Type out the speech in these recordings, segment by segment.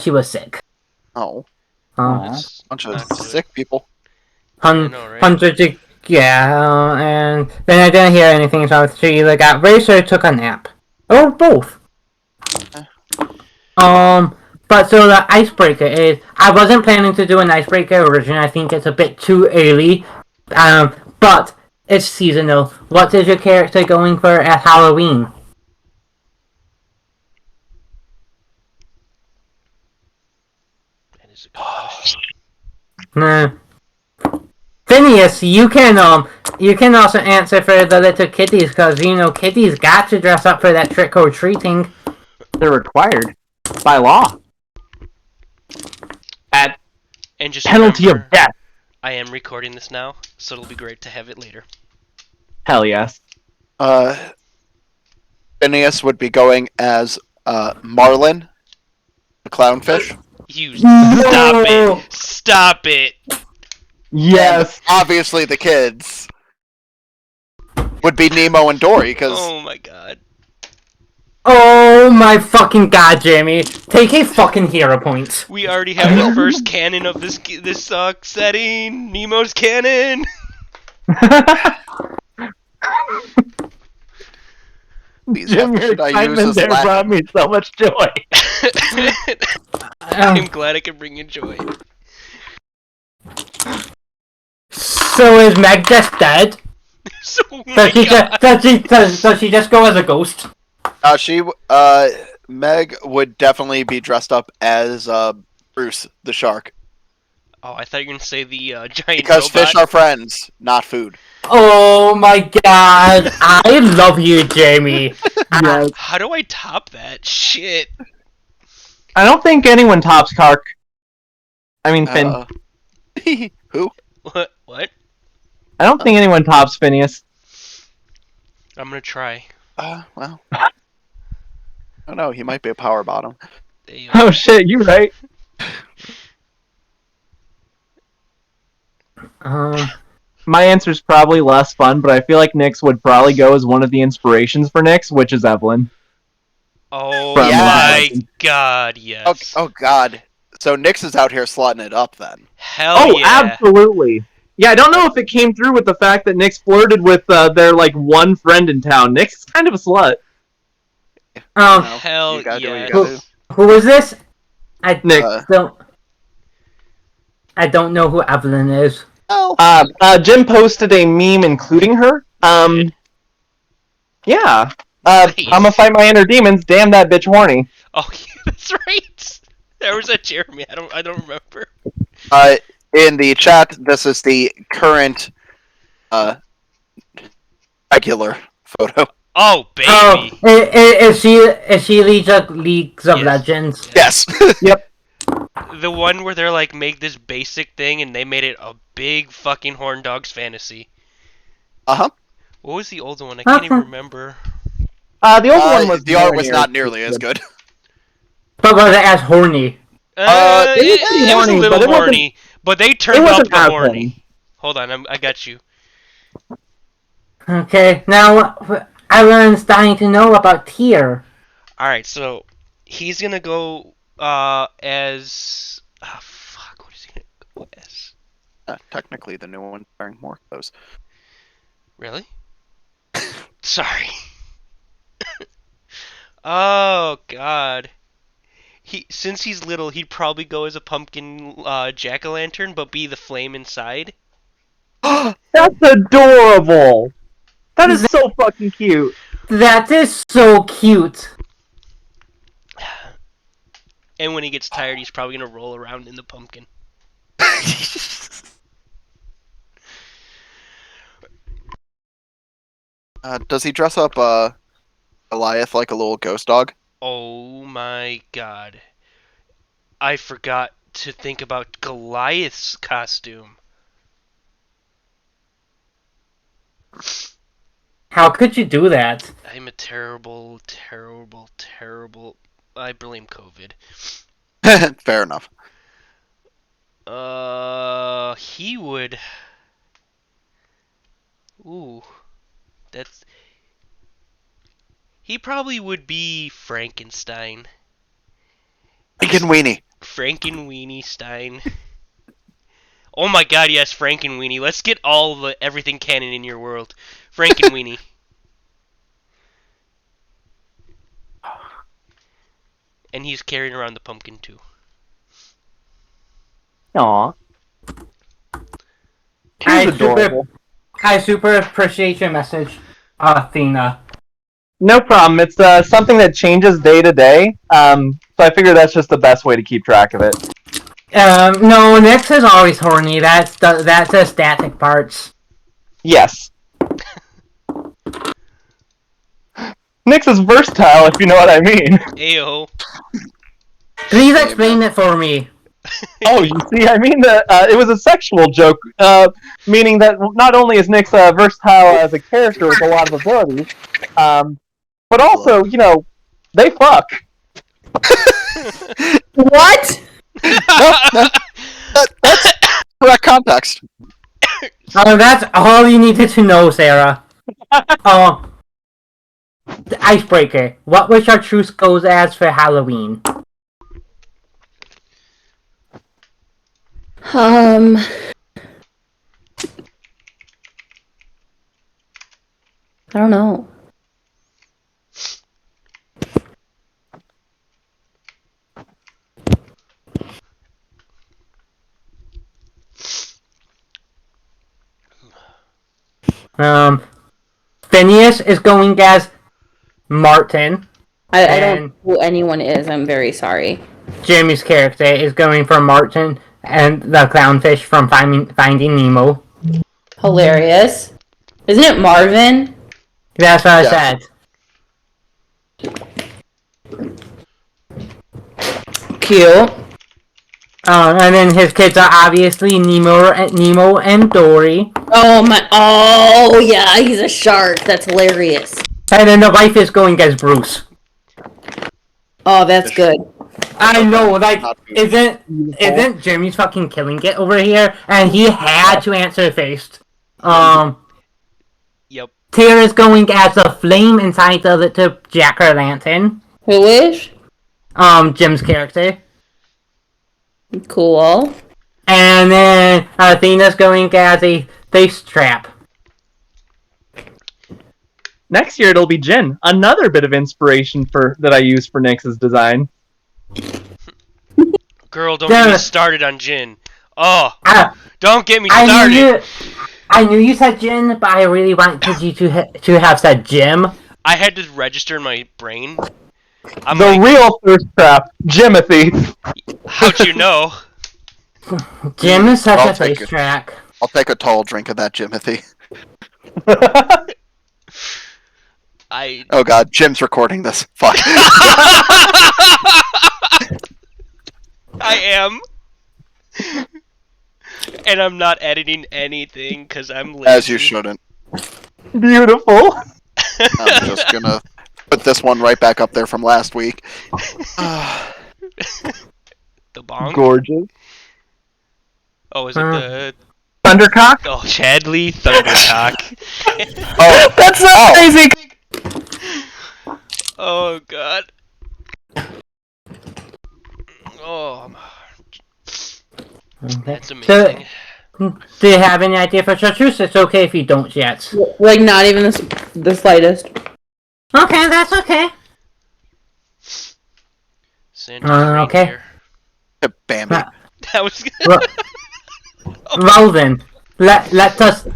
she was sick. Oh, That's bunch not of good. sick people. I know, right? And then I didn't hear anything, so she either got raised or took a nap. Or both. But so the icebreaker is, I wasn't planning to do an icebreaker originally. I think it's a bit too early. But it's seasonal. What is your character going for at Halloween? That is a good question. Nah. Phineas, you can also answer for the little kitties, because kitties got to dress up for that trick or treating. They're required by law. At And just penalty remember, of death. I am recording this now, so it'll be great to have it later. Hell yes. Phineas would be going as Marlin, the clownfish. You stop it! Stop it! Yes. And obviously, the kids would be Nemo and Dory, because Oh my god. Oh my fucking god, Jamie. Take a fucking hero point. We already have the first canon of this setting. Nemo's canon. Jim, your should I use excitement as there Latin? brought me so much joy. I'm glad I can bring you joy. So is Meg just dead? So, oh my god. Does she just go as a ghost? Meg would definitely be dressed up as Bruce the shark, Oh, I thought you were gonna say the giant because robot. fish are friends, not food. Oh my god. I love you, Jamie. Yes. How do I top that? Shit. I don't think anyone tops Kark. I mean, Finn. Who? What? I don't think anyone tops Phineas. I'm gonna try. Well, I don't know. He might be a power bottom. Oh shit, you right. My answer's probably less fun, but I feel like Nyx would probably go as one of the inspirations for Nyx, which is Evelyn. Oh From my god, yes. Oh God. So Nyx is out here slutting it up then. Hell Oh, yeah. absolutely. Yeah, I don't know if it came through with the fact that Nyx flirted with their one friend in town. Nyx is kind of a slut. Hell you gotta do what you yes. gotta do. Who is this? Nyx. I don't know who Evelyn is. Oh. Jim posted a meme including her. Yeah. I'm gonna fight my inner demons. Damn that bitch horny. Oh, yeah, that's right. There was a Jeremy. I don't remember. In the chat, this is the current regular photo. Oh, baby. Oh, is she League of Yes. Legends? Yes. Yep. The one where they're like, make this basic thing, and they made it a big fucking Horn Dogs fantasy. Uh-huh. What was the older one? I can't even remember. The old one was the art was not nearly as good. But was it as horny? It was a horny, little but it wasn't- horny, but they turned it up wasn't the as horny. horny. Hold on, I got you. Okay, now everyone's dying to know about Tyr. Alright, so he's gonna go as fuck, what is he gonna go as? Technically, the new one wearing more clothes. Really? Sorry. Oh god. Since he's little, he'd probably go as a pumpkin jack-o'-lantern, but be the flame inside. That's adorable. That is so fucking cute. That is so cute. And when he gets tired, he's probably gonna roll around in the pumpkin. Does he dress up Goliath like a little ghost dog? Oh my god. I forgot to think about Goliath's costume. How could you do that? I'm a terrible, terrible, terrible... I blame COVID. Fair enough. He would... Ooh. That's... He probably would be Frankenstein. Franken Weenie. Frankenweenie Stein. Oh my god, yes, Frankenweenie. Let's get all the everything canon in your world. Frankenweenie. And he's carrying around the pumpkin too. Aw. I He's adorable. I super appreciate your message, Athena. No problem. It's something that changes day to day. So I figure that's just the best way to keep track of it. No, Nyx is always horny. That's the static parts. Yes. Nyx is versatile, if you know what I mean. Ayo. Please explain it for me. Oh, you see, I mean, it was a sexual joke, meaning that not only is Nyx versatile as a character with a lot of abilities, but also, you know, they fuck. What? That's correct context. That's all you needed to know, Sarah. The icebreaker. What was your truce goes as for Halloween? I don't know. Phineas is going as Martin. I And- don't know who anyone is. I'm very sorry. Jimmy's character is going for Martin and the clownfish from Finding Nemo. Hilarious. Isn't it Marvin? That's what I Yeah. said. Cute. And then his kids are obviously Nemo and Dory. Oh my. Oh yeah, he's a shark. That's hilarious. And then the wife is going as Bruce. Oh, that's good. I know, like, isn't Jimmy's fucking killing it over here? And he had to answer first. Yep. Tara's going as a flame inside the Jack-o'-lantern. Who is? Jim's character. Cool. And then Athena's going as a face trap. Next year it'll be Jin. Another bit of inspiration that I use for Nyx's design. Girl, don't get me started on Jin. Oh, don't get me I started. knew you said Jin, but I really wanted you to have said Jim. I had to register in my brain. I'm The like, real thirst trap, Jimothy. how'd you know? Jim is such I'll a take face it. track. I'll take a tall drink of that Jimothy. I Oh god, Jim's recording this. Fuck. I am. And I'm not editing anything because I'm lazy. As you shouldn't. Beautiful. I'm just gonna put this one right back up there from last week. The bong? Gorgeous. Oh, is it the... Thundercock? Oh, Chadley Thundercock. Oh, That's not amazing! Oh, God. Oh, that's amazing. Do you have any idea for chartreuse? It's okay if you don't yet. Like not even the slightest. Okay, that's okay. Santa's okay. reindeer. Bambi. That was good. Well, well then, let us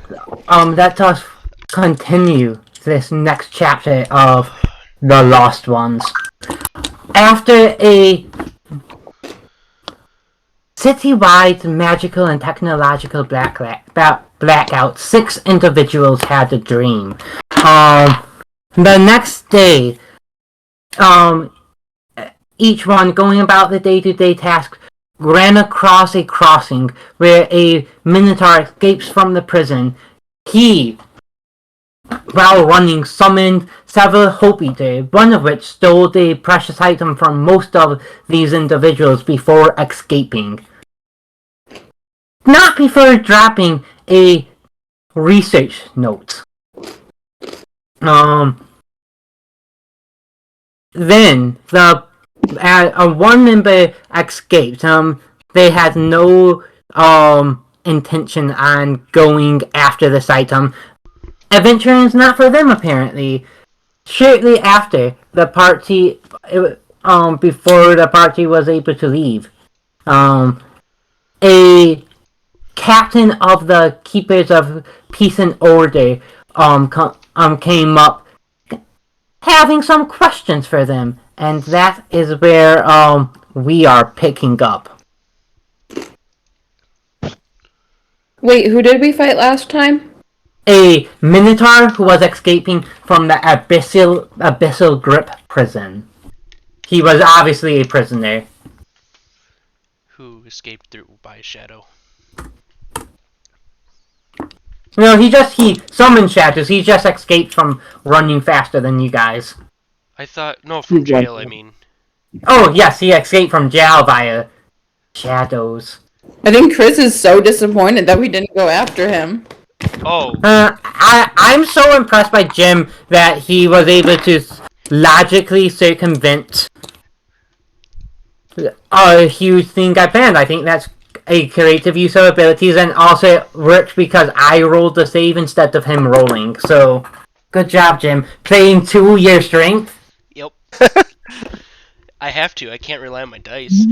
continue this next chapter of The Lost Ones. After a citywide magical and technological blackout, 6 individuals had a dream. The next day, each one going about the day-to-day tasks ran across a crossing where a Minotaur escapes from the prison. He, while running, summoned several Hope Eaters, one of which stole the precious item from most of these individuals before escaping. Not before dropping a research note. Then the one member escaped. They had no intention on going after the site. Adventuring is not for them apparently. Shortly after the party, before the party was able to leave, a captain of the Keepers of Peace and Order came up having some questions for them, and that is where we are picking up. Wait, who did we fight last time? A Minotaur who was escaping from the Abyssal Grip prison. He was obviously a prisoner. Who escaped through by a shadow. No, he summoned shadows. He just escaped from running faster than you guys. I thought, no, from jail, I mean. Oh, yes, he escaped from jail via shadows. I think Chris is so disappointed that we didn't go after him. Oh, I'm so impressed by Jim that he was able to logically circumvent a huge thing I banned. I think that's a creative use of abilities, and also it works because I rolled the save instead of him rolling. So, good job, Jim. Playing to your strength. yep. I have to. I can't rely on my dice.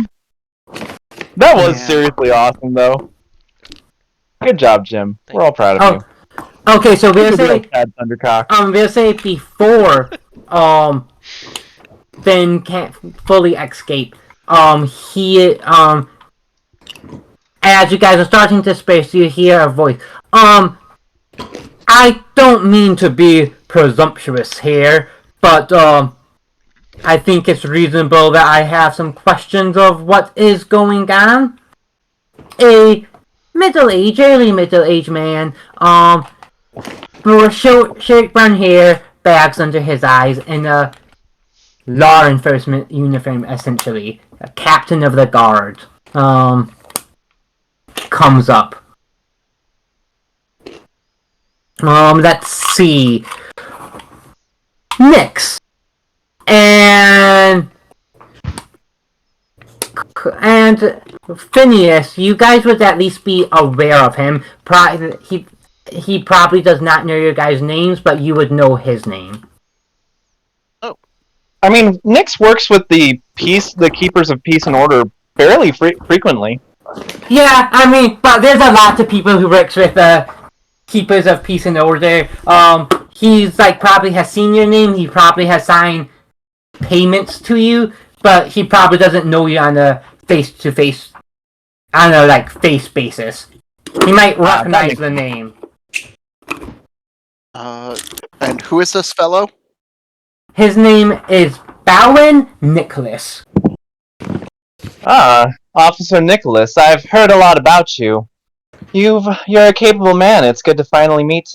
That was Yeah. seriously awesome, though. Good job, Jim. We're all proud of Oh, you. okay. So we'll Good say, job, Chad Thundercock. we'll say before, Ben can't fully escape. He, as you guys are starting to space, you hear a voice. I don't mean to be presumptuous here, but, I think it's reasonable that I have some questions of what is going on. A early middle-aged man, with short brown hair, bags under his eyes, and a law enforcement uniform, essentially. A captain of the guard, comes up. Let's see. Nyx. And Phineas, you guys would at least be aware of him. He probably does not know your guys' names, but you would know his name. I mean, Nyx works with the Keepers of Peace and Order fairly frequently. Yeah, I mean, but there's a lot of people who works with Keepers of Peace and Order. He's probably has seen your name. He probably has signed payments to you, but he probably doesn't know you on a face-to-face, face basis. He might recognize the name. And who is this fellow? His name is Bowen Nicholas. Ah, Officer Nicholas, I've heard a lot about you. You're a capable man. It's good to finally meet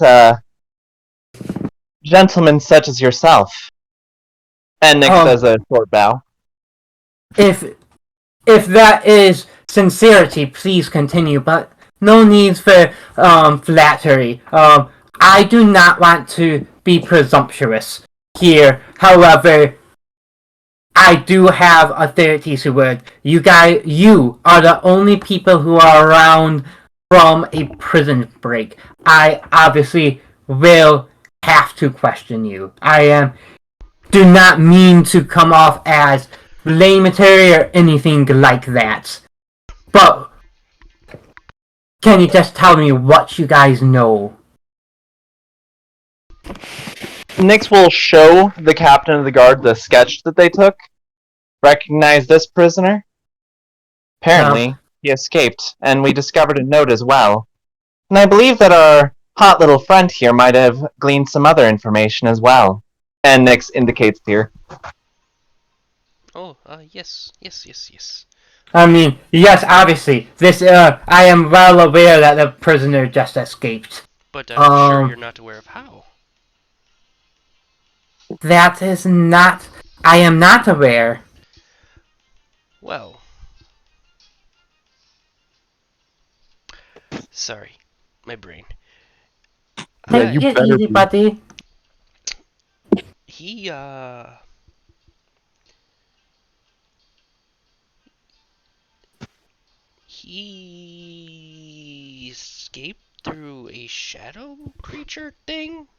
gentlemen such as yourself. And Nyx does a short bow. If that is sincerity, please continue, but no need for flattery. I do not want to be presumptuous here. However, I do have authorities who would. You are the only people who are around from a prison break. I obviously will have to question you. Do not mean to come off as blamatory or anything like that. But can you just tell me what you guys know? Nyx will show the captain of the guard the sketch that they took. Recognize this prisoner? Apparently, he escaped, and we discovered a note as well. And I believe that our hot little friend here might have gleaned some other information as well. And Nyx indicates here. Oh, yes. I mean, yes, obviously. I am well aware that the prisoner just escaped. But I'm sure you're not aware of how. That is not... I am not aware. Well. Sorry. My brain. Take you it better easy, be. buddy. He, He escaped through a shadow creature thing?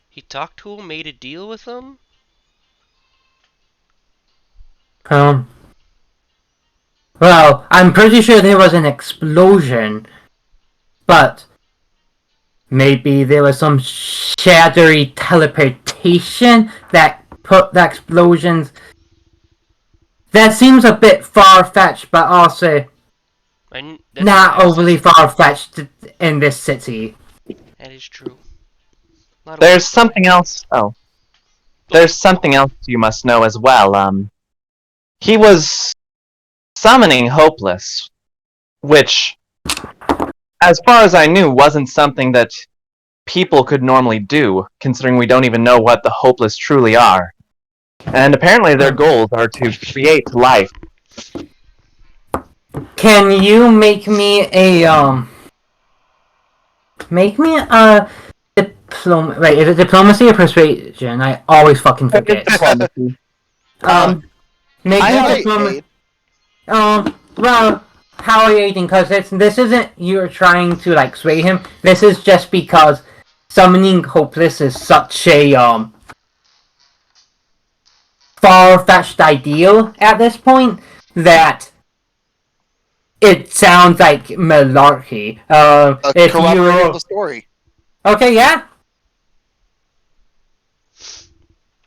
He talked to him, made a deal with him? Well, I'm pretty sure there was an explosion, but maybe there was some shadowy teleportation that put the explosions. That seems a bit far-fetched, but also not overly far-fetched in this city. That is true. There's something else. Oh. There's something else you must know as well. He was summoning Hopeless, which, as far as I knew, wasn't something that people could normally do, considering we don't even know what the Hopeless truly are. And apparently their goals are to create life. Can you make me a Wait, is it diplomacy or persuasion? I always fucking forget. Diplomacy. Make I me have diplomacy. aid. Well, how are you eating? Because this isn't you're trying to like sway him. This is just because summoning Hopeless is such a far-fetched ideal at this point that it sounds like malarkey. If Corroborate you the story. okay, yeah.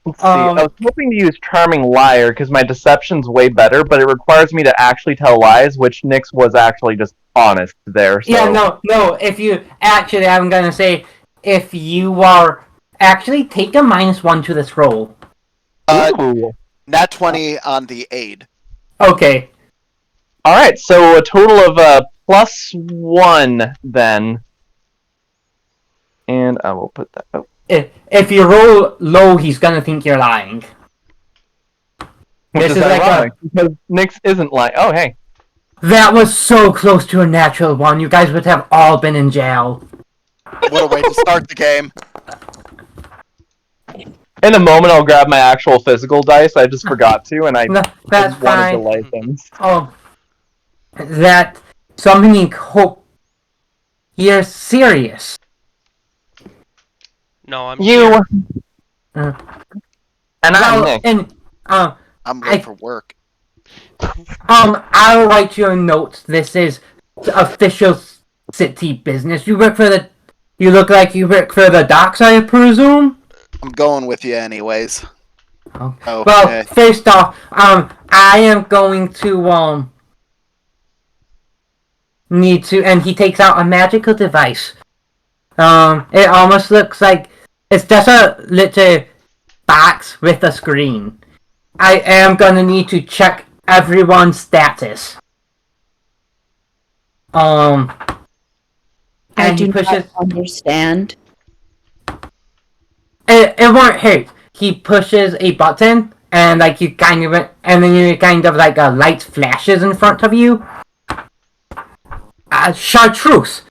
Let's see. I was hoping to use Charming Liar because my deception's way better, but it requires me to actually tell lies, which Nyx was actually just honest there. So. Yeah, no. If you actually, I'm gonna say, if you are actually take a -1 to this roll. Ooh. Nat 20 on the aid. Okay. Alright, so a total of +1 then. And I will put that. Oh. If you roll low, he's gonna think you're lying. Which is like ironic, because Nyx isn't lying. Oh, hey. That was so close to a natural one. You guys would have all been in jail. What a way to start the game. In a moment, I'll grab my actual physical dice. I just forgot to, and I No, that's just wanted to fine. delay things. That summoning hope. You're serious. No, I'm You. here. And I'm Nyx. And I'm late for work. I'll write you a note. This is official city business. You look like you work for the docks, I presume? I'm going with you anyways. Oh. Okay. Well, first off, I am going to, need to, and he takes out a magical device. It almost looks like, it's just a little box with a screen. I am gonna need to check everyone's status. I And do he pushes. not understand. It won't hurt. He pushes a button, and like you kind of, and then you kind of like a light flashes in front of you. Chartreuse,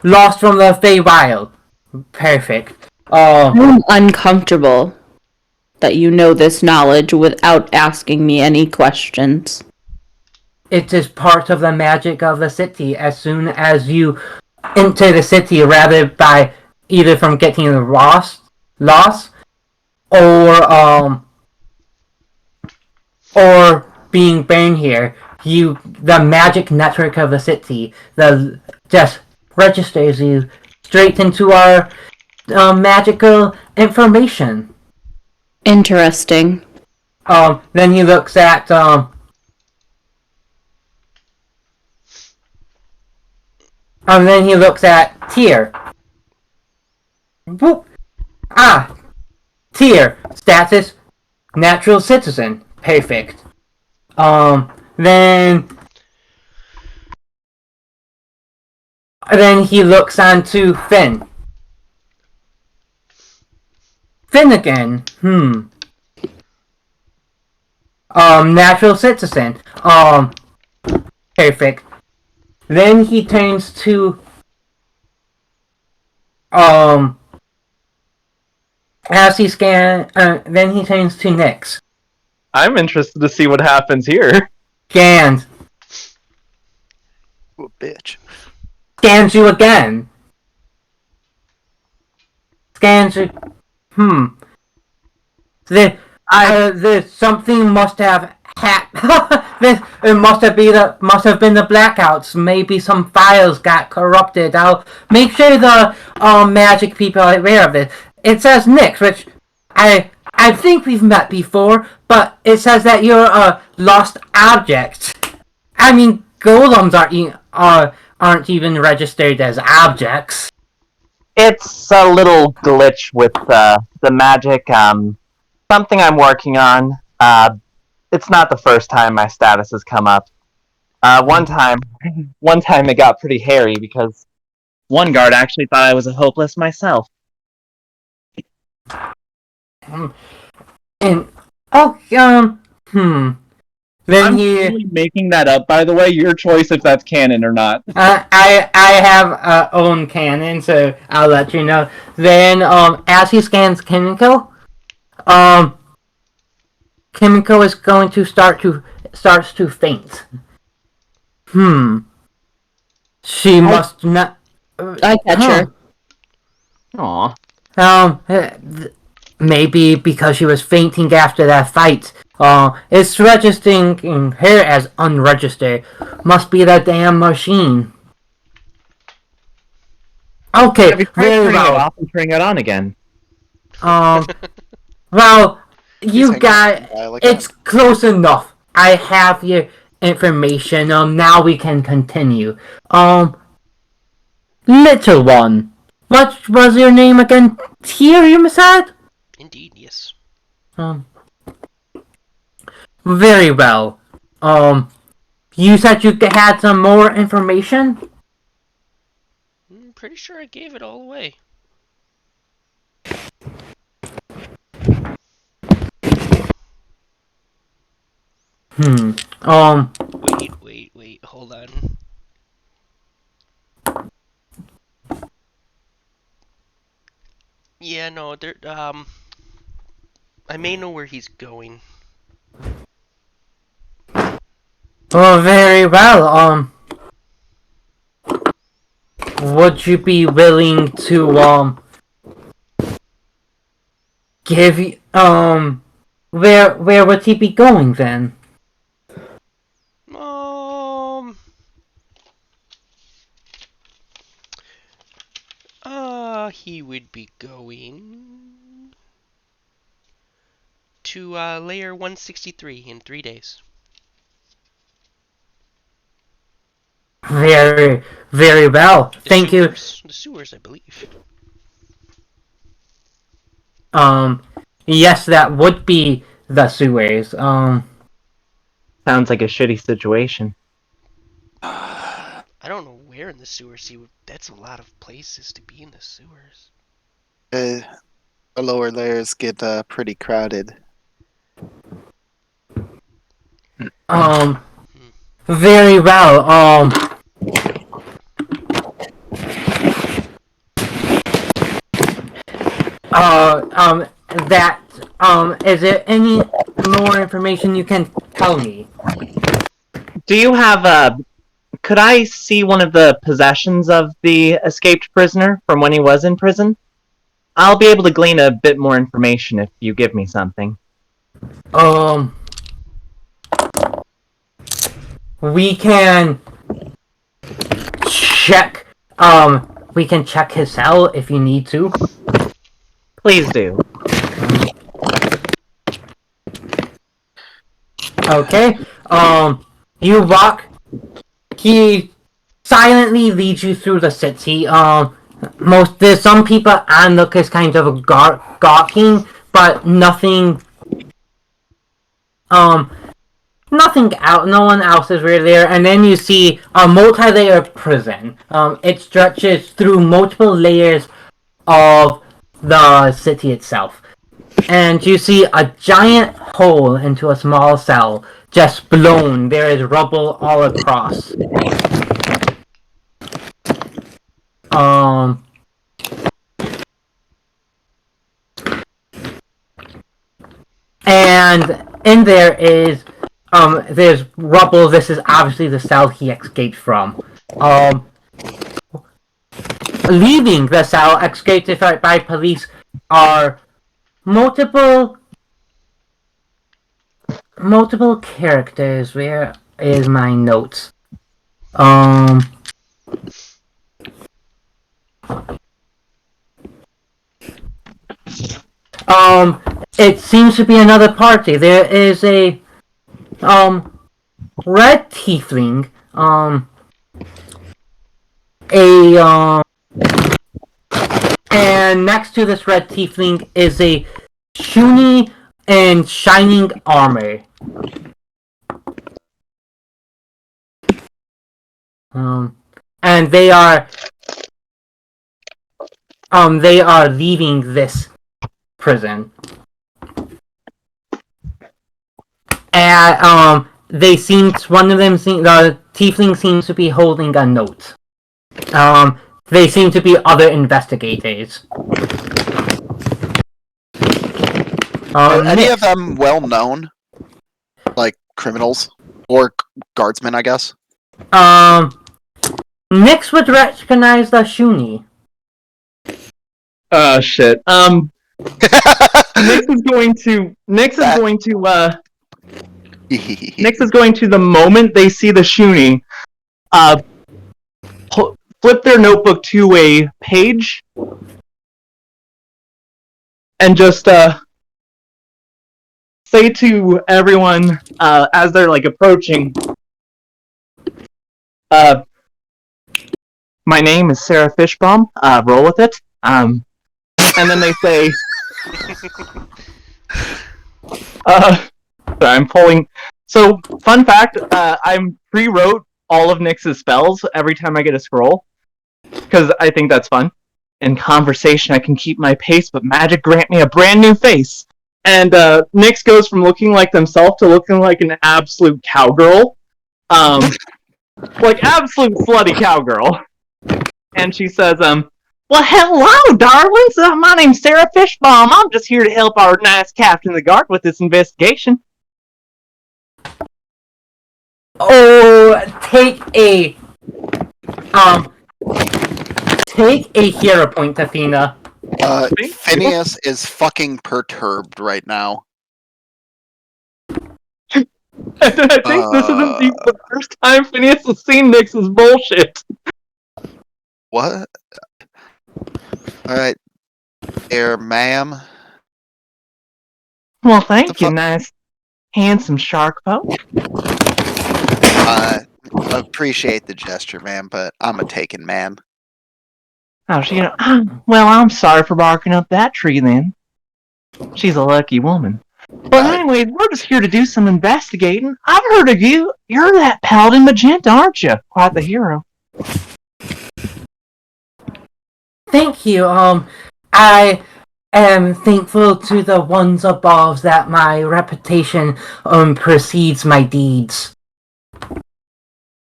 lost from the Feywild. Perfect. I'm uncomfortable that you know this knowledge without asking me any questions. It is part of the magic of the city. As soon as you enter the city, rather by either from getting lost, or being burned here, the magic network of the city, just registers you straight into our magical information. Interesting. Then he looks at then he looks at Tyr. Whoop. Tyr. Status, natural citizen. Perfect. Then he looks onto Finn. Finn again. Natural citizen. Perfect. Then he turns to as he then he turns to Nyx. I'm interested to see what happens here. Scans. You a bitch. Scans you again. Scans you. There's something must have it must have been the blackouts. Maybe some files got corrupted. I'll make sure the magic people are aware of it. It says Nyx, which I think we've met before, but it says that you're a lost object. I mean, golems aren't even registered as objects. It's a little glitch with the magic. Something I'm working on. It's not the first time my status has come up. One time it got pretty hairy because one guard actually thought I was a hopeless myself. And Then I'm he. really making that up, by the way. Your choice if that's canon or not. I have own canon, so I'll let you know. Then as he scans Kimiko, Kimiko is going to starts to faint. She must not. I catch her. Aw. Maybe because she was fainting after that fight. It's registering her as unregistered. Must be that damn machine. Okay, Have you tried very turning it well. off and turning it on again? Well, you hanging got out like it's close enough. I have your information. Now we can continue. Little one, what was your name again? Tyr, you said? Indeed, yes. Very well. You said you had some more information? I'm pretty sure I gave it all away. Wait, hold on. Yeah, no, I may know where he's going. Oh, very well. Would you be willing to, give, where would he be going then? He would be going to, layer 163 in 3 days. Very, very well. Thank you. The sewers, I believe. Yes, that would be the sewers. Sounds like a shitty situation. I don't know where in the sewers that's a lot of places to be in the sewers. The lower layers get pretty crowded. Very well. Is there any more information you can tell me? Do you have could I see one of the possessions of the escaped prisoner from when he was in prison? I'll be able to glean a bit more information if you give me something. We can check, his cell if you need to. Please do. Okay, you walk, he silently leads you through the city. There's some people onlookers kind of gawking, but nothing, nothing out, no one else is really there, and then you see a multi-layer prison. It stretches through multiple layers of the city itself. And you see a giant hole into a small cell, just blown. There is rubble all across. And in there is, there's rubble. This is obviously the cell he escaped from. um, leaving the cell, escorted by police, are multiple characters. Where is my notes? It seems to be another party. There is a red tiefling, and next to this red tiefling is a Shuni in shining armor. And they are leaving this prison. And the tiefling seems to be holding a note. They seem to be other investigators. Are any of them well known? Like criminals? Or guardsmen, I guess? Nyx would recognize the Shuni. Shit. Nyx is going to the moment they see the Shuni, flip their notebook to a page and just say to everyone as they're like approaching, my name is Sarah Fishbaum, roll with it. And then they say, I'm pulling. So, fun fact, I'm pre-wrote all of Nyx's spells every time I get a scroll, because I think that's fun. In conversation, I can keep my pace, but magic grant me a brand new face. And Nyx goes from looking like themselves to looking like an absolute cowgirl. Like, absolute slutty cowgirl. And she says, well, hello, darlings! My name's Sarah Fishbaum. I'm just here to help our nice captain of the guard with this investigation. Oh, take a hero point, Athena. Phineas is fucking perturbed right now. I think this isn't the first time Phineas has seen Nyx's bullshit. What? Alright. There, ma'am. Well, thank you, nice, handsome shark folk. Appreciate the gesture, ma'am, but I'm a taken man. Oh, well, I'm sorry for barking up that tree then. She's a lucky woman. But anyway, we're just here to do some investigating. I've heard of you. You're that Paladin Magenta, aren't you? Quite the hero. Thank you. I am thankful to the ones above that my reputation precedes my deeds.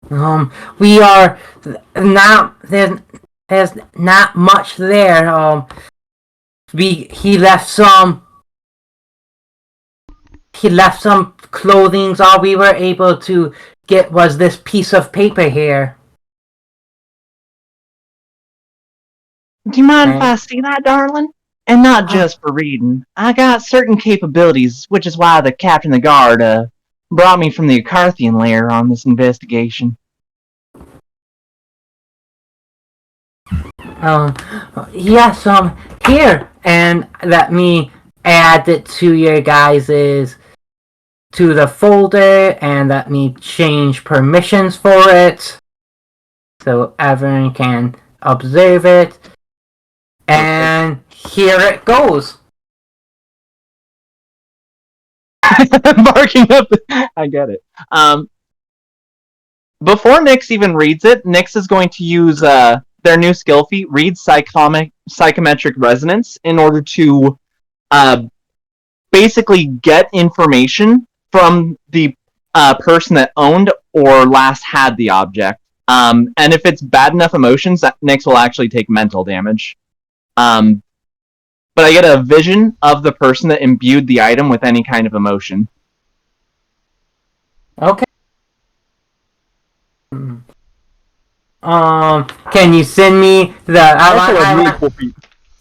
We are not there's not much there. He left some clothing. All we were able to get was this piece of paper here. Do you mind if I see that, darling? And not just for reading. I got certain capabilities, which is why the captain of the guard brought me from the Akarthian lair on this investigation. Yes, here, and let me add it to your guys's to the folder, and let me change permissions for it so everyone can observe it. And here it goes. Barking up. I get it. Before Nyx even reads it, Nyx is going to use their new skill feat, Read Psychometric Resonance, in order to basically get information from the person that owned or last had the object. And if it's bad enough emotions, Nyx will actually take mental damage. But I get a vision of the person that imbued the item with any kind of emotion. Okay. Can you send me the? Also a mutual feat.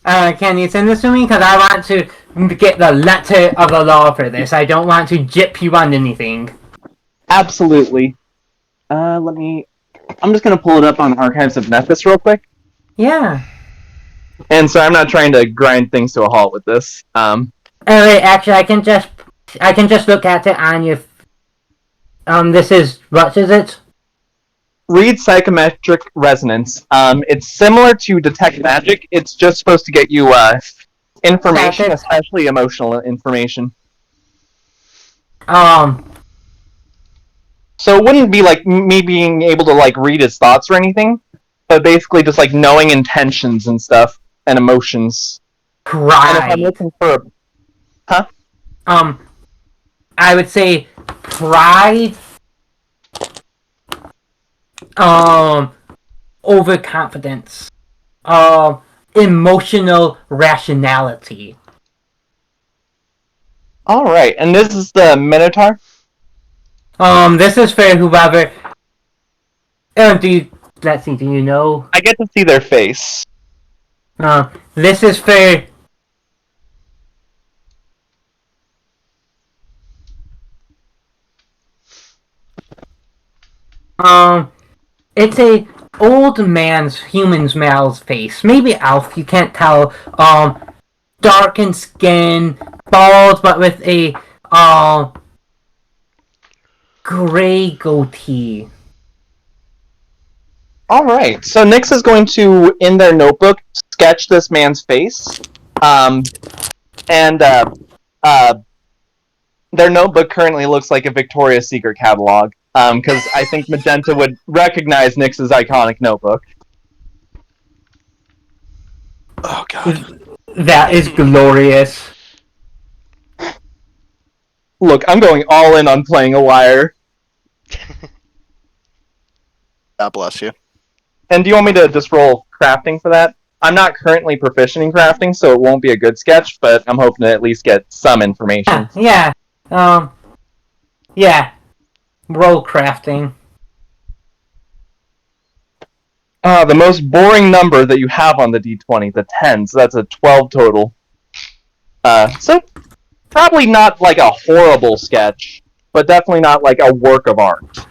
Can you send this to me? Because I want to get the letter of the law for this. I don't want to jip you on anything. Absolutely. I'm just gonna pull it up on Archives of Nephis real quick. Yeah. And so I'm not trying to grind things to a halt with this. Wait, actually, I can just look at it on your. This is what is it? Read Psychometric Resonance. It's similar to Detect Magic. It's just supposed to get you information, That's it. especially emotional information. So it wouldn't be like me being able to like read his thoughts or anything, but basically just like knowing intentions and stuff and emotions. And if I'm Pride. looking for I would say pride. Overconfidence. Emotional rationality. all right, and this is the Minotaur. This is for whoever. Let's see. Do you know? I get to see their face. This is for. It's a old man's human's male's face. Maybe elf. You can't tell. Darkened skin, bald, but with a gray goatee. All right, so Nyx is going to, in their notebook, sketch this man's face, and their notebook currently looks like a Victoria's Secret catalog, because I think Magenta would recognize Nyx's iconic notebook. Oh god. That is glorious. Look, I'm going all in on playing a liar. God bless you. And do you want me to just roll crafting for that? I'm not currently proficient in crafting, so it won't be a good sketch, but I'm hoping to at least get some information. Yeah. Yeah. Roll crafting. The most boring number that you have on the d20, the 10, so that's a 12 total. So, probably not like a horrible sketch, but definitely not like a work of art.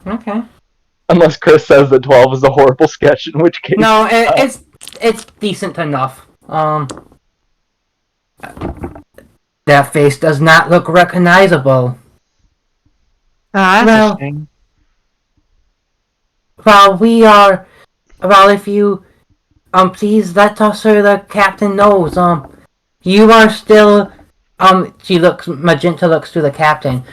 Okay. Unless Chris says that 12 is a horrible sketch, in which case... No, it's decent enough. That face does not look recognizable. that's well- a shame. Well, if you, please let us or the captain knows, you are still, Magenta looks to the captain,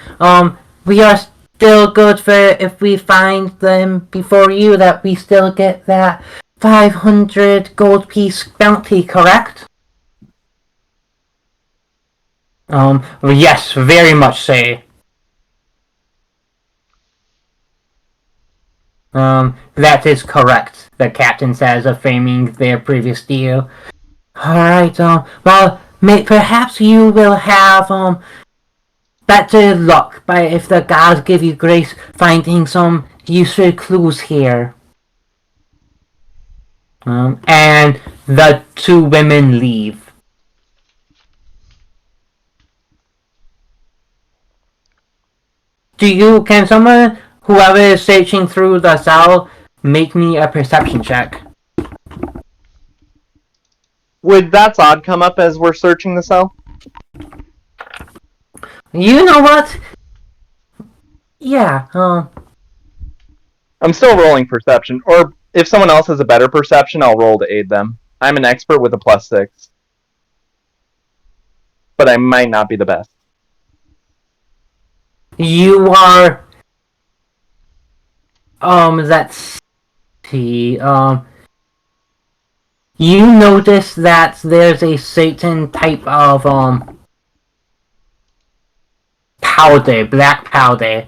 we are still good for if we find them before you, that we still get that 500 gold piece bounty, correct? Yes, very much so. That is correct, the captain says, affirming their previous deal. Alright, well, perhaps you will have, better luck by if the gods give you grace finding some useful clues here. And the two women leave. Can someone, whoever is searching through the cell, make me a perception check? Would That's Odd come up as we're searching the cell? You know what? Yeah, I'm still rolling perception, or if someone else has a better perception, I'll roll to aid them. I'm an expert with a +6. But I might not be the best. you are, let's see, you notice that there's a certain type of, powder, black powder,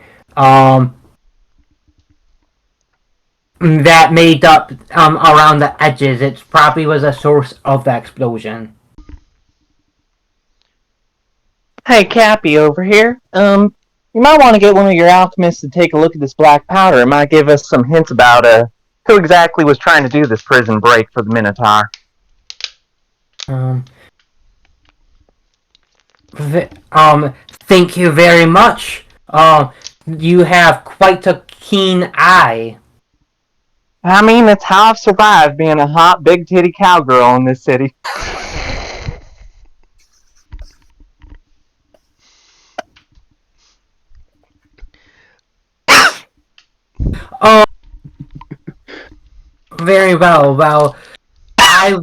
that made up, around the edges. It probably was a source of the explosion. Hey, Cappy over here. You might want to get one of your alchemists to take a look at this black powder. It might give us some hints about who exactly was trying to do this prison break for the Minotaur. Thank you very much. You have quite a keen eye. I mean, that's how I've survived being a hot, big titty cowgirl in this city. Oh, very well. Well, I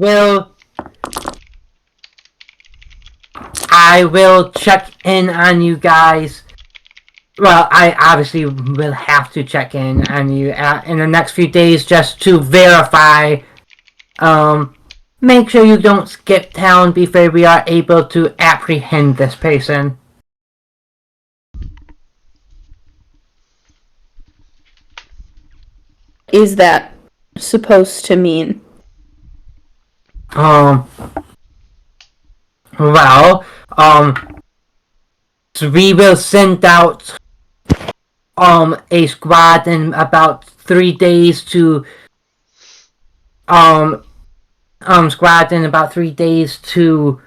will check in on you guys. Well, I obviously will have to check in on you in the next few days just to verify. Make sure you don't skip town before we are able to apprehend this person. Is that supposed to mean? Well, so we will send out a squad in about 3 days to squad in about 3 days to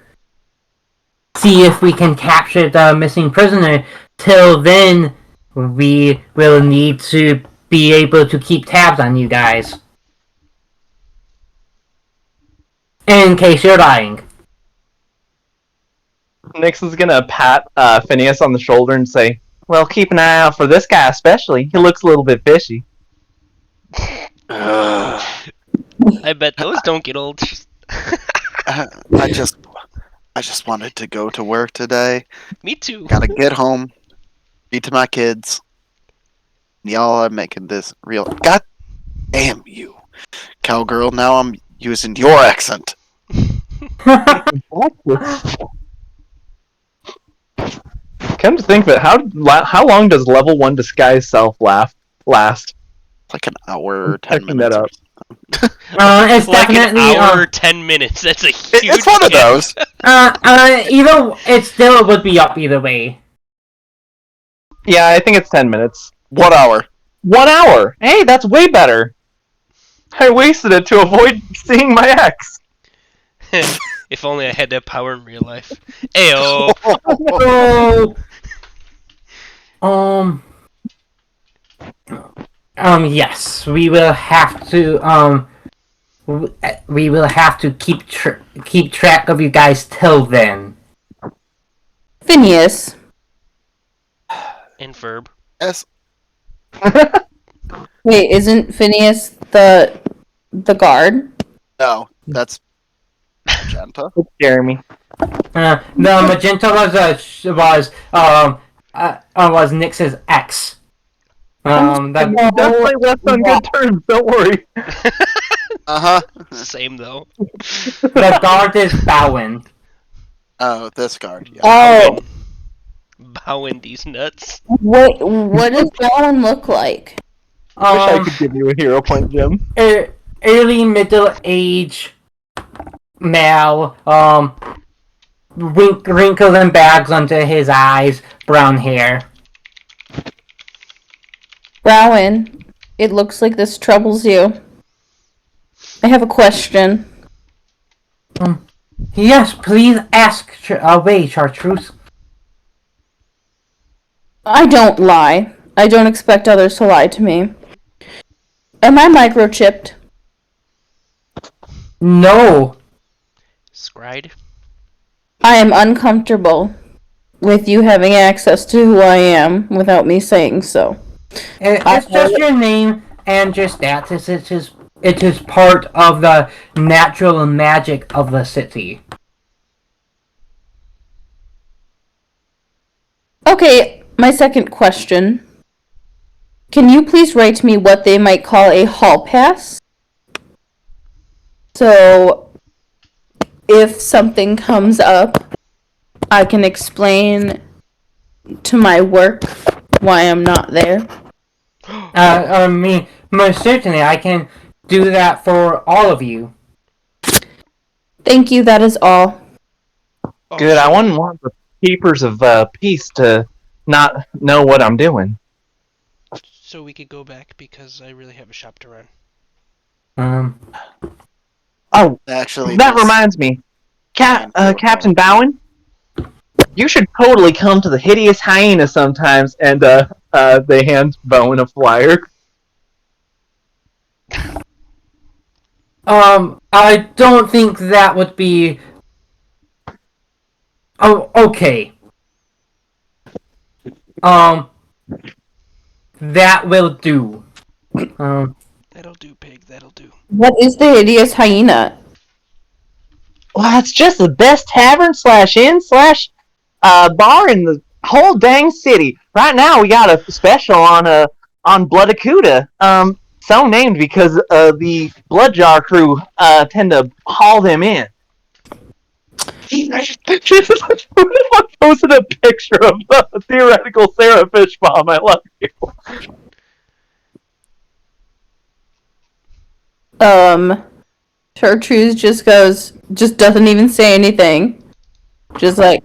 see if we can capture the missing prisoner. Till then, we will need to be able to keep tabs on you guys. In case you're lying. Nix is gonna pat Phineas on the shoulder and say, "Well, keep an eye out for this guy especially. He looks a little bit fishy." I bet those don't get old. I just wanted to go to work today. Me too. Gotta get home, be to my kids. Y'all are making this real. God damn you, cowgirl! Now I'm using your accent. Come to think of it, how long does level 1 disguise self last? Like an hour or 10 Checking minutes. that up. It's like definitely an hour or 10 minutes. That's a huge. It's one of gap. those. either it still would be up either way. Yeah, I think it's 10 minutes. 1 hour. 1 hour! Hey, that's way better! I wasted it to avoid seeing my ex! If only I had that power in real life. Ayo. So, yes, we will have to keep track of you guys till then. Phineas. And verb. Yes. Wait, isn't Phineas the guard? No, that's Magenta. It's Jeremy. The magenta was Nix's ex. That, Definitely left on good terms, don't worry. Uh huh. Same though. the guard is Bowen. Oh, this guard. Yeah. Oh, Bowing these nuts. what does Bowen look like? Wish I could give you a hero point, Jim. Early middle age male, wrinkles and bags under his eyes, brown hair. Rowan, it looks like this troubles you. I have a question. Yes, please ask away, Chartreuse. I don't lie. I don't expect others to lie to me. Am I microchipped? No. Scried. I am uncomfortable with you having access to who I am without me saying so. It's just your name and your status. It is part of the natural magic of the city. Okay, my second question. Can you please write me what they might call a hall pass? So, if something comes up, I can explain to my work why I'm not there. Most certainly, I can do that for all of you. Thank you, that is all. Good, I wouldn't want the keepers of peace to not know what I'm doing. So we could go back because I really have a shop to run. Oh, Actually, that this- reminds me. Fine, cool. Captain Bowen, you should totally come to the Hideous Hyena sometimes. And they hand Bowen a flyer. I don't think that would be. Oh, okay. That will do. That'll do, pig. That'll do. What is the hideous hyena? Well, it's just the best tavern /inn/bar in the whole dang city. Right now, we got a special on Bloodacuda. So named because the Bloodjar crew tend to haul them in. I posted a picture of the theoretical Sarah Fishbomb. I love you. Chartreuse just doesn't even say anything. Just like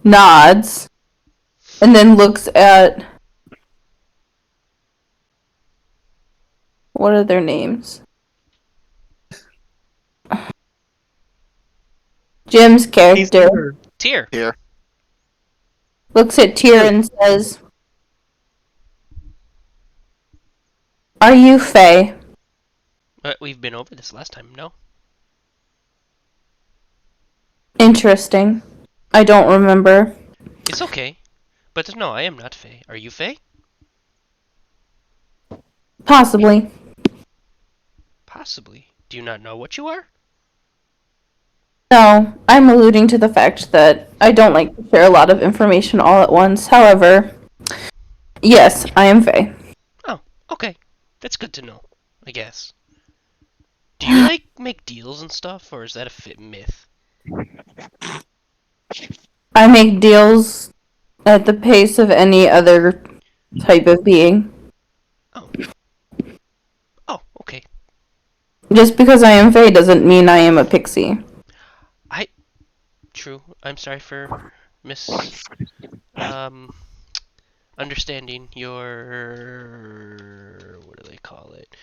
nods. And then looks at what are their names? Jim's character Tyr. Here. looks at Tyr and says, "Are you Faye?" We've been over this last time, no? Interesting. I don't remember. It's okay. But no, I am not Faye. Are you Faye? Possibly. Possibly. Do you not know what you are? No, I'm alluding to the fact that I don't like to share a lot of information all at once. However, yes, I am Faye. Oh, okay. That's good to know, I guess. Do you, like, make deals and stuff, or is that a myth? I make deals at the pace of any other type of being. Oh, okay. Just because I am Faye doesn't mean I am a pixie. True. I'm sorry for understanding your... what do they call it?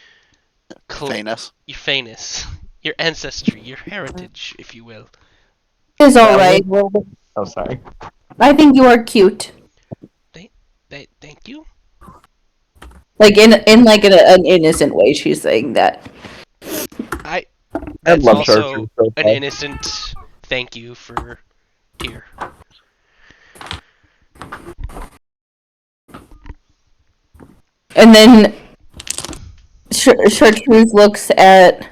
Famous. Your fayness. Your ancestry. Your heritage, if you will. It's alright. Oh, sorry. I think you are cute. Thank you. Like in like an innocent way, she's saying that. I That's love also Chartreuse so an far. innocent thank you for Tyr. And then Chartreuse looks at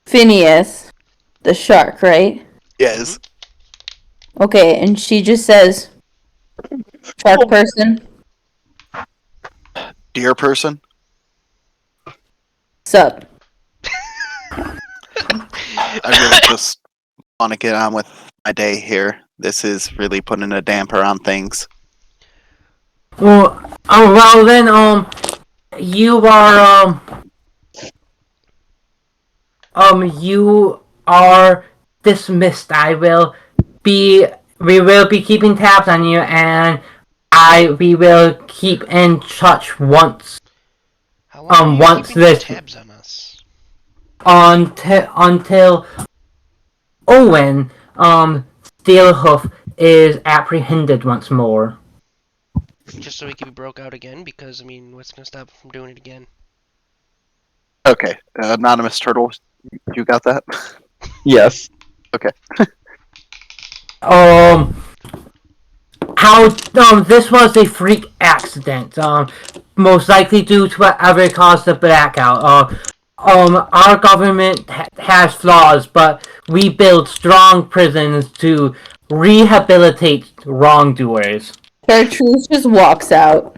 Phineas, the shark, right? Yes. Okay, and she just says, "Shark person, Dear person. sup?" I really just want to get on with my day here. This is really putting a damper on things. Well, well then, you are dismissed. We will be keeping tabs on you, and we will keep in touch once How long are you once keeping this- tabs on us? until Owen, Steelhoof is apprehended once more. Just so we can be broke out again? Because, I mean, what's gonna stop him from doing it again? Okay, Anonymous Turtle, you got that? Yes. How this was a freak accident. Most likely due to whatever caused the blackout. Our government has flaws, but we build strong prisons to rehabilitate wrongdoers. Chartreuse just walks out.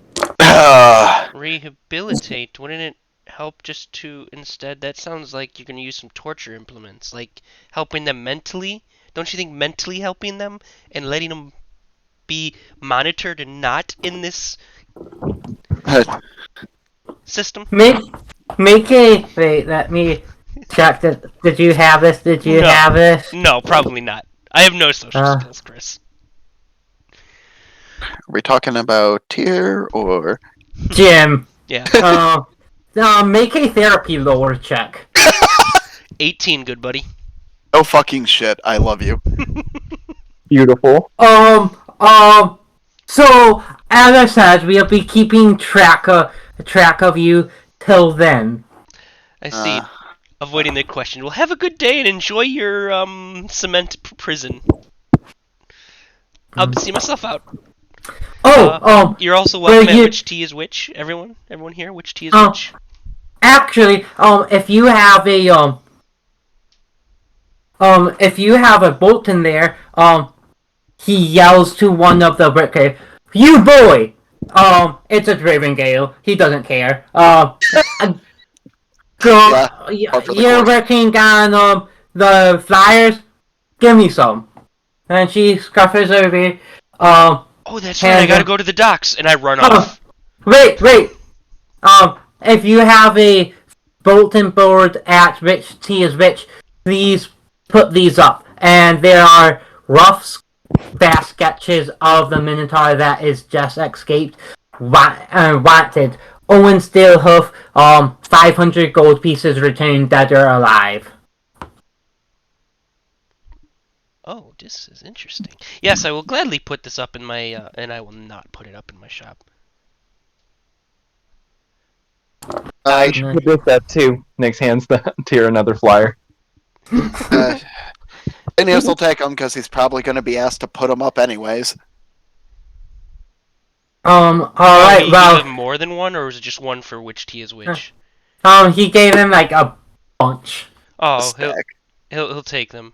Rehabilitate? Wouldn't it help just to instead? That sounds like you're gonna use some torture implements, like helping them mentally. Don't you think mentally helping them and letting them be monitored and not in this system? Make a wait. Let me check. Did you have this? Did you No. have this? No, probably not. I have no social skills, Chris. we talking about tier or? Jim, Yeah. make a therapy lore check. 18, good buddy. Oh fucking shit! I love you. Beautiful. So as I said, we'll be keeping track of you till then. I see. Uh, Avoiding the question. Well, have a good day and enjoy your cement prison. I'll see myself out. You're also welcome at Which Tea is Which. Everyone here. Which Tea is Which. Actually, if you have a Bolton there, he yells to one of the bricklayers, "You boy!" It's a Dravengale. He doesn't care. You're working on the flyers. Give me some. And she scuffles over. Oh, that's right. I gotta go to the docks, and I run off. Wait. If you have a bulletin board at Which Tea is Which, please put these up. And there are rough, fast sketches of the Minotaur that is just escaped. Wanted. Owen Steelhoof, 500 gold pieces returned dead or alive. Oh, this is interesting. Yes, I will gladly put this up in my, and I will not put it up in my shop. I should put this up too. Nick's hands the tier another flyer. Ineos will take him because he's probably going to be asked to put him up anyways. Alright, well... He more than one, or was it just one for Which Tea is Which? He gave him, like, a bunch. Oh, he'll take them.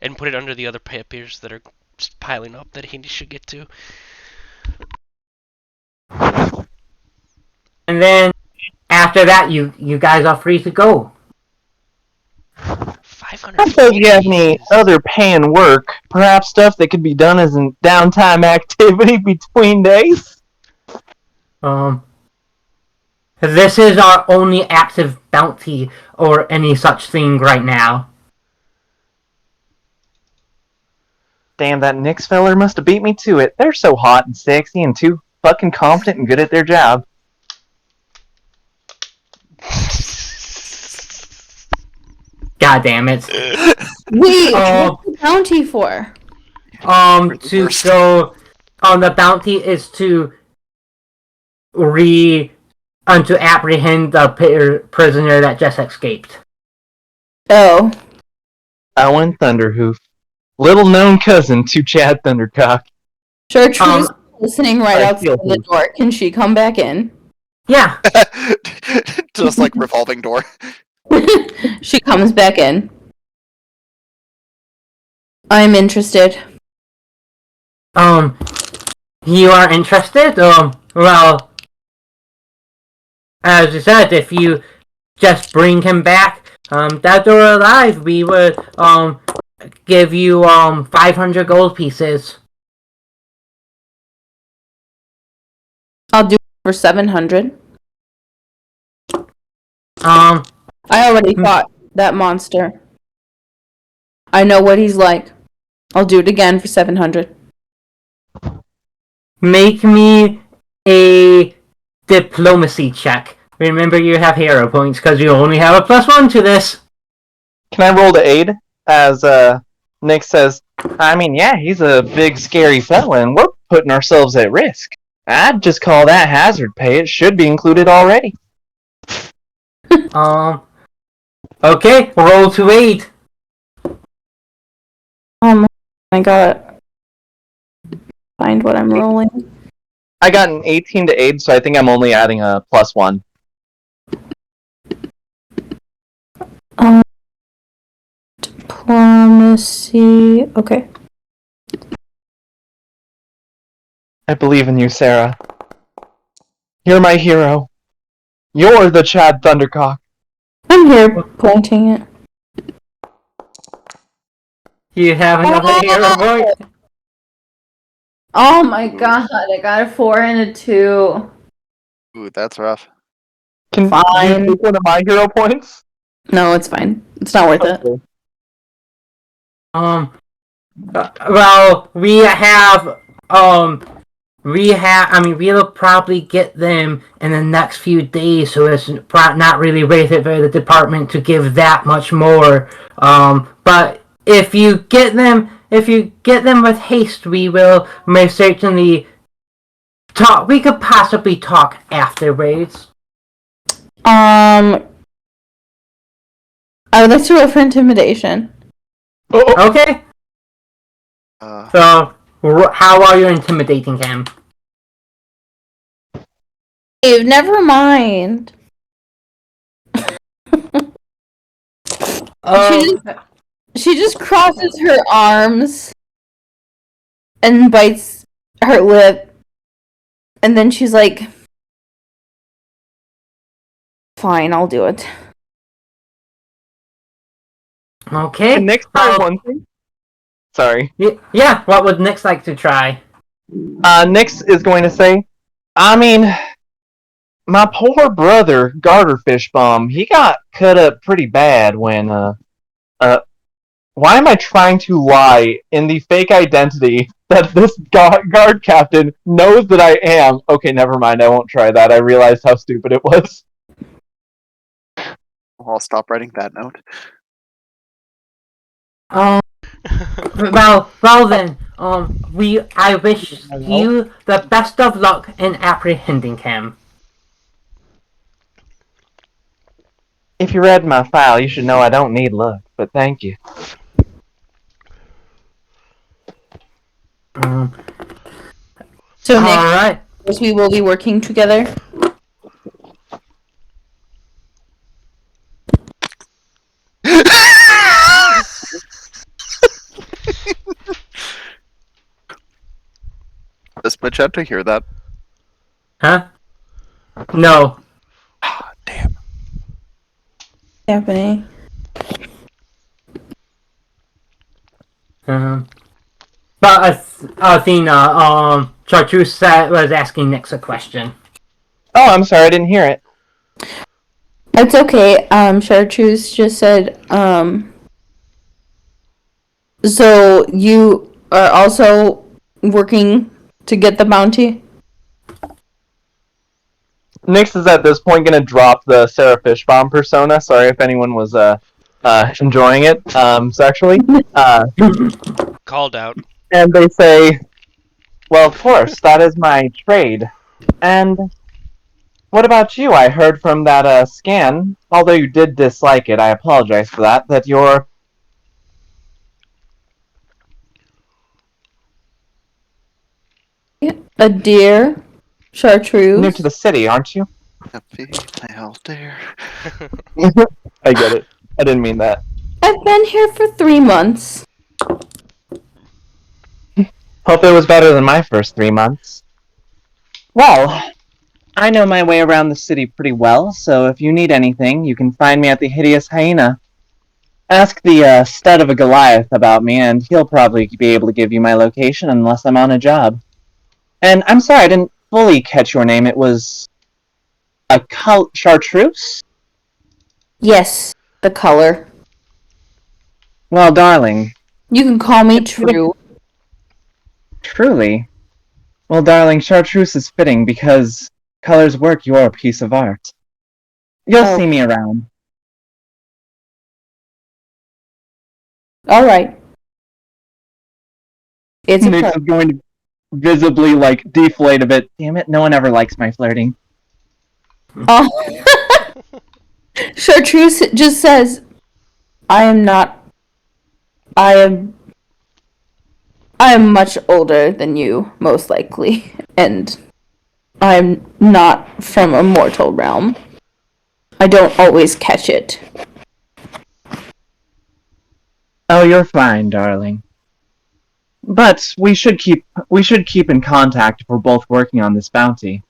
And put it under the other papers that are just piling up that he should get to. And then, after that, you guys are free to go. 500. I suppose you have any other paying work, perhaps stuff that could be done as a downtime activity between days? This is our only active bounty or any such thing right now. Damn, that Nyx feller must have beat me to it. They're so hot and sexy and too fucking competent and good at their job. God damn it. Wait, what's the bounty for? The bounty is to apprehend the prisoner that just escaped. Oh. Owen Thunderhoof. Little known cousin to Chad Thundercock. Gertrude's listening right outside the door. Can she come back in? Yeah. Just like revolving door. She comes back in. I'm interested. You are interested? Well, as you said, if you just bring him back, dead or alive, we would, give you, 500 gold pieces. I'll do it for 700. I already fought that monster. I know what he's like. I'll do it again for 700. Make me a diplomacy check. Remember, you have hero points because you only have a +1 to this. Can I roll to aid? As Nick says, I mean, yeah, he's a big, scary fella, and we're putting ourselves at risk. I'd just call that hazard pay. It should be included already. Okay, roll to aid. Oh my god. Find what I'm rolling. I got an 18 to aid, so I think I'm only adding a +1. Diplomacy. Okay. I believe in you, Sarah. You're my hero. You're the Chad Thundercock. I'm here pointing it. You have another hero point. Oh my god, I got a 4 and a 2. Ooh, that's rough. Can Fine. you take one of my hero points? No, it's fine. It's not worth it. Well, we have, we'll probably get them in the next few days, so it's not really rated for the department to give that much more. But if you get them with haste, we will most certainly talk. We could possibly talk afterwards. I would like to roll for intimidation. Okay. Uh, So, how are you intimidating him? Dave, never mind. She just crosses her arms and bites her lip, and then she's like, "Fine, I'll do it." Okay. Can Nick try one thing? Sorry. Yeah. What would Nix like to try? Nix is going to say, I mean, my poor brother, Garterfish Bomb, he got cut up pretty bad when, why am I trying to lie in the fake identity that this guard captain knows that I am? Okay, never mind, I won't try that. I realized how stupid it was. I'll stop writing that note. Well then, I wish you the best of luck in apprehending him. If you read my file, you should know I don't need luck, but thank you. So, Nick, Alright. we will be working together. Does Magenta hear that? Huh? No. Ah, damn. Happening. But Athena, Chartreuse was asking Nix a question. Oh, I'm sorry, I didn't hear it. It's okay. Chartreuse just said, so you are also working to get the bounty? Nix is at this point gonna drop the Sarah Fishbomb persona. Sorry if anyone was enjoying it sexually. Called out. And they say, well, of course, that is my trade. And what about you? I heard from that scan, although you did dislike it, I apologize for that, that you're... A deer? Chartreuse? new to the city, aren't you? Happy nail there. I get it. I didn't mean that. I've been here for 3 months. Hope it was better than my first 3 months. Well, I know my way around the city pretty well, so if you need anything, you can find me at the Hideous Hyena. Ask the stud of a Goliath about me, and he'll probably be able to give you my location unless I'm on a job. And I'm sorry, I didn't fully catch your name. It was... Chartreuse? Yes, the color. Well, darling, You can call me True. truly. Well, darling, Chartreuse is fitting because colors work your piece of art. You'll Oh. see me around. Alright. It's a Nix pro- is going to visibly, deflate a bit. Damn it, no one ever likes my flirting. Oh. Chartreuse just says, I am much older than you, most likely, and I'm not from a mortal realm. I don't always catch it. Oh, you're fine, darling. But we should keep in contact if we're both working on this bounty.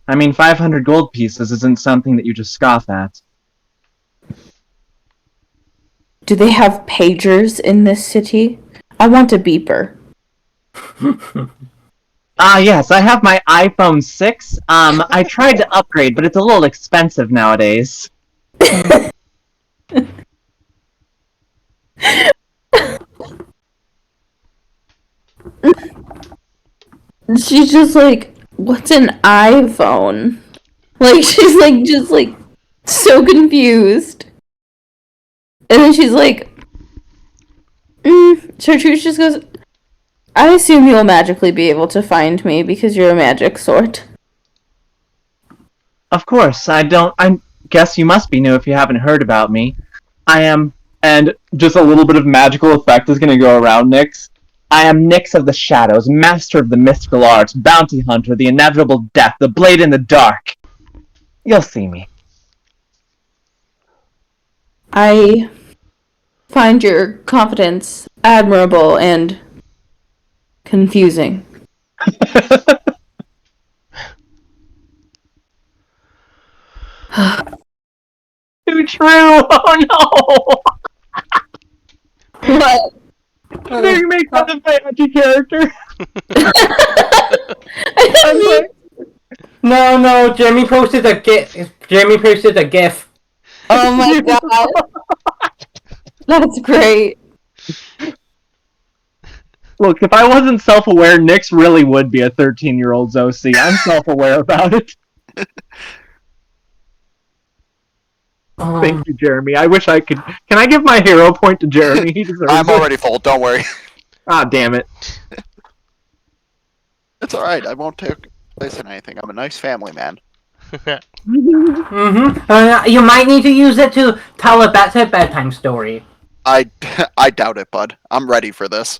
I mean, 500 gold pieces isn't something that you just scoff at. Do they have pagers in this city? I want a beeper. Yes, I have my iPhone 6. I tried to upgrade, but it's a little expensive nowadays. she's just like, what's an iPhone? Like, she's like, just like, so confused. And then she's like, Chartreuse just goes, I assume you'll magically be able to find me because you're a magic sort. Of course, I guess you must be new if you haven't heard about me. I am, and just a little bit of magical effect is going to go around Nyx. I am Nyx of the Shadows, master of the mystical arts, bounty hunter, the inevitable death, the blade in the dark. You'll see me. I find your confidence admirable and confusing. Too true! Oh no! What? You make fun of my anti-character. I No, Jeremy posted a gif. oh my god. That's great. Look, if I wasn't self-aware, Nyx really would be a 13-year-old's OC. I'm self-aware about it. Thank you, Jeremy. I wish I could. Can I give my hero point to Jeremy? He deserves I'm it. already full. Don't worry. Ah, damn it. It's all right. I won't take place in anything. I'm a nice family man. You might need to use it to tell a bedtime story. I doubt it, bud. I'm ready for this.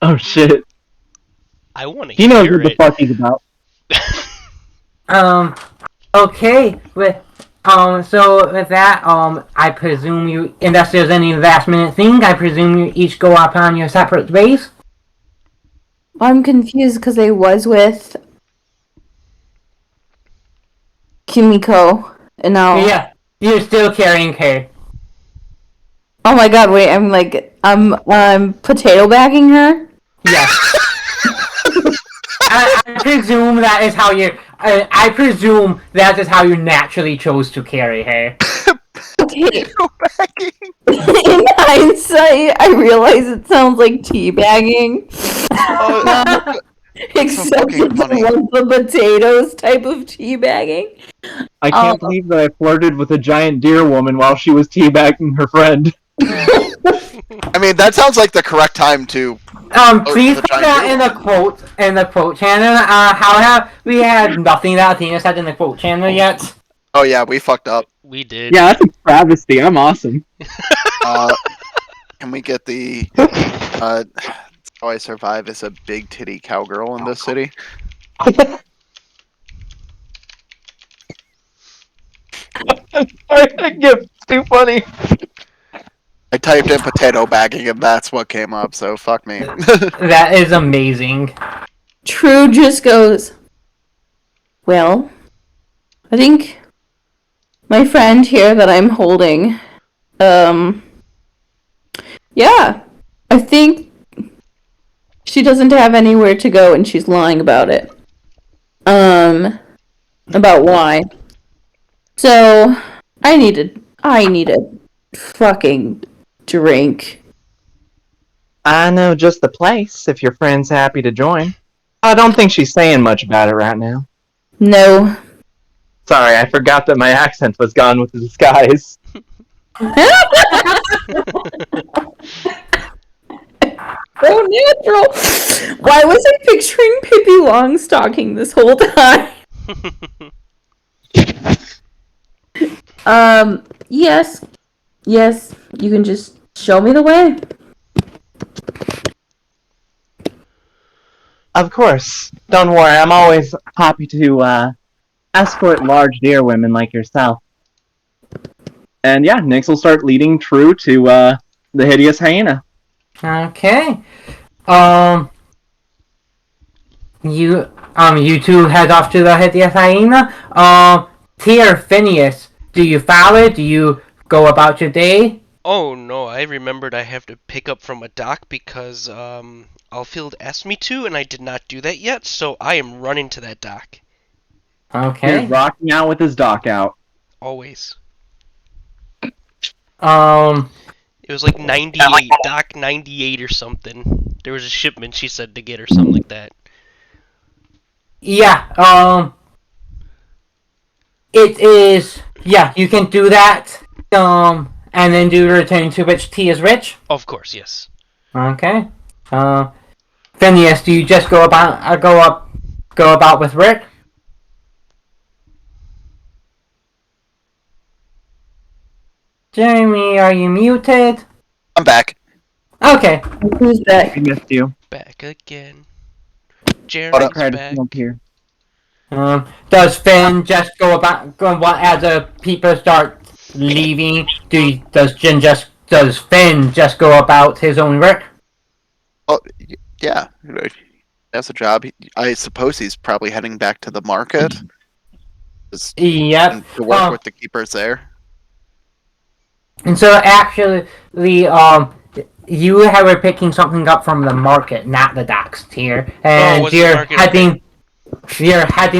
Oh shit. I want to He knows hear what the it. fuck he's about. Okay, so with that, I presume you, unless there's any last minute thing, I presume you each go up on your separate ways? I'm confused because I was with Kimiko, and now Yeah, you're still carrying her. oh my god, wait, I'm potato bagging her? Yes. I presume that is how you. I presume that is how you naturally chose to carry her. Okay. Go backing. In hindsight, I realize it sounds like teabagging. Oh, Except fucking it's funny. one the potatoes type of teabagging. I can't believe that I flirted with a giant deer woman while she was teabagging her friend. I mean, that sounds like the correct time to. Please the put giant that deer. in the quote channel. How have we had nothing that Athena said in the quote channel yet? Oh yeah, we fucked up. We did. Yeah, that's a travesty. I'm awesome. Can we get the How I Survive as a Big Titty Cowgirl in this city? That gift's too funny. I typed in potato bagging and that's what came up, so fuck me. That is amazing. True just goes, well, I think my friend here that I'm holding, yeah, I think she doesn't have anywhere to go and she's lying about it. About why. So, I need a fucking drink. I know just the place, if your friend's happy to join. I don't think she's saying much about it right now. No. Sorry, I forgot that my accent was gone with the disguise. So natural. Why was I picturing Pippi Longstocking this whole time? Yes. Yes, you can just show me the way. Of course. Don't worry, I'm always happy to escort large deer women like yourself. And yeah, Nyx will start leading True to the hideous hyena. Okay. You two head off to the hideous hyena. Tier Phineas, do you follow? Do you go about your day? Oh no, I remembered I have to pick up from a dock because Alfield asked me to, and I did not do that yet, so I am running to that dock. Okay. He's rocking out with his dock out. Always. Um, It was like 98, dock 98 or something. There was a shipment she said to get or something like that. Yeah, it is, yeah, you can do that, and then do return to which T is rich. Of course, yes. Okay. Phineas, do you just go about with Rick? Jeremy, are you muted? I'm back. Okay. Who's back? I missed you. Back again. Hold Jeremy's up. Tried to back. come up here. Does Finn just go as the people start leaving? Does Finn just go about his own work? Oh, yeah. That's a job. I suppose he's probably heading back to the market. Yep. And to work Oh. with the keepers there. And so actually, you were picking something up from the market, not the docks here, and what's the you're market? heading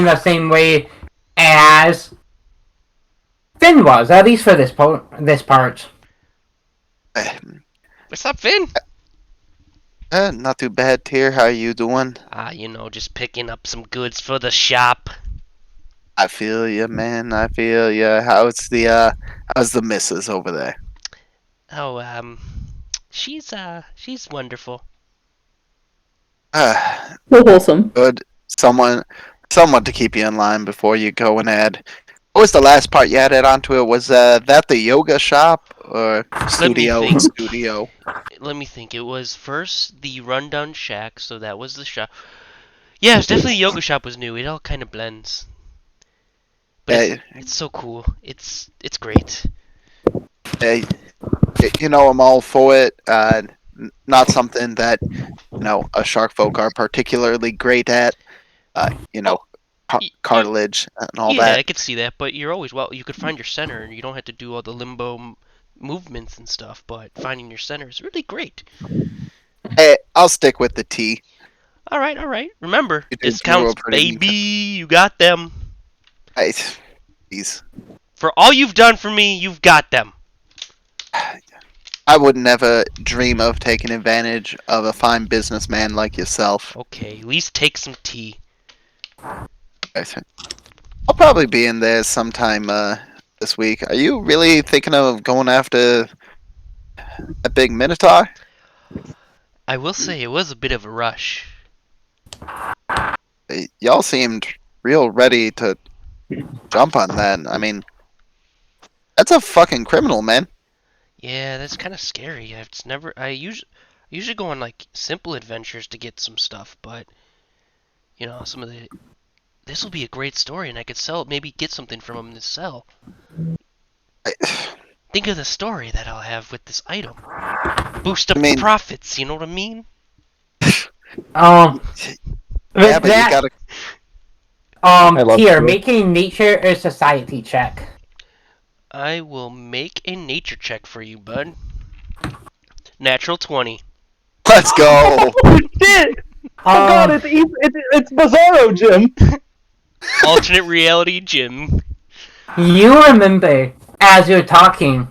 the same way as Finn was, at least for this part. What's up, Finn? Not too bad, Tyr. How you doing? Just picking up some goods for the shop. I feel you, man. I feel you. How's the missus over there? Oh, she's wonderful. So wholesome. Good. Someone to keep you in line before you go and add. What was the last part you added onto it? Was that the yoga shop or studio? think. Studio. Let me think. It was first the rundown shack, so that was the shop. Yeah, it's definitely the yoga shop was new. It all kind of blends. But it's so cool. It's great. Hey, I'm all for it. Not something that a shark folk are particularly great at. Cartilage and all yeah, that. I could see that, but you're always you could find your center, and you don't have to do all the limbo movements and stuff. But finding your center is really great. Hey, I'll stick with the T. All right. Remember, You do discounts, feel pretty baby. You got them. Hey, jeez. For all you've done for me, you've got them. I would never dream of taking advantage of a fine businessman like yourself. Okay, at least take some tea. I'll probably be in there sometime this week. Are you really thinking of going after a big Minotaur? I will say it was a bit of a rush. Y'all seemed real ready to jump on that. I mean, that's a fucking criminal, man. Yeah, that's kind of scary. I usually go on like simple adventures to get some stuff, but this will be a great story, and I could maybe get something from him to sell. Think of the story that I'll have with this item. Boost up the profits, you know what I mean? Yeah, With but you that, gotta. here, to. make a nature or society check. I will make a nature check for you, bud. Natural 20. Let's go. Shit! Oh god, it's Bizarro, Jim! Alternate reality, Jim. You remember, as you're talking,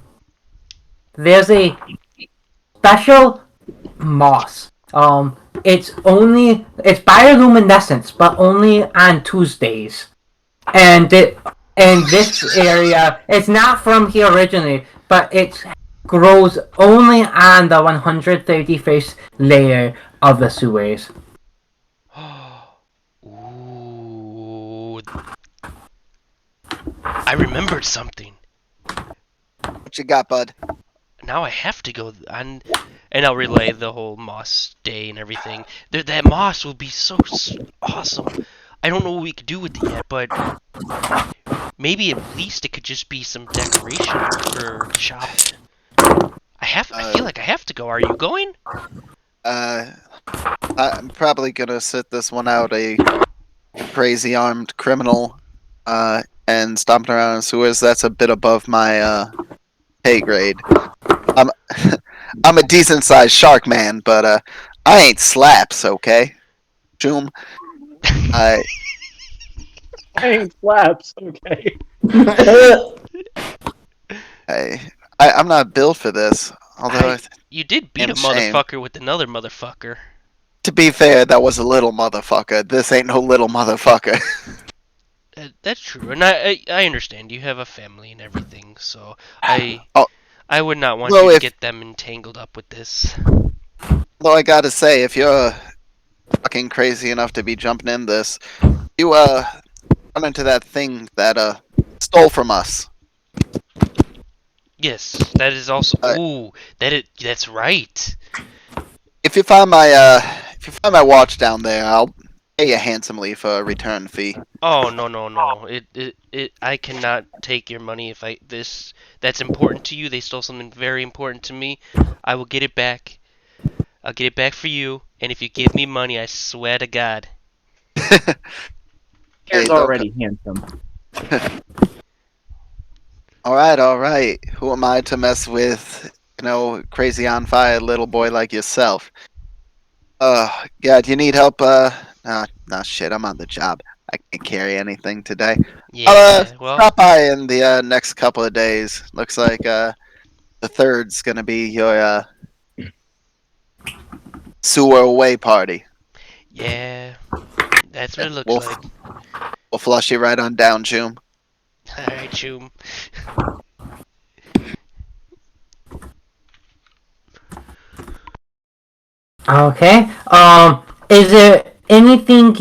there's a special moss. It's bioluminescence, but only on Tuesdays. And in this area, it's not from here originally, but it grows only on the 131st layer of the sewers. Ooh. I remembered something. What you got, bud? Now I have to go on, and I'll relay the whole moss day and everything. That moss will be so awesome. I don't know what we could do with it yet, but maybe at least it could just be some decoration for the shop. I feel like I have to go. Are you going? I'm probably gonna sit this one out. A crazy armed criminal, and stomping around in sewers. That's a bit above my pay grade. I'm a decent sized shark man, but I ain't slaps, okay? Joom. I ain't slaps, okay. I'm not built for this. Although You did beat a Damn shame. motherfucker with another motherfucker. To be fair, that was a little motherfucker. This ain't no little motherfucker. That's true, and I understand. You have a family and everything, so I Oh. I would not want Well, you to if- get them entangled up with this. Well, I gotta say, if you're fucking crazy enough to be jumping in this, you run into that thing that stole from us. Yes, that is also. Uh, Ooh, that's right. If you find my watch down there, I'll pay you handsomely for a return fee. Oh no. It I cannot take your money if that's important to you. They stole something very important to me. I will get it back. I'll get it back for you, and if you give me money, I swear to God. Here's Hey, already handsome. All right. Who am I to mess with, crazy on fire little boy like yourself? Yeah, do you need help? No, shit, I'm on the job. I can't carry anything today. I'll Yeah, well, stop by in the next couple of days. Looks like the third's gonna be your sewer away party. yeah, that's what it looks We'll, like. we'll flush you right on down, Joom. Alright, Choom. Okay. Is there anything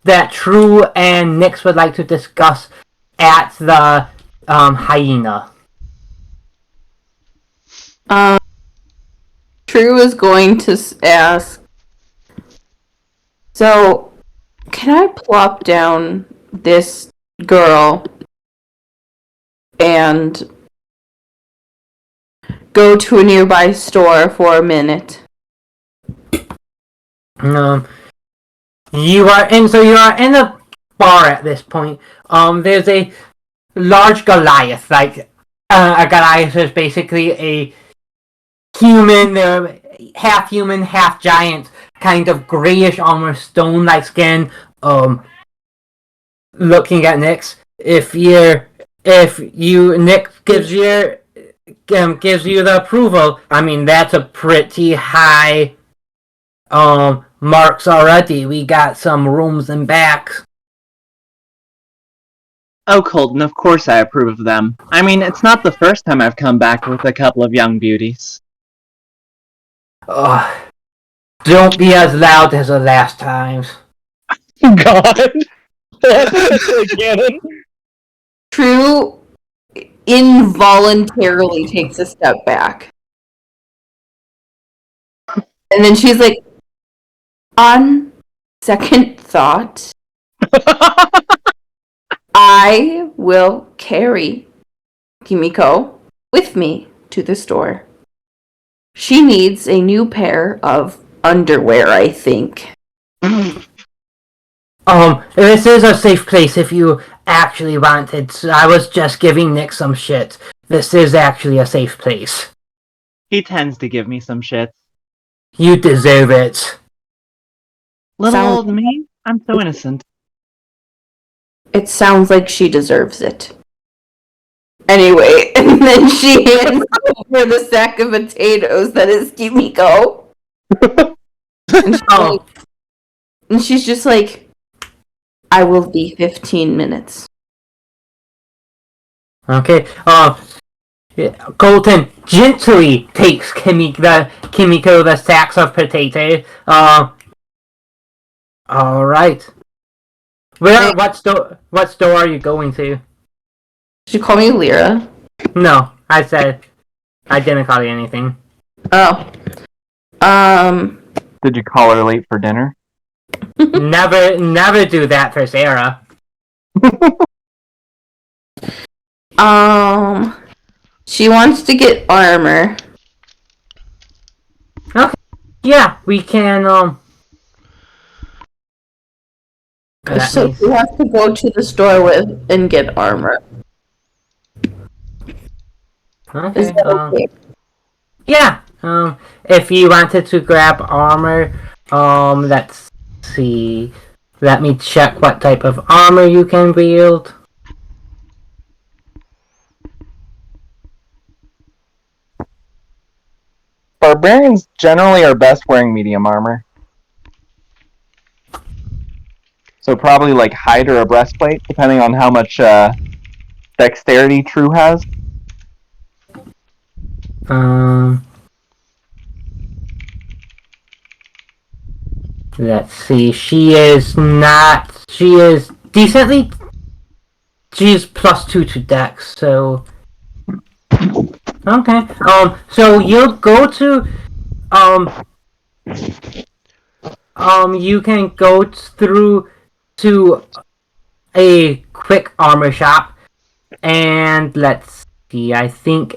that True and Nix would like to discuss at the hyena? True is going to ask, so, can I plop down this girl and go to a nearby store for a minute? You are in a bar at this point. There's a large Goliath. Like a Goliath is basically a half human, half giant, kind of grayish, almost stone-like skin. Looking at Nyx, if Nyx gives you the approval, I mean that's a pretty high marks already. We got some rooms and backs. Oh, Colton, of course I approve of them. I mean, it's not the first time I've come back with a couple of young beauties. Don't be as loud as the last times. God! Cannon. True involuntarily takes a step back. And then she's like, on second thought, I will carry Kimiko with me to the store. She needs a new pair of underwear, I think. This is a safe place if you actually wanted. So I was just giving Nick some shit. This is actually a safe place. He tends to give me some shit. You deserve it. Little Sounds- old me? I'm so innocent. It sounds like she deserves it. Anyway, and then she hands over the sack of potatoes that is Kimiko. Oh, And she's just like, I will be 15 minutes. okay. Colton gently takes Kimiko the sacks of potato. All right. What store are you going to? Did you call me Lyra? No, I said I didn't call you anything. Oh. Did you call her late for dinner? Never do that for Sarah. She wants to get armor. Yeah, we can. that So means- she has to go to the store with and get armor. Okay. Is that okay? Yeah. If you wanted to grab armor, let's see. Let me check what type of armor you can wield. barbarians generally are best wearing medium armor. So probably like hide or a breastplate, depending on how much dexterity True has. Let's see. She is decently. She's +2 to Dex, so. Okay. So you'll go to. You can go through to a quick armor shop, and let's see. I think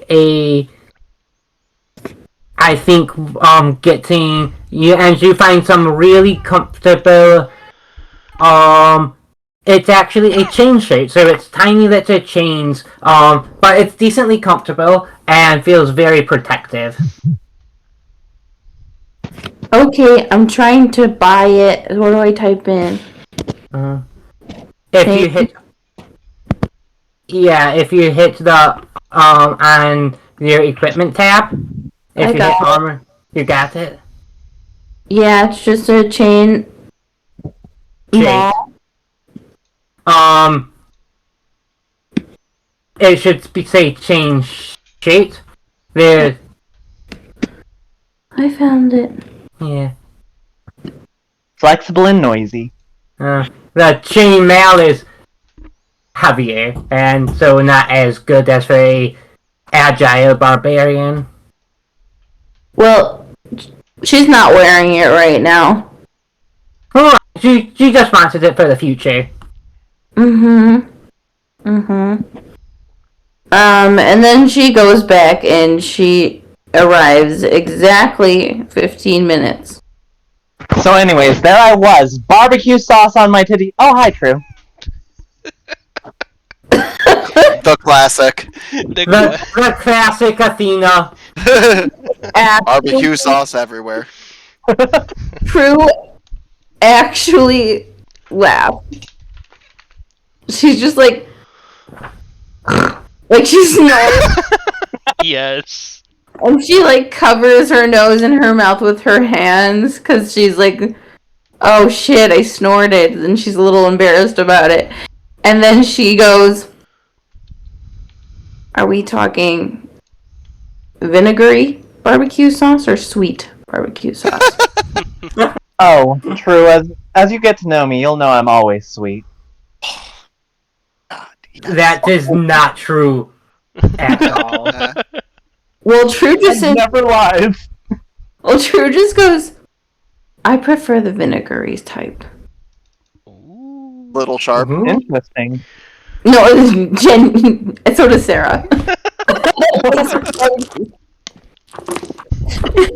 getting you and you find some really comfortable. It's actually a chain shirt, so it's tiny little chains. But it's decently comfortable and feels very protective. Okay, I'm trying to buy it. What do I type in? If you hit, if you hit the on your equipment tab, if I you got hit it. armor, you got it. Yeah, it's just a chain. Chain. It should say chain shape. There's I found it. yeah. Flexible and noisy. The chain mail is heavier, and so not as good as for a agile barbarian. Well, she's not wearing it right now. Oh, she just wanted it for the future. And then she goes back and she arrives exactly 15 minutes. So anyways, there I was, barbecue sauce on my titty. Oh, hi, True. The classic. The classic Athena. Barbecue sauce everywhere. True actually laughed. She's just like she's snoring, Yes. and she like covers her nose and her mouth with her hands because she's like, oh shit, I snorted, and she's a little embarrassed about it. And then she goes, are we talking vinegary barbecue sauce or sweet barbecue sauce? Oh, True. As you get to know me, you'll know I'm always sweet. That is not true at all. Well, True just said, Never lies. well, True just goes, I prefer the vinegary type. Ooh. Little sharp. Mhm. Interesting. No, Jen, so does Sarah.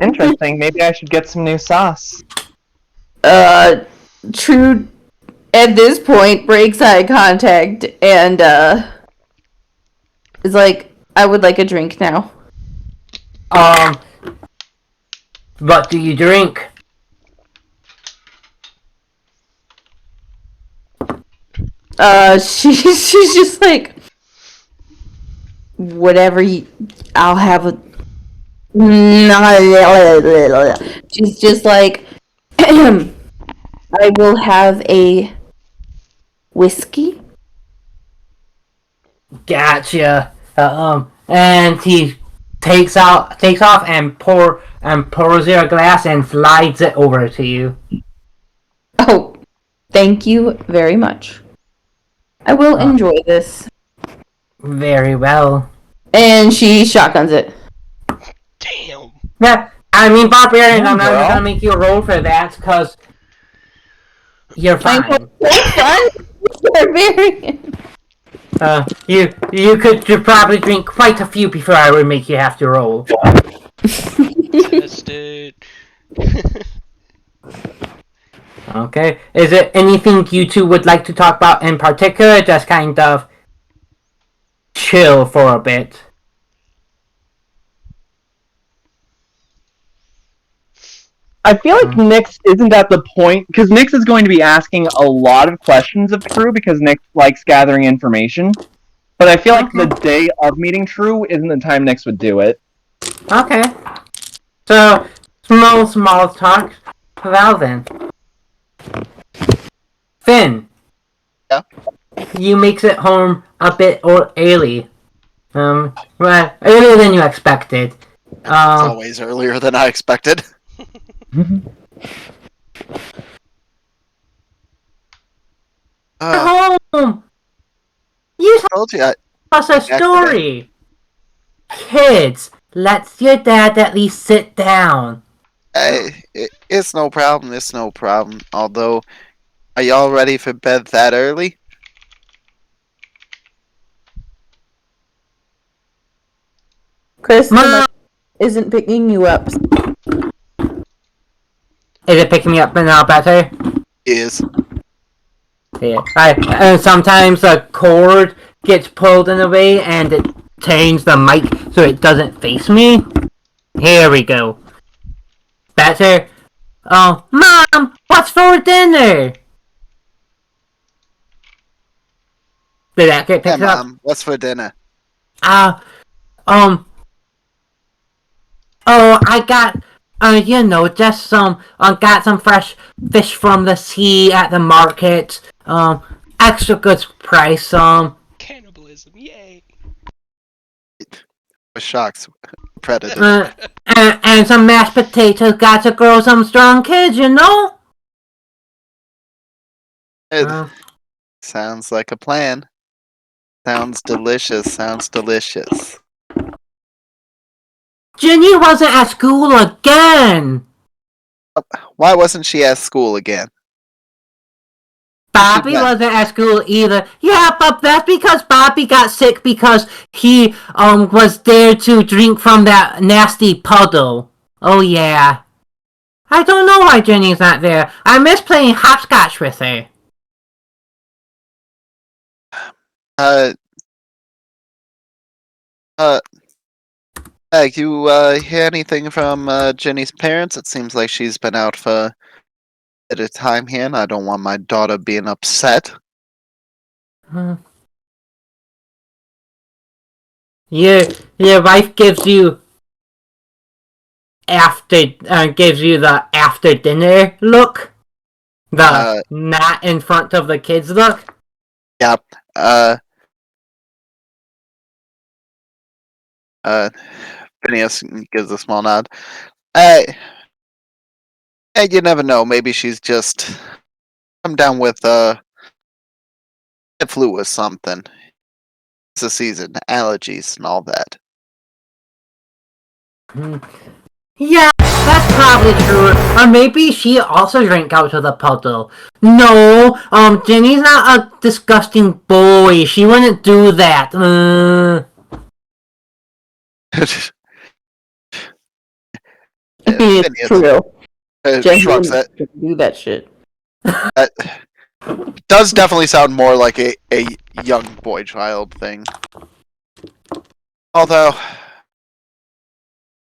Interesting. Maybe I should get some new sauce. True at this point breaks eye contact and is like, I would like a drink now. What do you drink? She's just like, whatever you, I'll have a. She's just like, I will have a whiskey. Gotcha. And he takes off and pours you a glass and slides it over to you. Oh, thank you very much. I will enjoy this. Very well. And she shotguns it. Damn. Yeah, I mean, barbarian, Yeah, I'm not girl. gonna make you roll for that, because you're fine. Barbarian. You probably drink quite a few before I would make you have to roll. Test it. Okay. Is there anything you two would like to talk about in particular? Just kind of chill for a bit. I feel like Nyx isn't at the point, because Nyx is going to be asking a lot of questions of True because Nyx likes gathering information. But I feel like the day of meeting True isn't the time Nyx would do it. Okay. So, small talk. Well then. Finn. Yeah? You makes it home a bit early. Well, earlier than you expected. It's always earlier than I expected. Home! You Told you. told us a story! Kids, let your dad at least sit down. Hey, it's no problem. It's no problem. Although, are y'all ready for bed that early? Chris Mom! isn't picking you up. Is it picking me up now better? Is. Yeah. And sometimes the cord gets pulled in a way and it changes the mic so it doesn't face me. Here we go. Better? Oh, Mom! What's for dinner? Did that get Hey, picked up? Mom, what's for dinner? Oh, I got, just got some fresh fish from the sea at the market. Extra good price. Cannibalism, yay! Sharks. Predator. And some mashed potatoes. Got to grow some strong kids, you know. It sounds like a plan. Sounds delicious. Sounds delicious. Ginny wasn't at school again. Why wasn't she at school again? Bobby She went- wasn't at school either. Yeah, but that's because Bobby got sick because he was there to drink from that nasty puddle. Oh yeah. I don't know why Jenny's not there. I miss playing hopscotch with her. You hear anything from Jenny's parents? It seems like she's been out for a bit of time here, and I don't want my daughter being upset. Your wife gives you the after dinner look. The not in front of the kids look. Yep. Phineas gives a small nod. Hey, you never know. Maybe she's just come down with flu or something. It's a season, allergies and all that. Yeah, that's probably true. Or maybe she also drank out of the puddle. No, Jenny's not a disgusting boy. She wouldn't do that. It's Phineas, true. Jen shrugs it. wouldn't do that shit. That does definitely sound more like a young boy child thing. Although,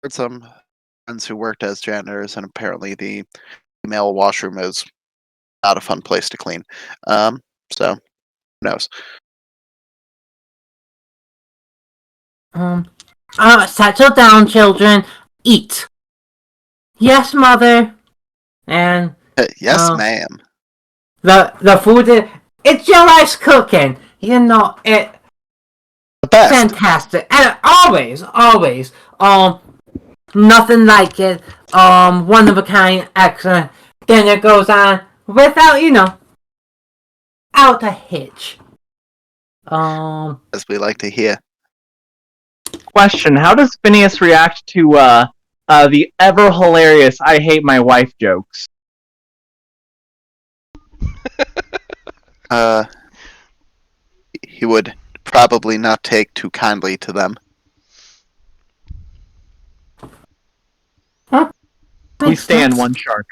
heard some friends who worked as janitors, and apparently the female washroom is not a fun place to clean. So who knows? Settle down, children. Eat. Yes, mother. And Yes, ma'am. the food it's your wife's cooking. You know it. The best. Fantastic. And always. Nothing like it. One of a kind, excellent. Then it goes on without, out a hitch. As we like to hear. Question: how does Phineas react to the ever hilarious "I hate my wife" jokes? He would probably not take too kindly to them. We stand one shark.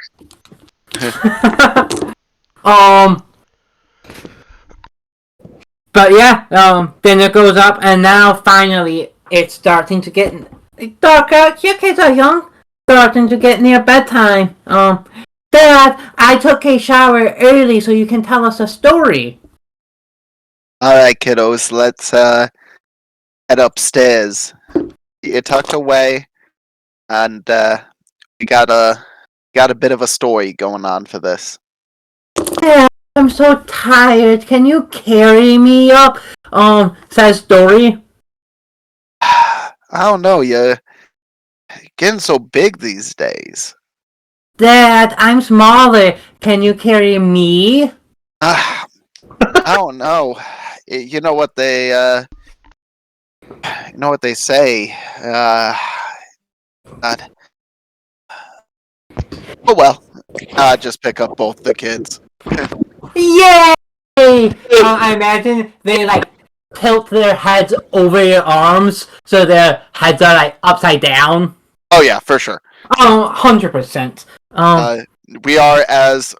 But yeah, then it goes up, and now finally it's starting to get dark out. Your kids are young, starting to get near bedtime. Dad, I took a shower early so you can tell us a story. Alright, kiddos, let's head upstairs. You're tucked away, and We got a bit of a story going on for this. Yeah, I'm so tired. Can you carry me up? Says Dory. I don't know, you're getting so big these days. Dad, I'm smaller. Can you carry me? I don't know. You know what they say. God. Oh well. Just pick up both the kids. Yay! I imagine they like tilt their heads over your arms so their heads are like upside down. Oh yeah, for sure. 100%. We are, as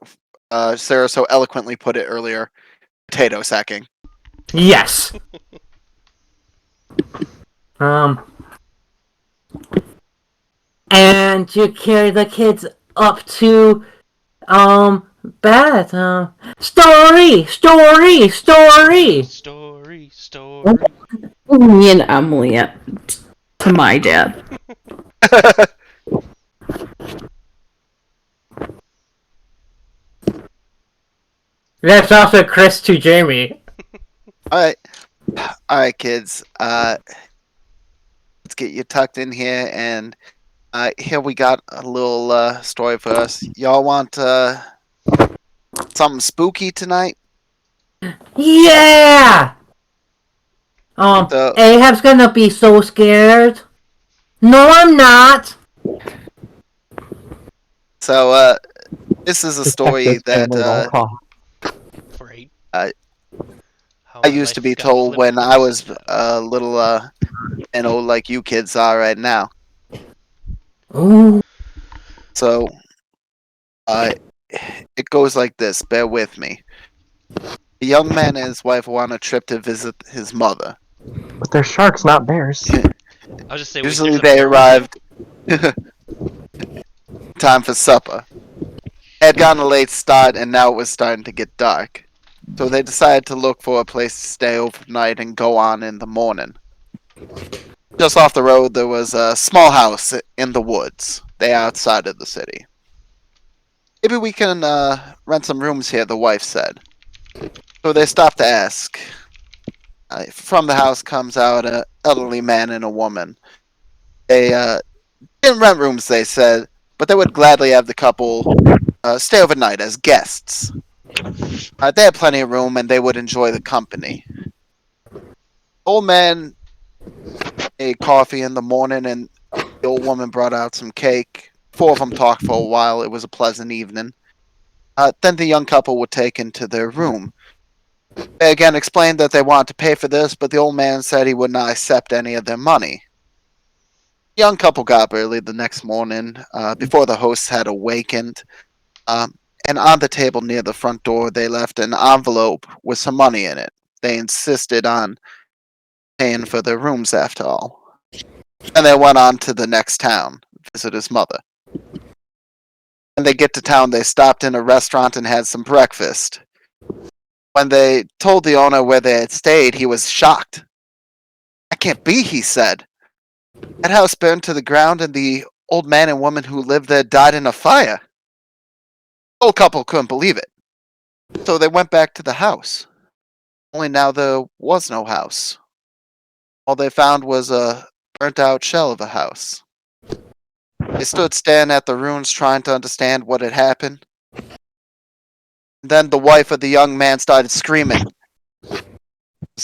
Sarah so eloquently put it earlier, potato sacking. Yes. And you carry the kids up to bed. Story. Me and Emily to my dad. That's also Chris to Jamie. All right, kids. Let's get you tucked in here, and here we got a little story for us. Y'all want something spooky tonight? Yeah. So- Ahab's gonna be so scared. No, I'm not. So, this is a story that Right. I How I my used to life be got told flipped when I was upside little, and old like you kids are right now. Ooh. So, it goes like this. Bear with me. A young man and his wife were on a trip to visit his mother. But they're sharks, not bears. down. I'll just say Usually there's a they bear with arrived time for supper. Had gotten a late start and now it was starting to get dark. So they decided to look for a place to stay overnight and go on in the morning. Just off the road there was a small house in the woods. They outside of the city. Maybe we can rent some rooms here, the wife said. So they stopped to ask. From the house comes out an elderly man and a woman. They didn't rent rooms, they said, but they would gladly have the couple stay overnight as guests. They had plenty of room and they would enjoy the company. Old man ate coffee in the morning and the old woman brought out some cake. Four of them talked for a while. It was a pleasant evening. Then the young couple were taken to their room. They again explained that they wanted to pay for this, but the old man said he would not accept any of their money. The young couple got up early the next morning, before the hosts had awakened, and on the table near the front door they left an envelope with some money in it. They insisted on paying for their rooms after all. And they went on to the next town, visit his mother. When they get to town, they stopped in a restaurant and had some breakfast. When they told the owner where they had stayed, he was shocked. "That can't be," he said. "That house burned to the ground and the old man and woman who lived there died in a fire." The old couple couldn't believe it. So they went back to the house. Only now there was no house. All they found was a burnt out shell of a house. They stood staring at the ruins trying to understand what had happened. Then the wife of the young man started screaming.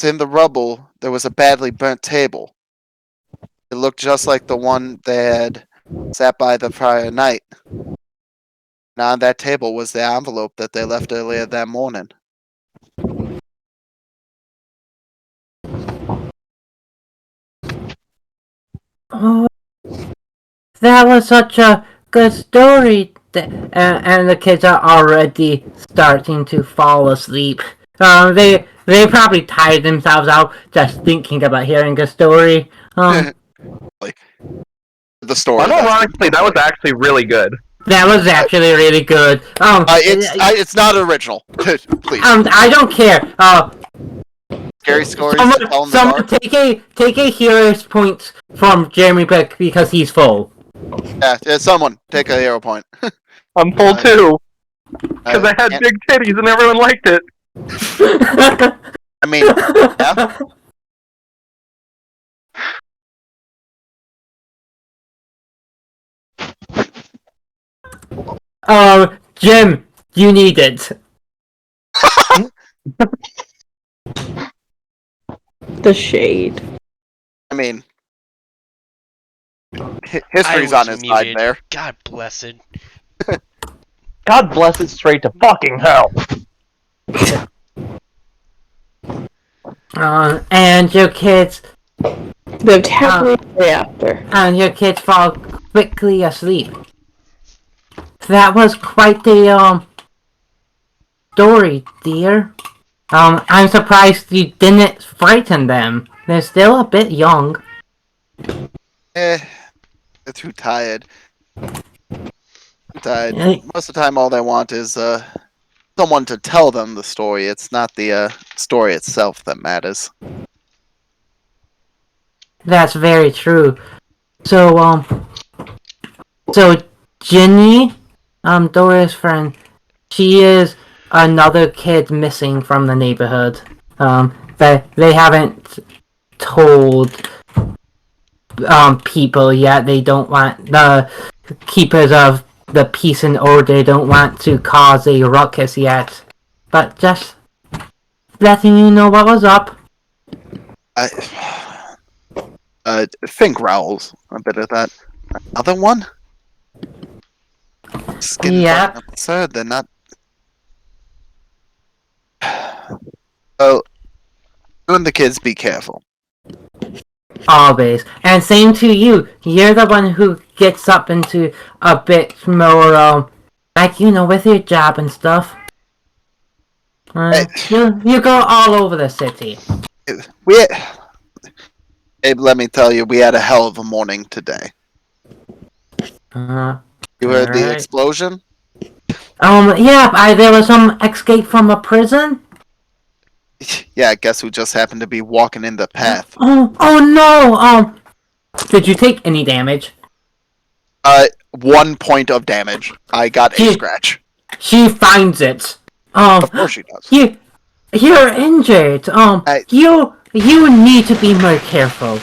In the rubble, there was a badly burnt table. It looked just like the one they had sat by the prior night. And on that table was the envelope that they left earlier that morning. Oh, that was such a good story. And the kids are already starting to fall asleep. They probably tired themselves out just thinking about hearing a story. The story. Unironically, that was actually really good. That was actually really good. It's not original. Please. I don't care. Scary stories to tell in the Someone dark. take a hero's point from Jeremy Beck because he's full. Yeah, someone take a hero point. I'm full too, because I had and- big titties and everyone liked it. I mean, yeah. Jim, you need it. The shade. I mean, I history's was on his muted. side there. God blessed. God bless it straight to fucking hell. And your kids, Lived happily ever after. and your kids fall quickly asleep. That was quite the story, dear. I'm surprised you didn't frighten them. They're still a bit young. They're too tired. Tired. Eh, Most of the time, all they want is someone to tell them the story. It's not the story itself that matters. That's very true. So, so Ginny, Dora's friend, she is another kid missing from the neighborhood. They haven't told people yet. They don't want the keepers of the peace and order don't want to cause a ruckus yet. But just letting you know what was up. Fink growls a bit of that. Another one? Skin Yep. absurd. They're not. Well, you and the kids be careful. Always. And same to you. You're the one who gets up into a bit more, like, with your job and stuff. You go all over the city. Abe, let me tell you, we had a hell of a morning today. You heard the Alright. explosion? Yeah, there was some escape from a prison. Yeah, guess who just happened to be walking in the path? Oh no, did you take any damage? 1 point of damage. I got a Gee. scratch. She finds it. Of course she does. You're injured. You need to be more careful.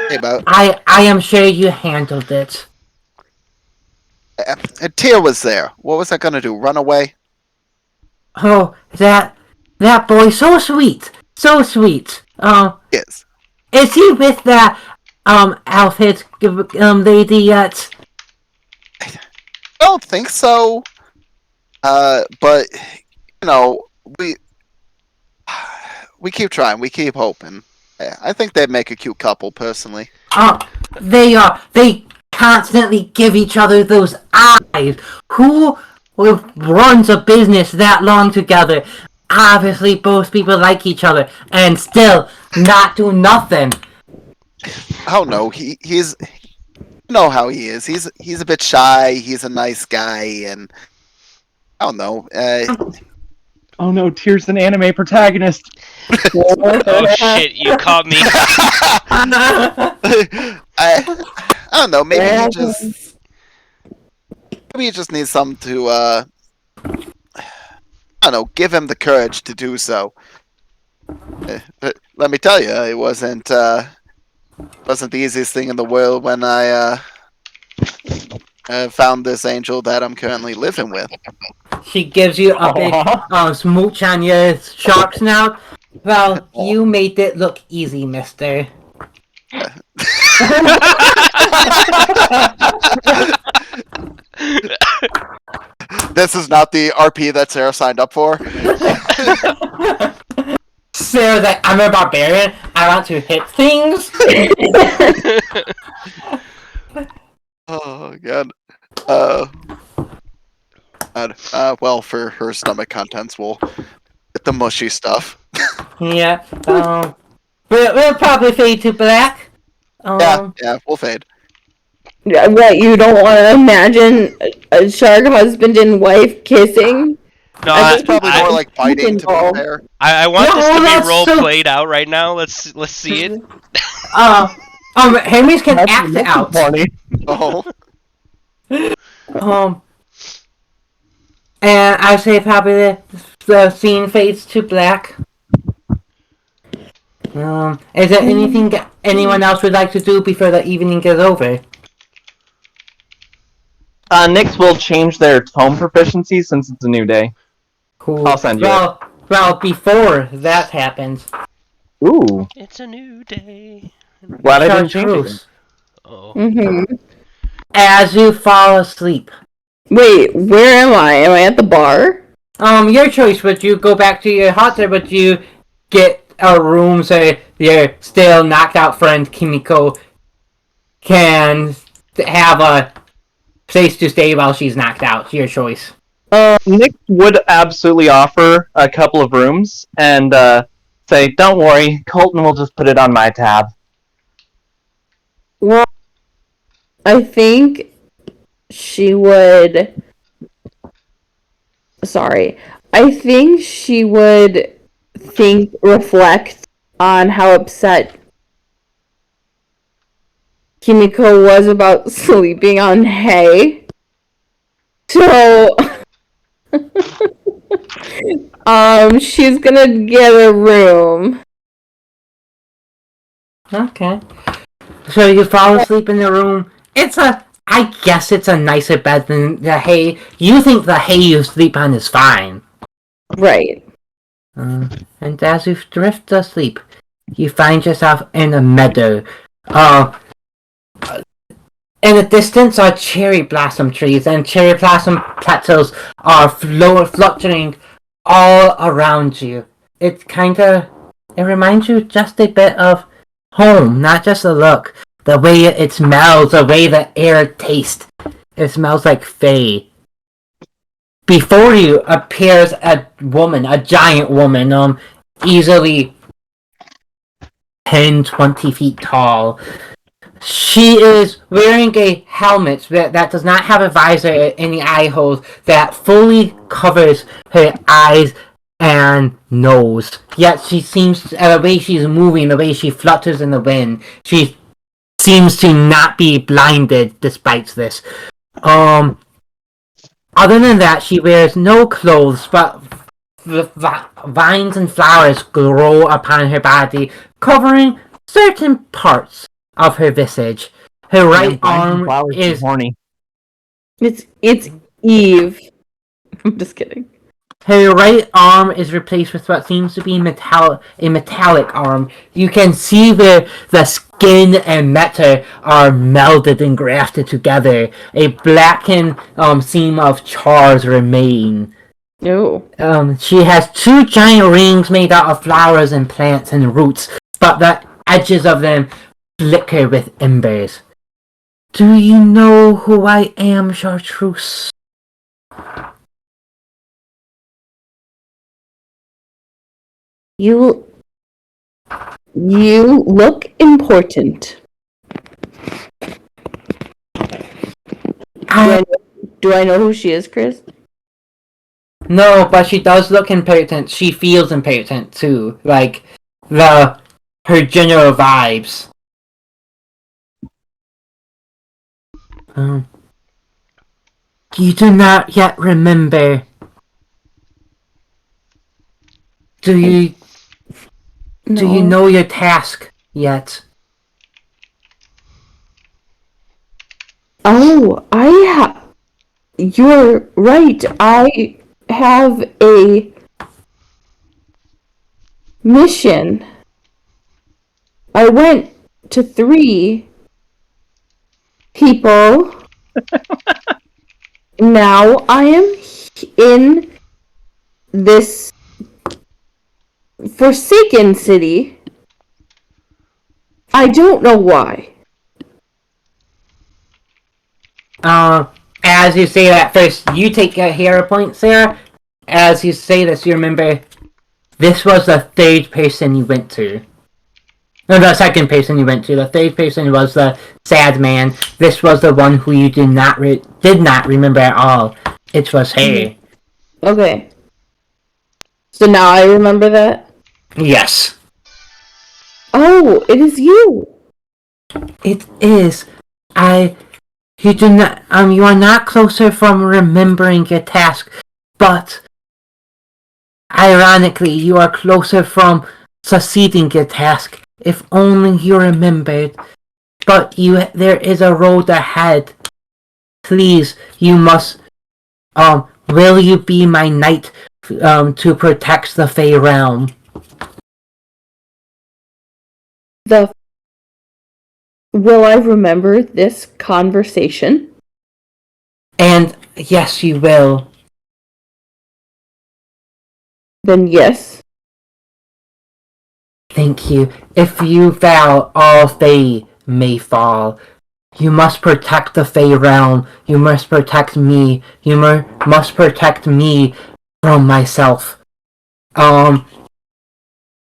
Hey, but I am sure you handled it. Tyr was there. What was I gonna do? Run away? Oh, that boy, so sweet, so sweet. Yes. Is he with that outfit lady yet? I don't think so. But we keep trying. We keep hoping. I think they'd make a cute couple, personally. They constantly give each other those eyes. Who runs a business that long together? Obviously, both people like each other and still not do nothing. I don't know. He's you know how he is. He's a bit shy. He's a nice guy, and I don't know. Oh no, Tyr's an anime protagonist. Oh shit, you caught me. I don't know. Maybe he just needs something to I don't know. Give him the courage to do so. But let me tell you, it wasn't the easiest thing in the world when I found this angel that I'm currently living with. She gives you a big smooch on your shark snout. Well, you made it look easy, mister. This is not the RP that Sarah signed up for. Sarah's like, I'm a barbarian. I want to hit things. Oh god. Well, for her stomach contents, we'll get the mushy stuff. Yeah. We'll probably fade to black. Yeah, we'll fade. What, you don't want to imagine a shark husband and wife kissing? No, I It's think probably more I- like fighting, to involved. be fair. I want No, this to that's be role so- played out right now. Let's see it. Hermes can That's act it out. funny. Oh, And I say probably the scene fades to black. Is there anything that anyone else would like to do before the evening is over? Nyx will change their tome proficiency since it's a new day. Cool. I'll send you Well, before that happens, Ooh, It's a new day. glad I didn't change it. Chartreuse, Oh. Mm-hmm. as you fall asleep, Wait, where am I? Am I at the bar? your choice. Would you go back to your hut, or would you get a room so your still knocked out friend Kimiko can have a place to stay while she's knocked out? Your choice. Nyx would absolutely offer a couple of rooms and say, "Don't worry, Colton will just put it on my tab." Well, I think she would. Sorry. I think she would reflect on how upset Kimiko was about sleeping on hay. So, she's gonna get a room. Okay. So you fall asleep in the room. I guess it's a nicer bed than the hay. You think the hay you sleep on is fine. Right. And as you drift asleep, you find yourself in a meadow. In the distance are cherry blossom trees, and cherry blossom petals are fluttering all around you. It reminds you just a bit of home, not just the look. The way it smells, the way the air tastes. It smells like Fae. Before you appears a woman, a giant woman, easily 10, 20 feet tall. She is wearing a helmet that does not have a visor at any eye holes that fully covers her eyes and nose. Yet she seems, the way she's moving, the way she flutters in the wind, she seems to not be blinded despite this. Other than that, she wears no clothes, but vines and flowers grow upon her body, covering certain parts of her visage. Her right arm is horny. It's Eve. I'm just kidding. Her right arm is replaced with what seems to be a metallic arm. You can see where the skin and metal are melded and grafted together. A blackened seam of chars remain. No. She has two giant rings made out of flowers and plants and roots, but the edges of them flicker with embers. Do you know who I am, Chartreuse? You look important. Do I know who she is, Chris? No, but she does look important. She feels important too. Like her general vibes. You do not yet remember. Do you know your task yet? Oh, you're right. I have a mission. I went to 3 people. Now I am in this Forsaken City. I don't know why. As you say that first, you take a hero point, Sarah. As you say this, you remember this was the 3rd person you went to. No, the 2nd person you went to. The 3rd person was the sad man. This was the one who you did not remember at all. It was her. Okay. So now I remember that? Yes. Oh, it is you. It is. You are not closer from remembering your task, but ironically, you are closer from succeeding your task. If only you remembered. But there is a road ahead. Please, you must, will you be my knight, to protect the Fey realm? Will I remember this conversation? And yes, you will. Then yes. Thank you. If you vow, all Fey may fall. You must protect the Fey realm. You must protect me. You must protect me from myself.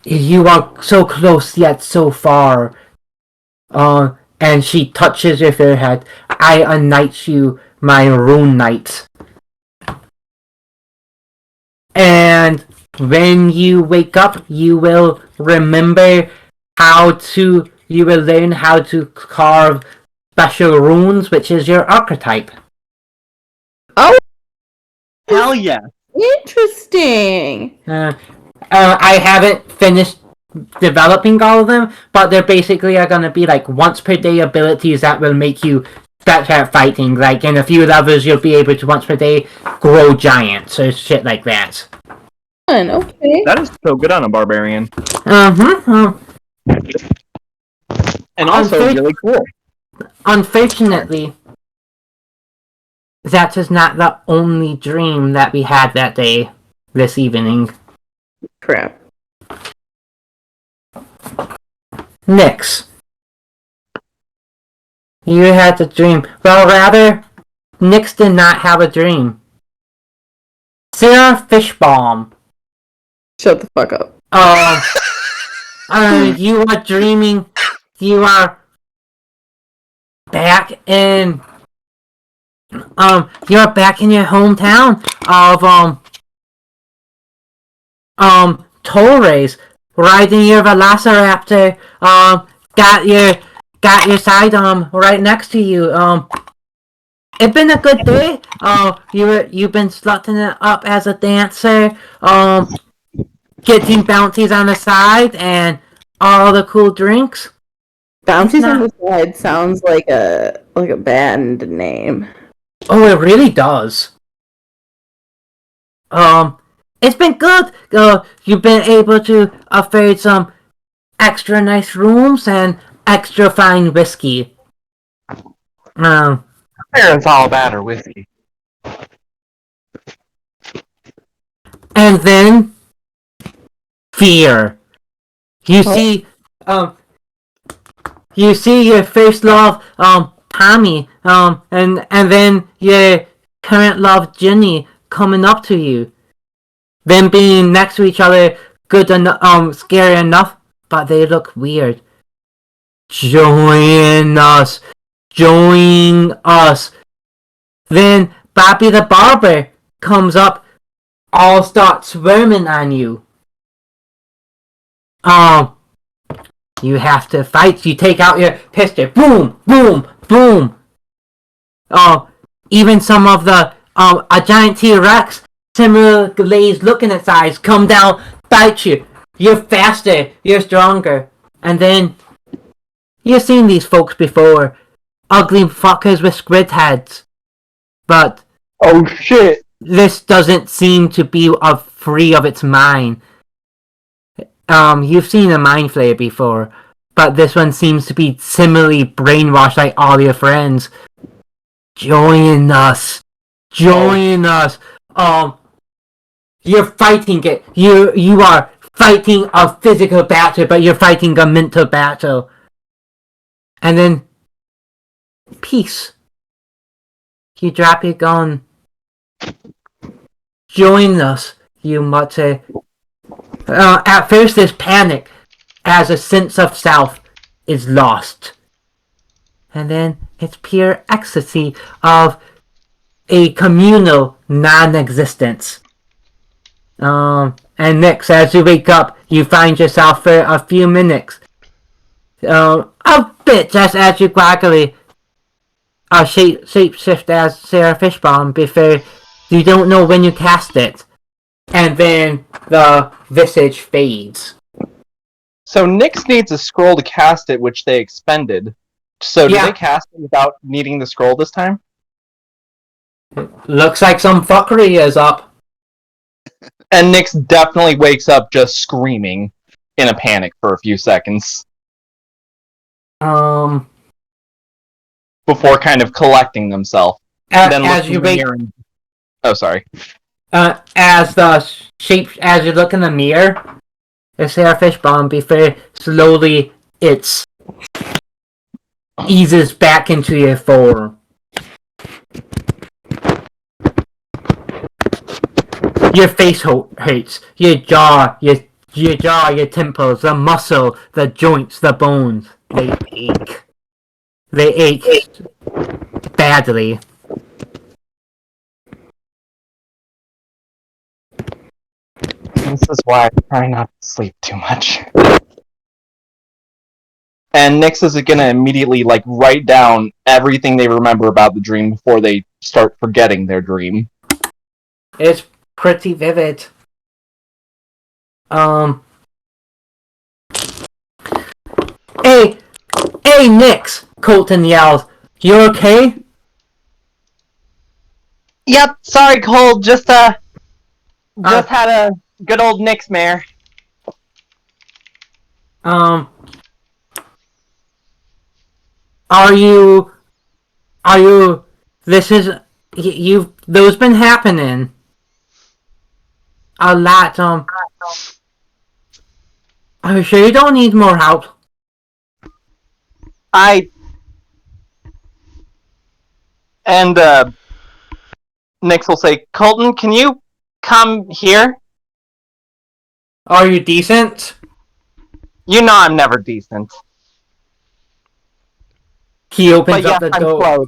You are so close yet so far. And she touches your forehead. I unnight you, my rune knight. And when you wake up, you will remember you will learn how to carve special runes, which is your archetype. Oh, Hell yeah. interesting. I haven't finished developing all of them, but they're basically are going to be like once per day abilities that will make you start fighting. Like in a few levels, you'll be able to once per day grow giants or shit like that. Okay. That is so good on a barbarian. And also really cool. Unfortunately, that is not the only dream that we had that day, this evening. Crap. Nyx, you had a dream. Well, rather, Nyx did not have a dream. Sarah Fishbaum. Shut the fuck up. You are dreaming. You are back in. You're back in your hometown of Torres, riding your Velociraptor. Got your sidearm right next to you. It's been a good day. You've been slutting it up as a dancer. Getting bounties on the side and all the cool drinks. Bounties on the Side sounds like a band name. Oh, it really does. It's been good. You've been able to afford some extra nice rooms and extra fine whiskey. Parents all about her whiskey. And then fear. You see your first love, Tommy, and then your current love, Jenny, coming up to you. Them being next to each other, good enough, scary enough, but they look weird. Join us. Then Bobby the Barber comes up, all start swarming on you. You have to fight. You take out your pistol. Boom, boom, boom. Even some of the a giant T-Rex, similar glaze look in its eyes, come down, bite you. You're faster. You're stronger. And then you've seen these folks before. Ugly fuckers with squid heads. But oh shit. This doesn't seem to be free of its mind. You've seen a mind flayer before, but this one seems to be similarly brainwashed like all your friends. Join us. You're fighting it. You are fighting a physical battle, but you're fighting a mental battle. And then peace. You drop your gun. Join us, you mutter. At first there's panic, as a sense of self is lost. And then it's pure ecstasy of a communal non-existence. And next, as you wake up, you find yourself for a few minutes a bit just as you gradually shapeshift as Sarah Fishbone before you don't know when you cast it. And then the visage fades. So Nyx needs a scroll to cast it, which they expended. So do Yeah. they cast it without needing the scroll this time? Looks like some fuckery is up. And Nyx definitely wakes up just screaming in a panic for a few seconds before kind of collecting themselves. Then As looking you in the wait, mirror and... Oh, sorry. as you look in the mirror, the Sarah Fishbone before slowly it eases back into your form. Your face hurts. Your jaw, your temples, the muscle, the joints, the bones. They ache. They ache badly. This is why I try not to sleep too much. And Nyx is gonna immediately write down everything they remember about the dream before they start forgetting their dream. It's pretty vivid. Hey, Nyx! Colton yells. You okay? Yep, sorry, Cole. Just had a good old Nyx mare. Are you, this is, those been happening a lot, are you sure you don't need more help? Nyx will say, Colton, can you come here? Are you decent? You know I'm never decent. He opens But yeah, up the I'm door.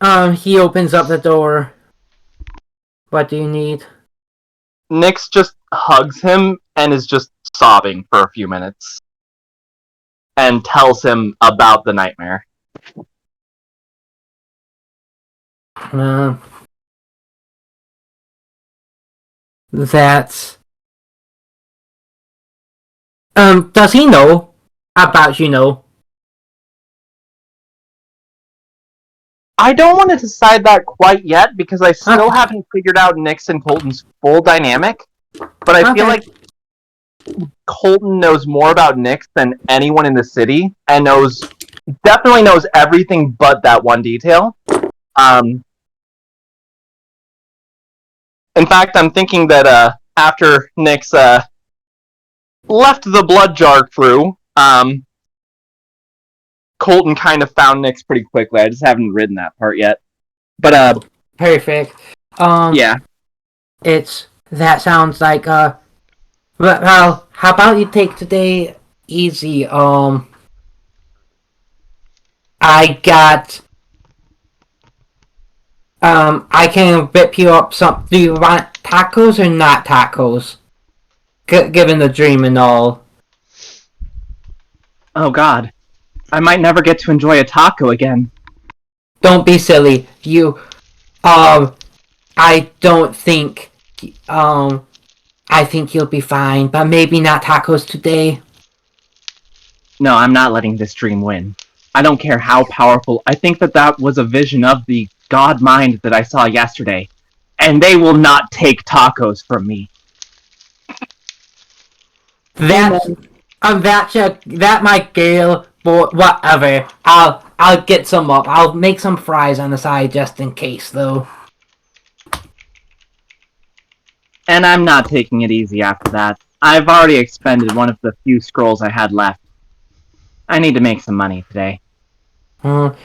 close. He opens up the door. What do you need? Nyx just hugs him and is just sobbing for a few minutes. And tells him about the nightmare. That's... does he know about I don't want to decide that quite yet because I still haven't figured out Nyx and Colton's full dynamic. But I feel like Colton knows more about Nyx than anyone in the city and definitely knows everything but that one detail. In fact, I'm thinking that after Nyx left the blood jar crew, Colton kind of found Nyx pretty quickly. I just haven't written that part yet. But Perfect. yeah. That sounds like well, how about you take today easy? I can whip you up some. Do you want tacos or not tacos? Given the dream and all. Oh God, I might never get to enjoy a taco again. Don't be silly. I don't think, I think you'll be fine, but maybe not tacos today. No, I'm not letting this dream win. I don't care how powerful. I think that was a vision of the God mind that I saw yesterday. And they will not take tacos from me. That might Gale, but whatever. I'll get some up. I'll make some fries on the side just in case, though. And I'm not taking it easy after that. I've already expended one of the few scrolls I had left. I need to make some money today. And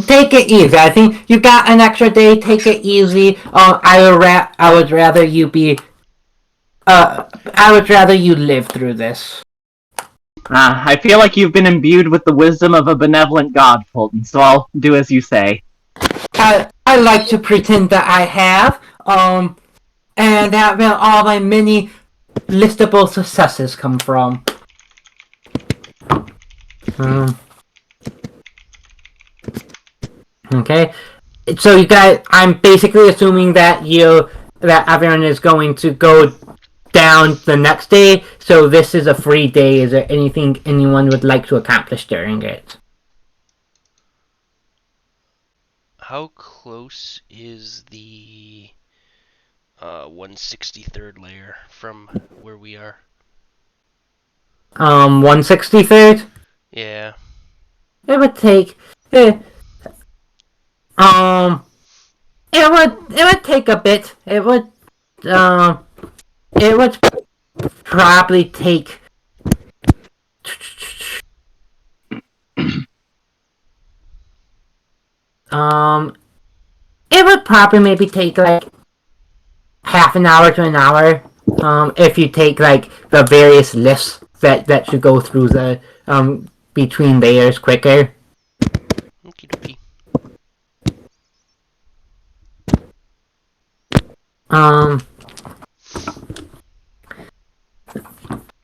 take it easy. I think you got an extra day. Take it easy. I would rather you be. I would rather you live through this. I feel like you've been imbued with the wisdom of a benevolent god, Fulton, so I'll do as you say. I like to pretend that I have. And that will all my many listable successes come from? Okay. So you guys, I'm basically assuming that everyone is going to go down the next day, so this is a free day. Is there anything anyone would like to accomplish during it? How close is the 163rd layer from where we are? 163rd? Yeah. It would take it would take a bit. It would probably take it would probably maybe take like half an hour to an hour, if you take like the various lists that should go through the between layers quicker. Okie dokie.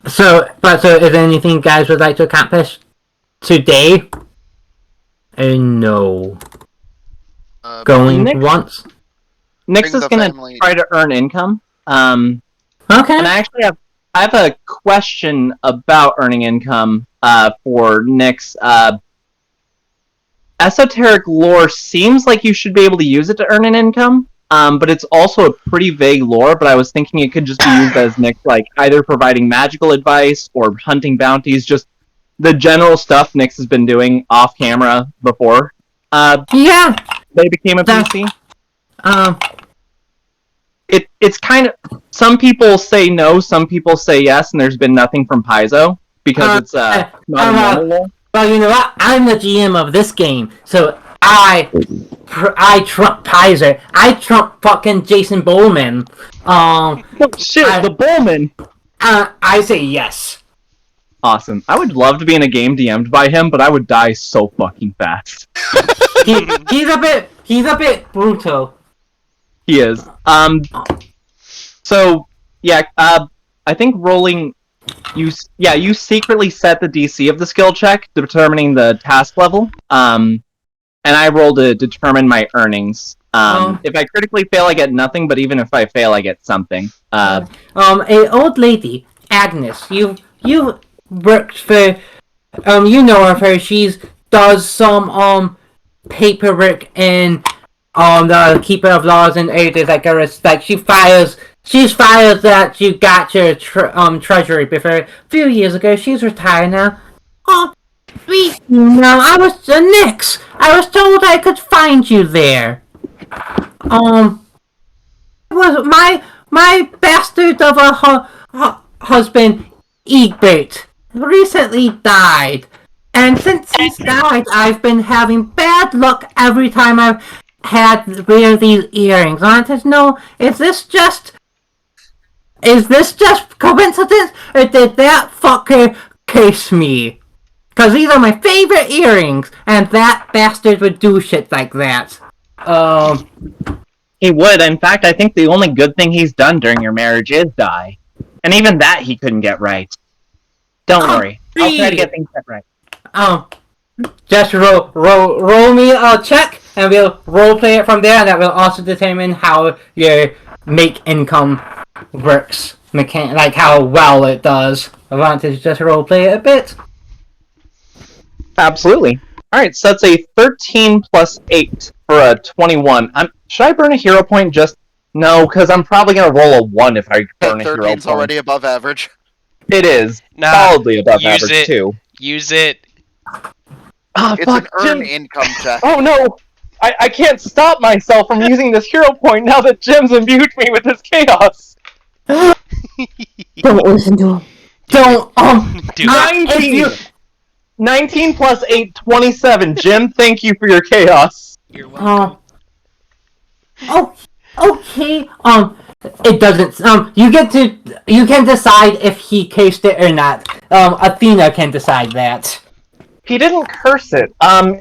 So is there anything you guys would like to accomplish today? No. Going Nick? once? Nyx Bring is the gonna family. try to earn income. Okay. And I have a question about earning income for Nyx. Esoteric lore seems like you should be able to use it to earn an income, but it's also a pretty vague lore, but I was thinking it could just be used as Nyx, like either providing magical advice or hunting bounties, just the general stuff Nyx has been doing off camera before. Yeah. They became a That- PC. Um. It's kind of, some people say no, some people say yes, and there's been nothing from Paizo because it's not a normal lore. Well, you know what? I'm the GM of this game, so I trump Pizer. I trump fucking Jason Bowman. Oh, shit, the Bullman! I say yes. Awesome. I would love to be in a game DM'd by him, but I would die so fucking fast. He's a bit brutal. He is. So, yeah, I think rolling... You secretly set the DC of the skill check, determining the task level. And I roll to determine my earnings. If I critically fail, I get nothing, but even if I fail, I get something. A old lady, Agnes. You worked for, you know of her. She's does some paperwork in the Keeper of Laws and Orders, like she files that you got your treasury before a few years ago. She's retired now. Oh, sweet. No, I was Nyx. I was told I could find you there. Was my bastard of a husband, Egbert, recently died. And since he's died, I've been having bad luck every time I've had wear these earrings. I want to know, is this just coincidence, or did that fucker curse me? Because these are my favorite earrings, and that bastard would do shit like that. He would. In fact, I think the only good thing he's done during your marriage is die. And even that he couldn't get right. Don't worry. I'll try to get things set right. Just roll me a check, and we'll roleplay it from there, and that will also determine how your make income works. Like how well it does. I want to just roleplay it a bit. Absolutely. Alright, so that's a 13 plus 8 for a 21. Should I burn a hero point just... No, because I'm probably going to roll a 1 if I burn a hero point. 13's already above average. It is. Nah, solidly above use average, it. too. Use it. Ah, It's fuck, an earn Jim. income check. Oh no! I can't stop myself from using this hero point now that Jim's imbued me with his chaos! Don't listen to him. Don't, Dude, 19! 19 plus 8, 27. Jim, thank you for your chaos. you're welcome. Okay, it doesn't, you can decide if he cased it or not. Athena can decide that. He didn't curse it.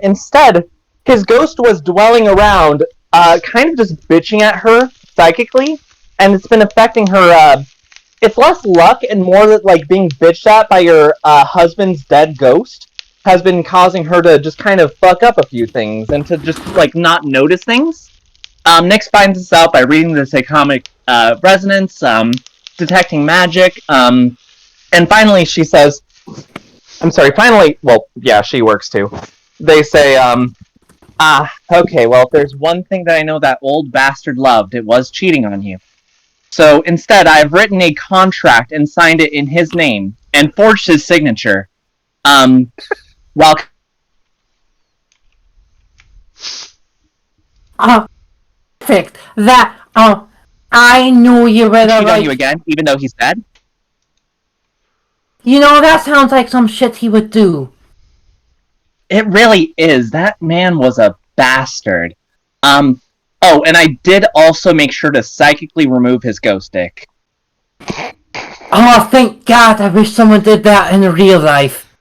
Instead, his ghost was dwelling around, kind of just bitching at her psychically, and it's been affecting her, it's less luck and more that like being bitched at by your husband's dead ghost has been causing her to just kind of fuck up a few things and to just like not notice things. Nyx finds this out by reading the Psychomic Resonance, detecting magic, and finally she says, I'm sorry, finally, well, yeah, she works too. They say, okay, well, if there's one thing that I know that old bastard loved, it was cheating on you. So instead, I've written a contract and signed it in his name and forged his signature. While Oh, perfect. That, I knew you were the cheat on right... you again, even though he's dead. You know, that sounds like some shit he would do. It really is. That man was a bastard. Oh, and I did also make sure to psychically remove his ghost dick. Oh, thank God, I wish someone did that in real life.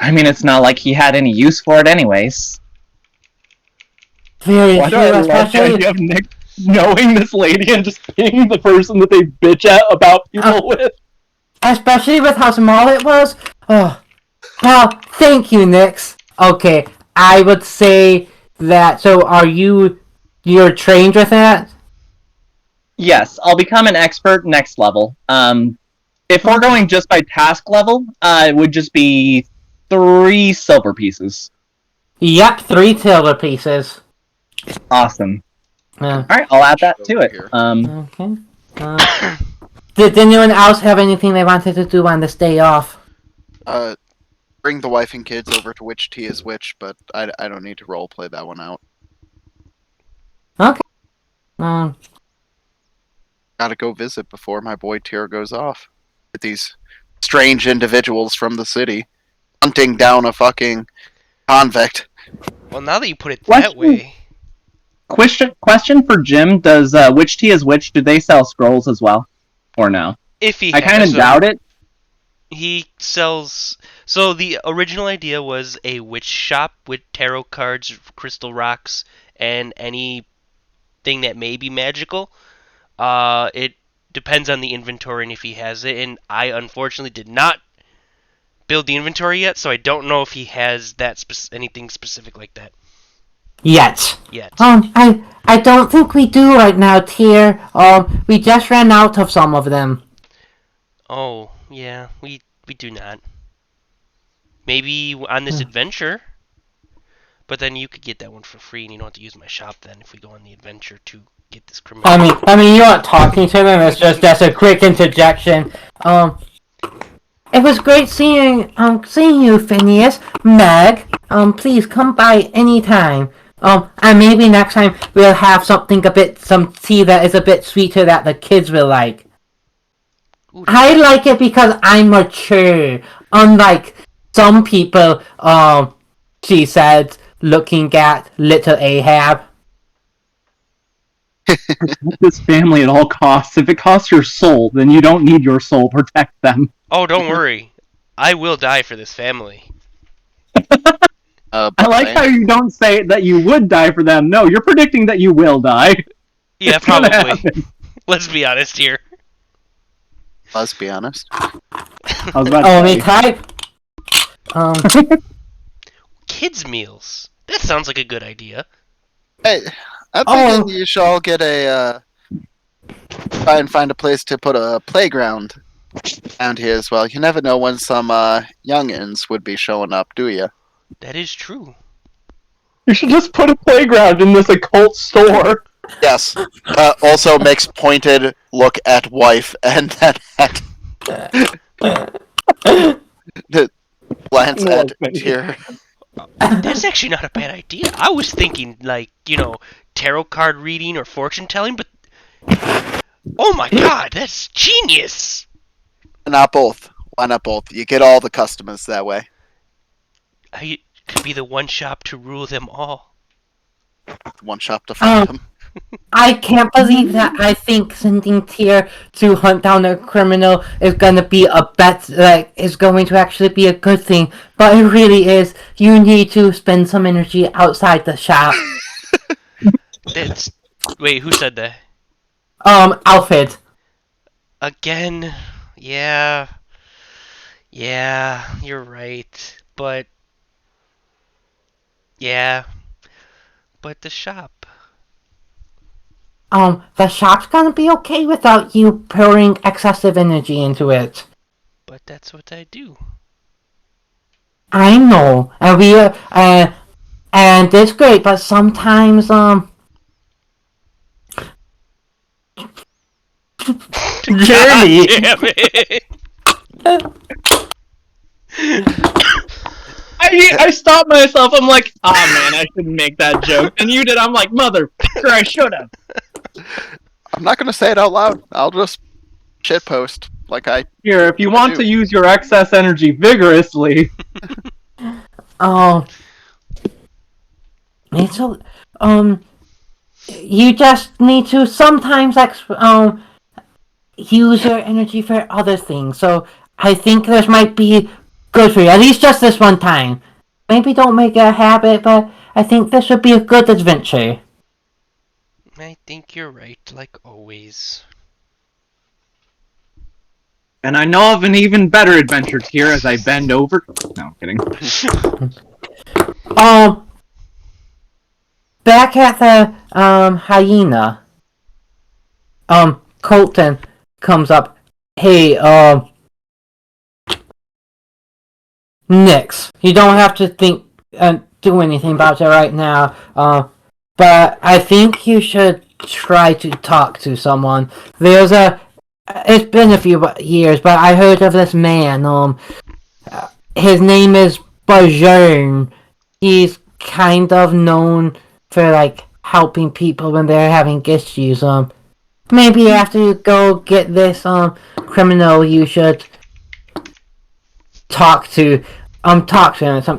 I mean, it's not like he had any use for it anyways. Very Why do true, I love the especially... idea of Nick knowing this lady and just being the person that they bitch at about people with? Especially with how small it was. Oh, well, thank you, Nyx. Okay, I would say that. So, you're trained with that? Yes, I'll become an expert next level. If we're going just by task level, it would just be 3 silver pieces. Yep, 3 silver pieces. Awesome. Uh, Alright, I'll add that to it. Here. okay. Did anyone else have anything they wanted to do on this day off? Bring the wife and kids over to which tea is which, but I don't need to role play that one out. Okay. Um, Gotta go visit before my boy Tyr goes off with these strange individuals from the city hunting down a fucking convict. Well, now that you put it that way, Question for Jim: does Which Tea is Which? Do they sell scrolls as well, or no? if he I kind has of them, doubt it. he sells. So the original idea was a witch shop with tarot cards, crystal rocks, and anything that may be magical. It depends on the inventory and if he has it. And I unfortunately did not build the inventory yet, so I don't know if he has that anything specific like that yet. yet. I don't think we do right now, Tyr. We just ran out of some of them. Oh, yeah, we do not. Maybe on this adventure, but then you could get that one for free, and you don't have to use my shop then if we go on the adventure to get this criminal. I mean, you're not talking to them. It's just a quick interjection. It was great seeing you, Phineas. Meg, please come by anytime. And maybe next time we'll have some tea that is a bit sweeter that the kids will like. Ooh. I like it because I'm mature, unlike some people. She said, looking at little Ahab. This family at all costs. If it costs your soul, then you don't need your soul. Protect them. Oh, don't worry. I will die for this family. I like how you don't say that you would die for them. No, you're predicting that you will die. Yeah, It's gonna probably. happen. Let's be honest here. Let's be honest. I was about to Only say. type. Kids meals. That sounds like a good idea. Hey, I'm thinking you should all get a try and find a place to put a playground around here as well. You never know when some youngins would be showing up, do you? That is true. You should just put a playground in this occult store. Yes. Also makes pointed look at wife and then at glance at Tyr. That's actually not a bad idea. I was thinking, like, tarot card reading or fortune telling, but. Oh my god, that's genius! Not both. Why not both? You get all the customers that way. I could be the one shop to rule them all. One shop to find them. I can't believe that I think sending Tyr to hunt down a criminal is going to actually be a good thing, but it really is. You need to spend some energy outside the shop. Wait, who said that? Alfred. Again, yeah. Yeah, you're right. But, yeah. But the shop. The shop's gonna be okay without you pouring excessive energy into it. But that's what I do. I know, and it's great, but sometimes, Jeremy! Damn it! I stopped myself. I'm like, oh man, I shouldn't make that joke. And you did. I'm like, motherfucker, I should have. I'm not gonna say it out loud. I'll just shitpost like I. Here, if you want do. to use your excess energy vigorously, Oh, it's a, you just need to sometimes use your energy for other things. So I think this might be good for you, at least just this one time. Maybe don't make it a habit, but I think this would be a good adventure. I think you're right, like always. and I know of an even better adventure here as I bend over. No, I'm kidding. Back at the hyena. Colton comes up. Hey, Nix, you don't have to do anything about it right now. But I think you should try to talk to someone. It's been a few years, but I heard of this man. His name is Bajourn. He's kind of known for helping people when they're having issues. Maybe after you go get this criminal, you should talk to him.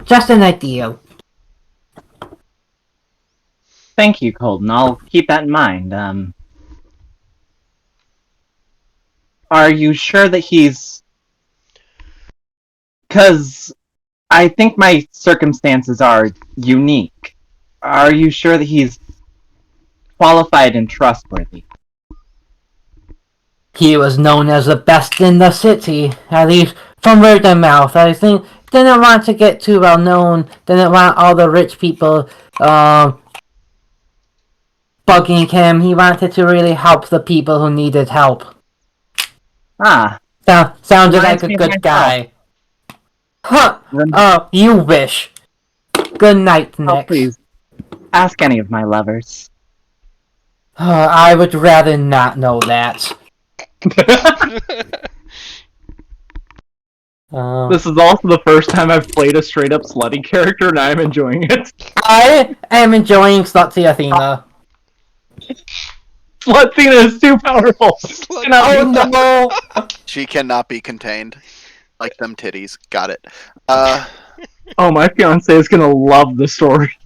Just an idea. Thank you, Colton. I'll keep that in mind. Are you sure that he's... Because I think my circumstances are unique. Are you sure that he's qualified and trustworthy? He was known as the best in the city, at least from word of mouth. I think didn't want to get too well known. Didn't want all the rich people bugging him. He wanted to really help the people who needed help. Ah. Sounded Reminds like a me of good myself. guy. Huh. Oh, you wish. Good night, Nick. Oh, please. Ask any of my lovers. I would rather not know that. This is also the first time I've played a straight up slutty character, and I'm enjoying it. I am enjoying Slutty Athena. Slutina is too powerful. Oh no! She cannot be contained. Like them titties. Got it. Oh, my fiance is gonna love the story.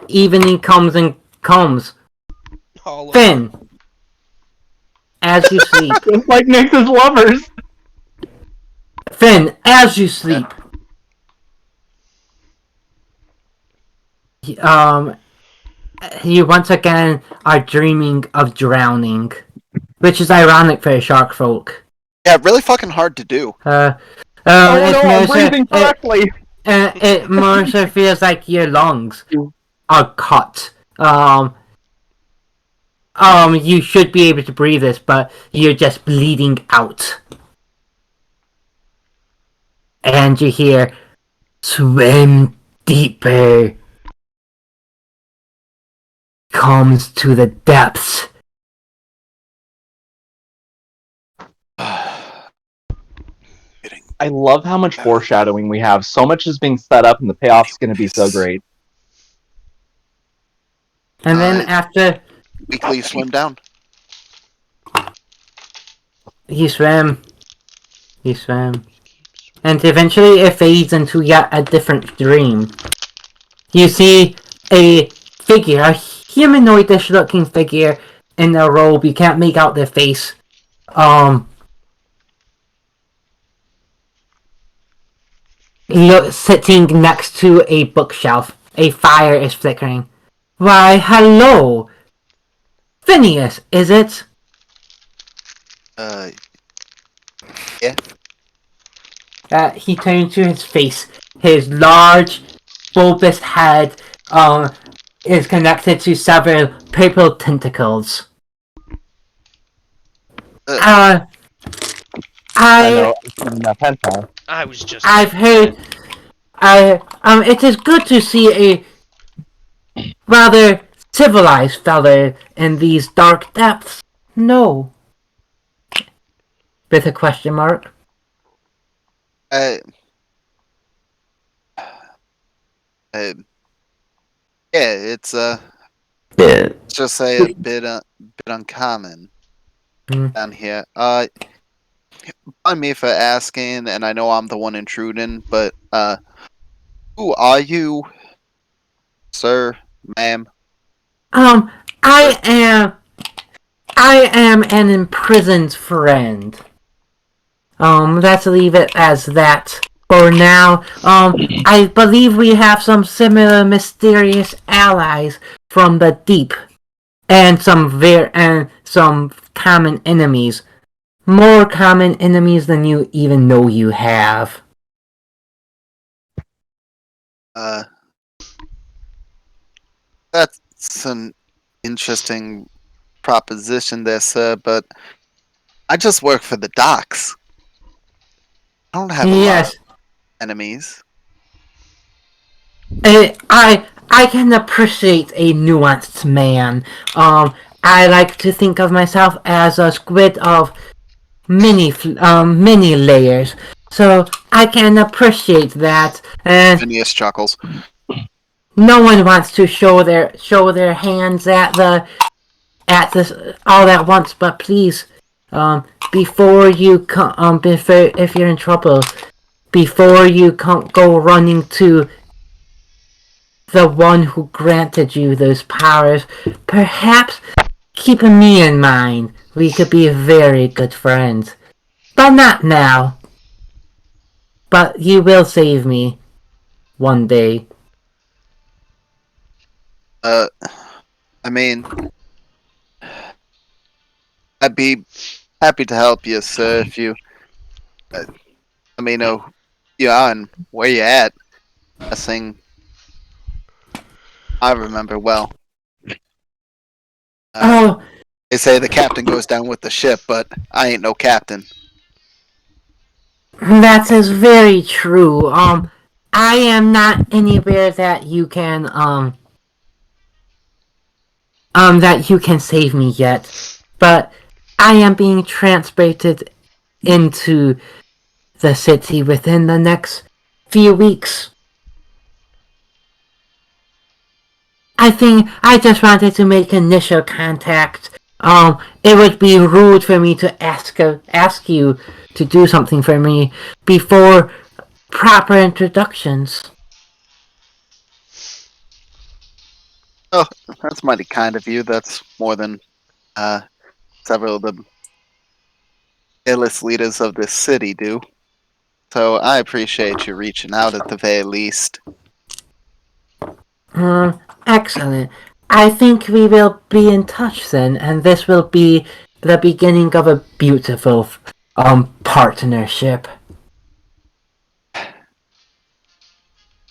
Evening comes and comes. All of Finn, as you sleep. Just like Nix's lovers. Finn, as you sleep. You once again are dreaming of drowning, which is ironic for a shark folk. Yeah, really fucking hard to do. Oh It's no, more I'm so- breathing correctly. it more so feels like your lungs are cut. You should be able to breathe this, but you're just bleeding out. And you hear, swim deeper. Comes to the depths. I love how much foreshadowing we have. So much is being set up, and the payoff's going to be so great. And then after Weekly swim down. he swam, and eventually it fades into yet a different dream. You see a figure, a humanoidish looking figure in a robe. You can't make out their face. Sitting next to a bookshelf. A fire is flickering. Why, hello! Phineas, is it? He turned to his face. His large, bulbous head, is connected to several purple tentacles. I I know. In hentai. I was just. I've heard. It is good to see a rather civilized fellow in these dark depths. No. With a question mark. Yeah, it's let's just say a bit uncommon down here. Pardon me for asking, and I know I'm the one intruding, but who are you, sir, ma'am? I am an imprisoned friend. Let's leave it as that for now. I believe we have some similar mysterious allies from the deep, and some common enemies. More common enemies than you even know you have. That's an interesting proposition there, sir, but I just work for the docks. I don't have a lot Yes. of enemies. I can appreciate a nuanced man. I like to think of myself as a squid of many layers. So I can appreciate that. And Phineas chuckles. no one wants to show their hands at this all at once. But please, before you come, if you're in trouble, before you go running to the one who granted you those powers, perhaps keep me in mind. We could be very good friends. But not now. But you will save me. One day. I mean, I'd be happy to help you, sir, if you let me know who you are and where you're at. A thing I remember well. Oh, They say the captain goes down with the ship, but I ain't no captain. that is very true. I am not anywhere that you can save me yet. But I am being transported into the city within the next few weeks. I think I just wanted to make initial contact. It would be rude for me to ask you to do something for me before proper introductions. Oh, that's mighty kind of you. That's more than several of the illest leaders of this city do. So I appreciate you reaching out at the very least. Excellent. I think we will be in touch then, and this will be the beginning of a beautiful partnership.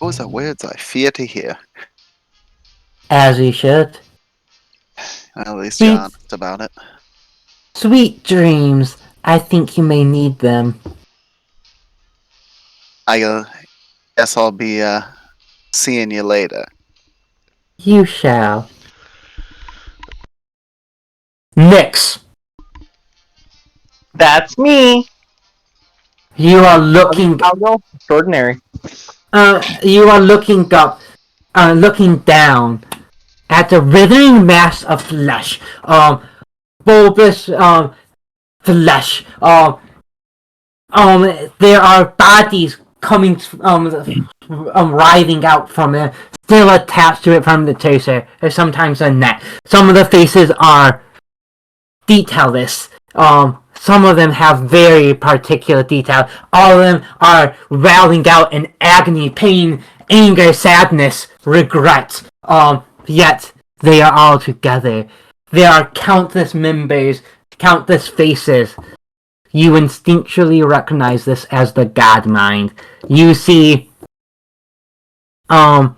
Those are words I fear to hear. As we should. At least you're Sweet. honest about it. Sweet dreams. I think you may need them. I guess I'll be seeing you later. You shall. Nyx, That's me. you are looking. Algo extraordinary. You are looking up, looking down at the withering mass of flesh. Bulbous, flesh. There are bodies coming, writhing out from it, still attached to it from the chaser, or sometimes a net. Some of the faces are detailless. Some of them have very particular detail. All of them are wailing out in agony, pain, anger, sadness, regret. Yet They are all together. There are countless members, countless faces. You instinctually recognize this as the God Mind. You see, right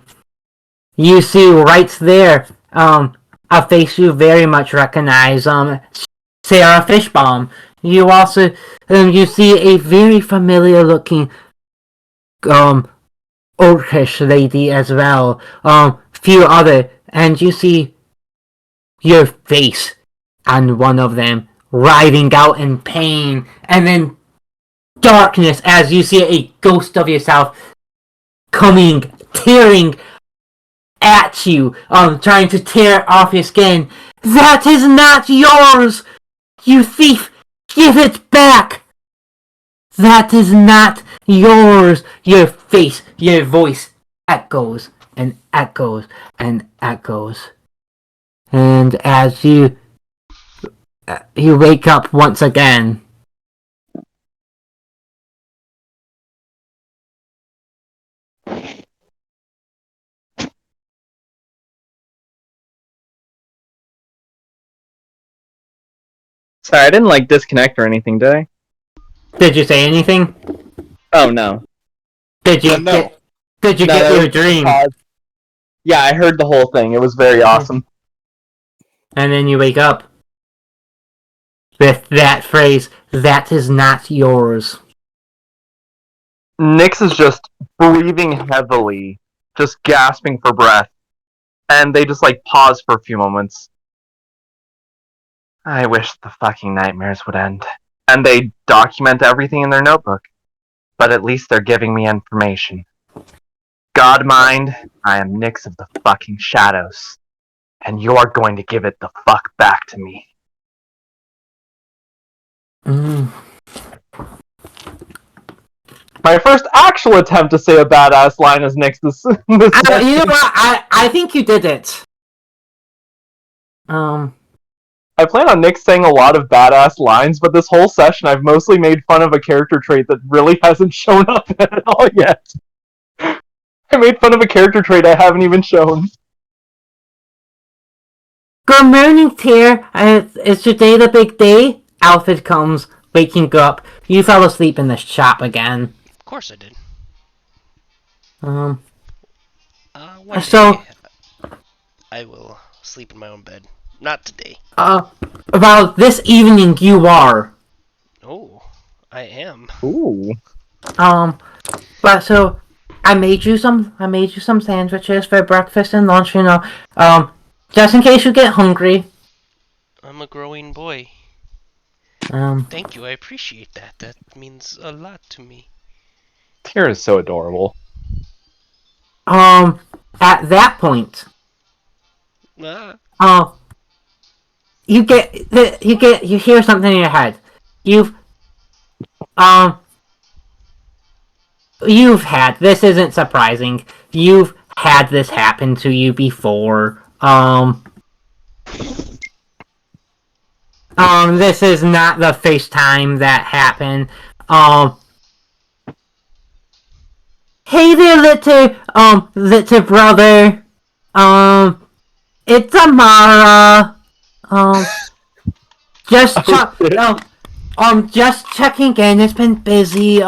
there, a face you very much recognize, Sarah Fishbaum. You also, you see a very familiar looking, orcish lady as well. Few other, and you see your face on one of them, writhing out in pain, and then darkness as you see a ghost of yourself coming, tearing at you, trying to tear off your skin. That is not yours! You thief! Give it back! That is not yours! Your face, your voice echoes and echoes and echoes. And as you wake up once again. Sorry, I didn't like disconnect or anything, did I? Did you say anything? Oh no. Did you No. get? Did you No, get that your was dream? pause. Yeah, I heard the whole thing. It was very awesome. And then you wake up with that phrase. That is not yours. Nyx is just breathing heavily, just gasping for breath, and they just like pause for a few moments. I wish the fucking nightmares would end. And they document everything in their notebook. But at least they're giving me information. Godmind, I am Nyx of the fucking shadows. And you are going to give it the fuck back to me. My first actual attempt to say a badass line is Nyx this You know what? I think you did it. I plan on Nyx saying a lot of badass lines, but this whole session I've mostly made fun of a character trait that really hasn't shown up at all yet. I made fun of a character trait I haven't even shown. Good morning, Tear. Is today the big day? Alfred comes, waking up. You fell asleep in the shop again. Of course I did. Um. One So- day I will sleep in my own bed. Not today. Well, this evening you are. Oh, I am. Ooh. But so I made you some sandwiches for breakfast and lunch. You know, just in case you get hungry. I'm a growing boy. Um. Thank you, I appreciate that. That means a lot to me. Tyr is so adorable. At that point, Ah, you hear something in your head. You've had, this isn't surprising. You've had this happen to you before. This is not the first time that happened. Hey there, little brother. It's Amara. Just just checking in. It's been busy.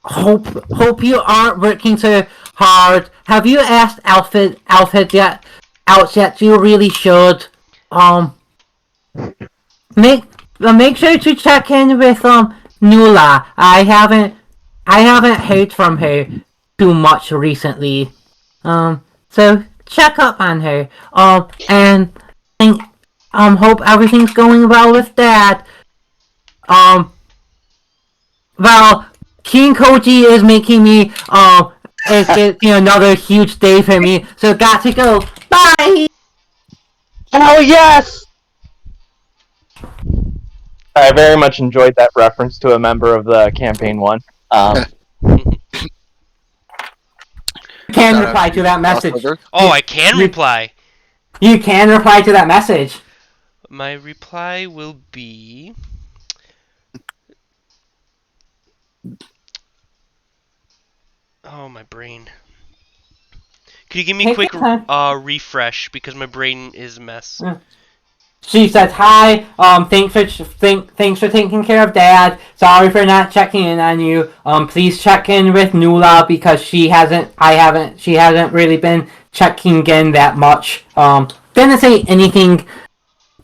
Hope you aren't working so hard. Have you asked Alfred yet? You really should. Make sure to check in with Nula. I haven't heard from her too much recently. So check up on her. And hope everything's going well with Dad. Well, King Koji is making me it's another huge day for me. So got to go. Bye. Oh yes! I very much enjoyed that reference to a member of the campaign one. Can reply to that message. oh, I can reply. You can reply to that message. My reply will be... Oh, my brain. Could you give me a Take quick your time. refresh because my brain is a mess. She says, "Hi. Thanks for taking care of Dad. Sorry for not checking in on you. Please check in with Nula because she hasn't really been checking in that much. Didn't say anything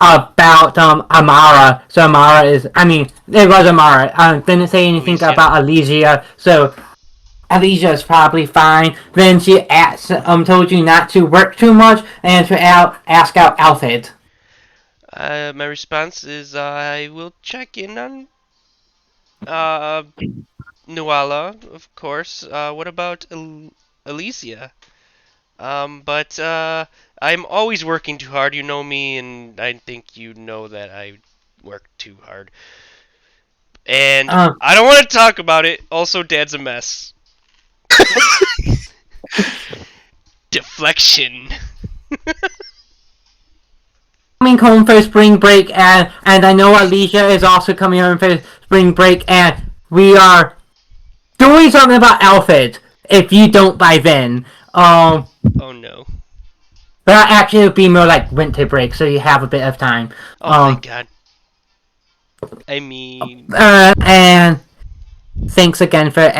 about Amara. So Amara is. I mean, it was Amara. Didn't say anything Alicia. about Alicia. So." Alicia is probably fine. Then she told you not to work too much and to ask out Alfred. My response is I will check in on Nuala, of course. What about Alicia? But I'm always working too hard. You know me, and I think you know that I work too hard. And Um, I don't want to talk about it. Also, Dad's a mess. Deflection. coming home for spring break, and I know Alicia is also coming home for spring break, and we are doing something about Alfred. If you don't by then, Oh no. but actually it'll be more like winter break, so you have a bit of time. Oh thank God. I mean, And thanks again for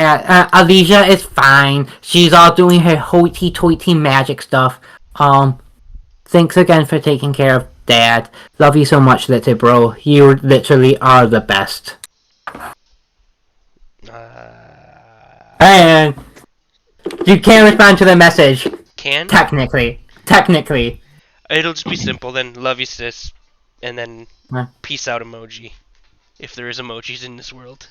Alicia is fine. She's all doing her hoity-toity magic stuff. Thanks again for taking care of Dad. Love you so much, little bro. You literally are the best. And you can't respond to the message. can? Technically. It'll just be simple then. Love you, sis. And then Huh. peace out emoji. If there is emojis in this world.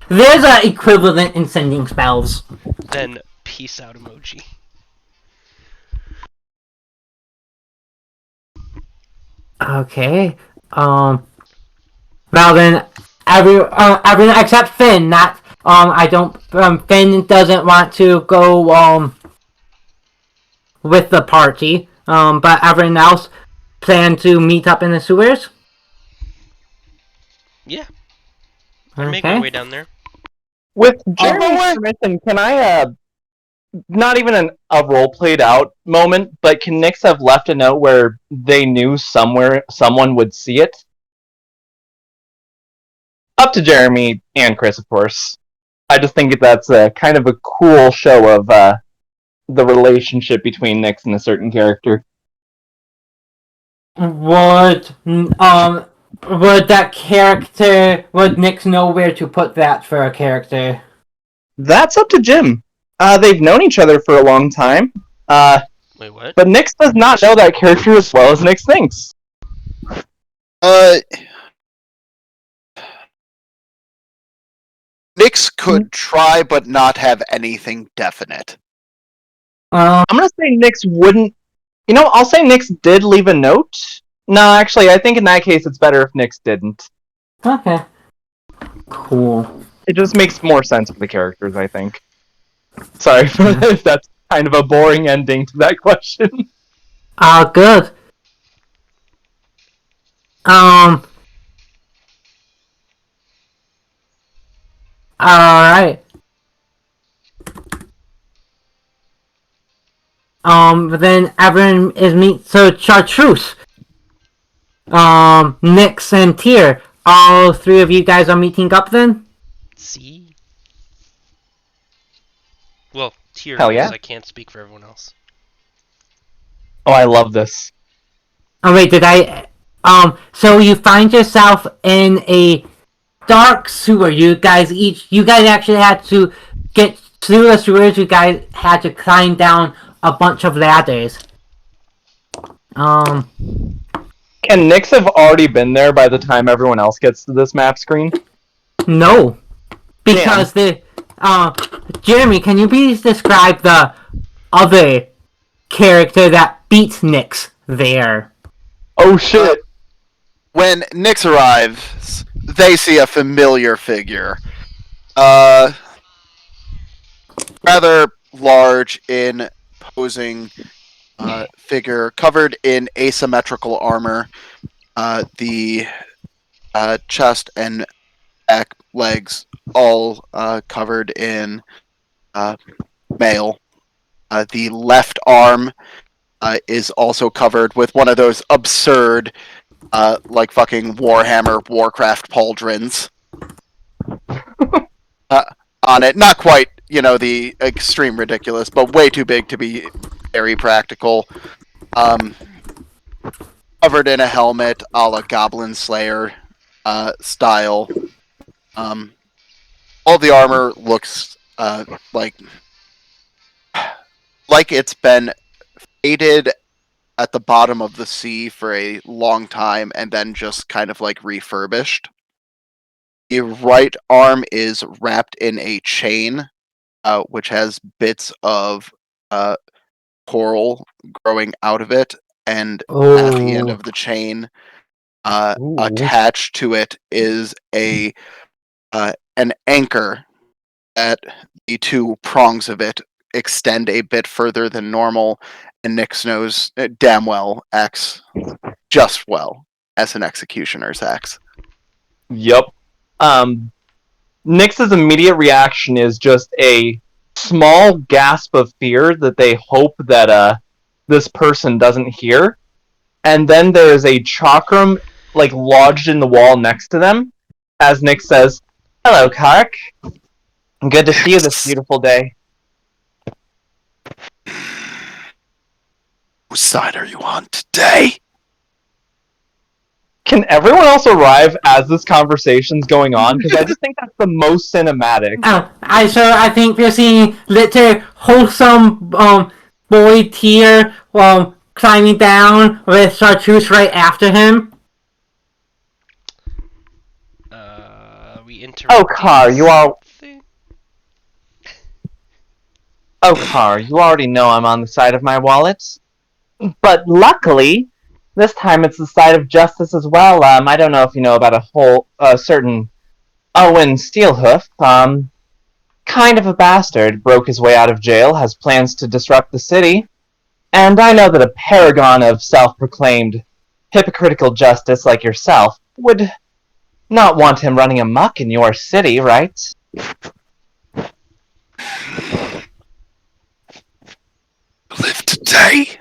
There's an equivalent in sending spells. Then peace out emoji. Okay. Well then, everyone except Finn. Not. I don't. Finn doesn't want to go. With the party. But everyone else plan to meet up in the sewers. Yeah. I'll make my way down there. With Jeremy's permission, can I, not even a role played out moment, but can Nyx have left a note where they knew someone would see it? Up to Jeremy and Chris, of course. I just think that's kind of a cool show of the relationship between Nyx and a certain character. Would that character, would Nyx know where to put that for a character? That's up to Jim. They've known each other for a long time. Wait, what? But Nyx does not know that character as well as Nyx thinks. Nyx could try, but not have anything definite. I'm gonna say Nyx wouldn't. You know, I'll say Nyx did leave a note. No, actually, I think in that case it's better if Nyx didn't. Okay. Cool. It just makes more sense for the characters, I think. Sorry for this. That's kind of a boring ending to that question. Good. Alright. Then everyone is so Chartreuse. Nyx and Tyr. All three of you guys are meeting up then? See? Well, Tyr, Hell yeah. because I can't speak for everyone else. Oh, I love this. Oh wait, did I... so you find yourself in a dark sewer. You guys actually had to get through the sewers. You guys had to climb down a bunch of ladders. Can Nyx have already been there by the time everyone else gets to this map screen? No. Because Jeremy, can you please describe the other character that beats Nyx there? Oh shit. When Nyx arrives, they see a familiar figure. Rather large, imposing figure, covered in asymmetrical armor. The chest and back legs all covered in mail. The left arm is also covered with one of those absurd, like fucking Warhammer, Warcraft pauldrons on it. Not quite, the extreme ridiculous, but way too big to be very practical. Covered in a helmet, a la Goblin Slayer style. All the armor looks like it's been faded at the bottom of the sea for a long time and then just kind of like refurbished. The right arm is wrapped in a chain, which has bits of coral growing out of it, and at the end of the chain, attached to it is an anchor that the two prongs of it extend a bit further than normal, and Nyx knows damn well acts just well as an executioner's axe. Yep. Nyx's immediate reaction is just a small gasp of fear that they hope that this person doesn't hear, and then there is a chakram like lodged in the wall next to them, as Nyx says, "Hello, Kark. Good to see you this beautiful day." Whose side are you on today? Can everyone else arrive as this conversation's going on? Because I just think that's the most cinematic. I think we're seeing little wholesome boy Tyr climbing down with Chartreuse right after him. We interrupt. Oh, Kar, you already know I'm on the side of my wallet. But luckily, this time it's the side of justice as well. I don't know if you know about a certain Owen Steelhoof. Kind of a bastard, broke his way out of jail, has plans to disrupt the city. And I know that a paragon of self-proclaimed hypocritical justice like yourself would not want him running amok in your city, right? Live today?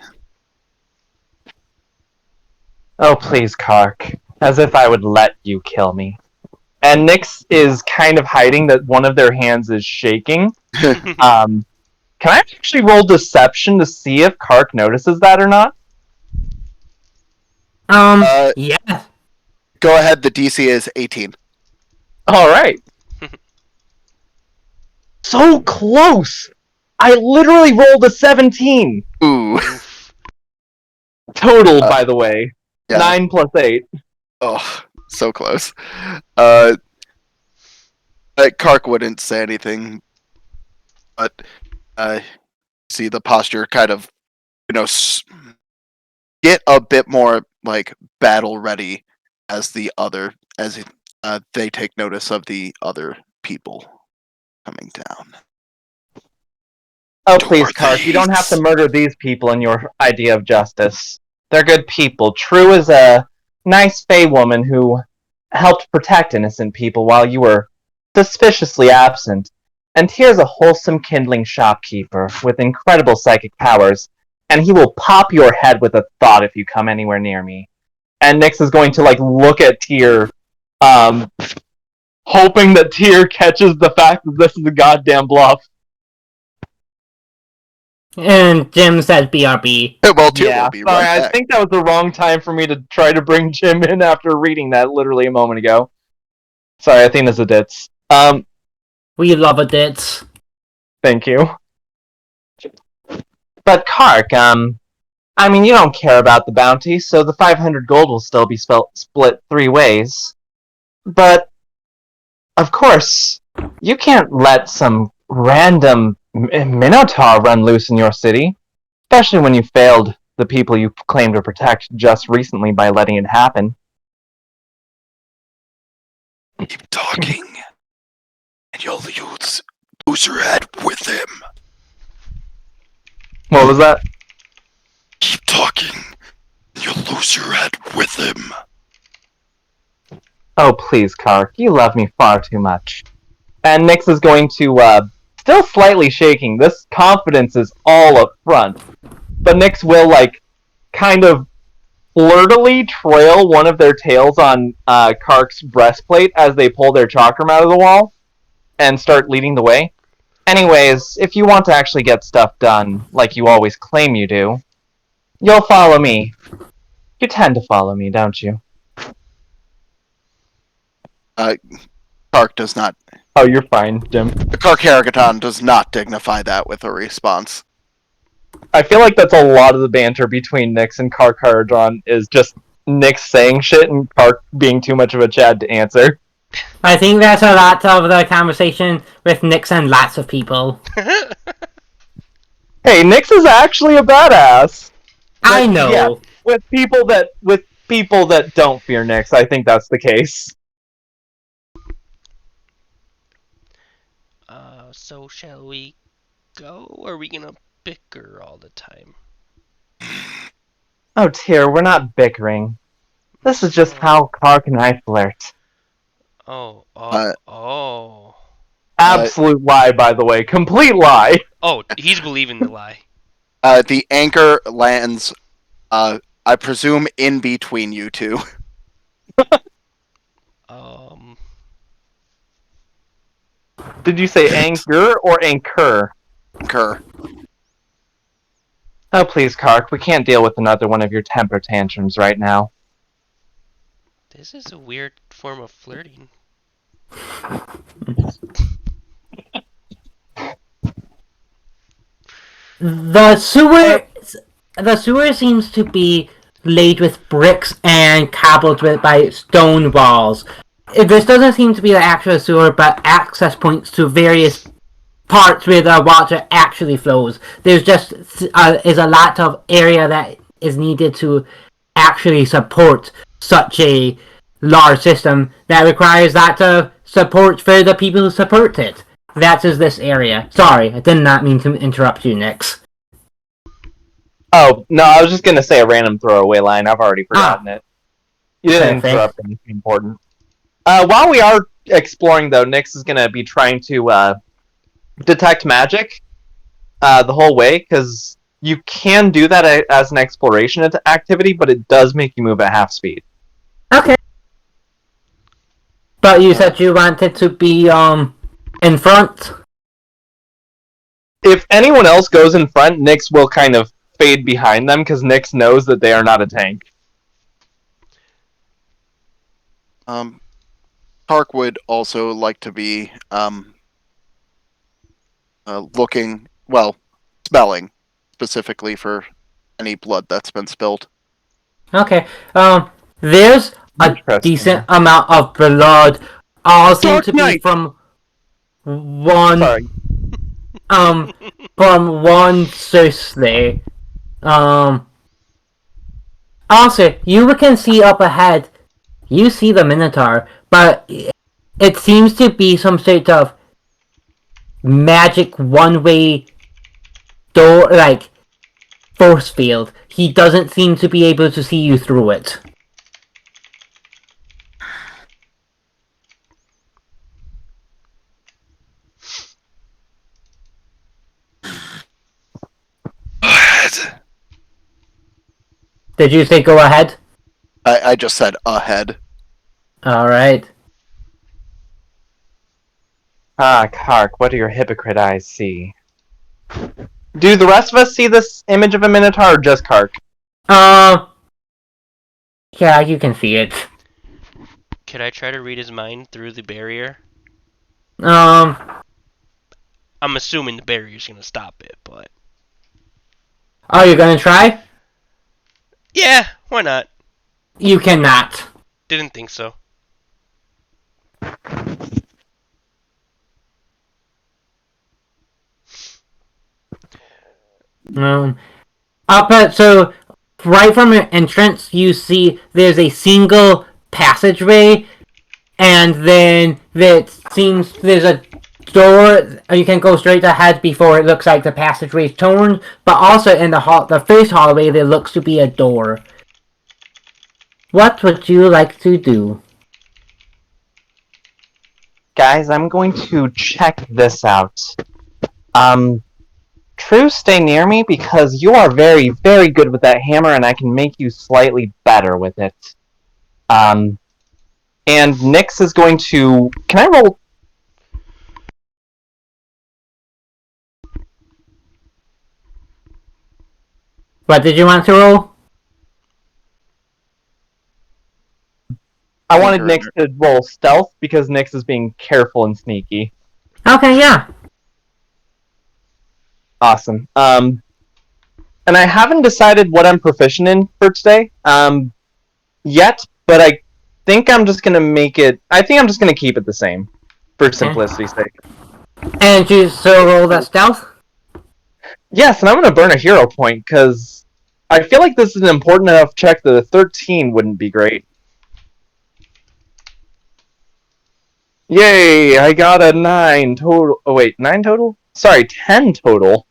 Oh, please, Kark. As if I would let you kill me. And Nyx is kind of hiding that one of their hands is shaking. Can I actually roll deception to see if Kark notices that or not? Yeah. Go ahead, the DC is 18. Alright. So close! I literally rolled a 17! Ooh. Total, by the way. Yeah. 9 plus 8. Oh, so close. Kark wouldn't say anything, but see the posture kind of, get a bit more like battle ready as they take notice of the other people coming down. Oh, please, Kark, you don't have to murder these people in your idea of justice. They're good people. True is a nice Fey woman who helped protect innocent people while you were suspiciously absent. And here's a wholesome kindling shopkeeper with incredible psychic powers, and he will pop your head with a thought if you come anywhere near me. And Nyx is going to look at Tyr, hoping that Tyr catches the fact that this is a goddamn bluff. And Jim says BRB. Well, Tyr Yeah, will be sorry, right I back. think that was the wrong time for me to try to bring Jim in after reading that literally a moment ago. Sorry, Athena's a ditz. We love a ditz. Thank you. But Kark, you don't care about the bounty, so the 500 gold will still be split 3 ways. But, of course, you can't let some random Minotaur run loose in your city, especially when you failed the people you claim to protect just recently by letting it happen. Keep talking, and you'll lose your head with him. What was that? Keep talking, and you'll lose your head with him. Oh, please, Kark, you love me far too much. And Nyx is going to still slightly shaking. This confidence is all up front. But Nyx will, kind of flirtily trail one of their tails on Kark's breastplate as they pull their chakram out of the wall and start leading the way. Anyways, if you want to actually get stuff done, like you always claim you do, you'll follow me. You tend to follow me, don't you? Kark does not. Oh, you're fine, Jim. Kark Harrigaton does not dignify that with a response. I feel like that's a lot of the banter between Nyx and Kark Harrigaton is just Nyx saying shit and Kark being too much of a Chad to answer. I think that's a lot of the conversation with Nyx and lots of people. Hey, Nyx is actually a badass. I know. Yeah, with people that don't fear Nyx, I think that's the case. So shall we go, or are we gonna bicker all the time? Oh, Tyr, we're not bickering. This is just how Kark and I flirt. Oh. Absolute lie, by the way. Complete lie. Oh, he's believing the lie. The anchor lands, I presume, in between you two. Did you say anger or anchor? Anchor. Oh, please, Kark. We can't deal with another one of your temper tantrums right now. This is a weird form of flirting. The sewer seems to be laid with bricks and cobbled by stone walls. This doesn't seem to be the actual sewer, but access points to various parts where the water actually flows. There's just is a lot of area that is needed to actually support such a large system that requires that support for the people who support it. That is this area. Sorry, I did not mean to interrupt you, Nyx. Oh, no, I was just gonna say a random throwaway line. I've already forgotten it. You didn't Perfect. interrupt anything important. While we are exploring, though, Nyx is gonna be trying to detect magic the whole way, because you can do that as an exploration activity, but it does make you move at half speed. Okay. But you said you wanted to be in front. If anyone else goes in front, Nyx will kind of fade behind them, because Nyx knows that they are not a tank. Kark would also like to be smelling specifically for any blood that's been spilled. Okay. There's a Interesting. decent amount of blood. All seem Dark to be Knight! from one. Sorry. From one source there. Also, you can see up ahead. You see the Minotaur, but it seems to be some sort of magic one-way door, like force field. He doesn't seem to be able to see you through it. Did you say go ahead? I just said ahead. Alright. Ah, Kark, what do your hypocrite eyes see? Do the rest of us see this image of a Minotaur, or just Kark? Yeah, you can see it. Could I try to read his mind through the barrier? Um, I'm assuming the barrier's gonna stop it, but... are you gonna try? Yeah, why not? You cannot. Didn't think so. So right from your entrance, you see there's a single passageway, and then it seems there's a door. You can go straight ahead before it looks like the passageway is torn. But also in the first hallway, there looks to be a door. What would you like to do? Guys, I'm going to check this out. True, stay near me because you are very, very good with that hammer, and I can make you slightly better with it. And Nyx is going to. Can I roll? What did you want to roll? I wanted Tinker Nyx to roll stealth because Nyx is being careful and sneaky. Okay, yeah. Awesome. And I haven't decided what I'm proficient in for today. Yet, but I think I'm just gonna make it. I think I'm just gonna keep it the same, for simplicity's sake. And you still roll that stealth? Yes, and I'm gonna burn a hero point because I feel like this is an important enough check that a 13 wouldn't be great. Yay! I got a 9 total. Oh wait, 9 total? Sorry, 10 total.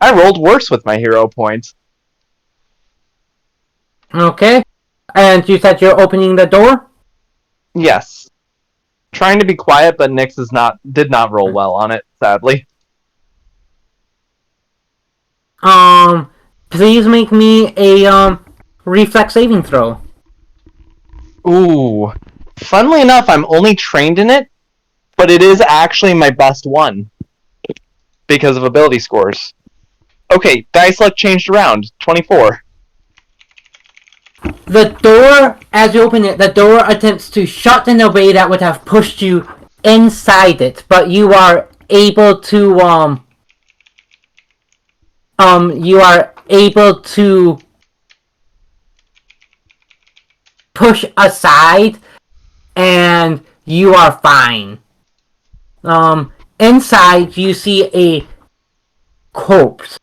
I rolled worse with my hero points. Okay. And you said you're opening the door? Yes. Trying to be quiet, but Nyx did not roll well on it, sadly. Please make me a reflex saving throw. Ooh. Funnily enough, I'm only trained in it, but it is actually my best one. Because of ability scores. Okay, dice luck changed around. 24. The door, as you open it, the door attempts to shut in a way that would have pushed you inside it, but you are able to, you are able to push aside, and you are fine. Inside, you see a corpse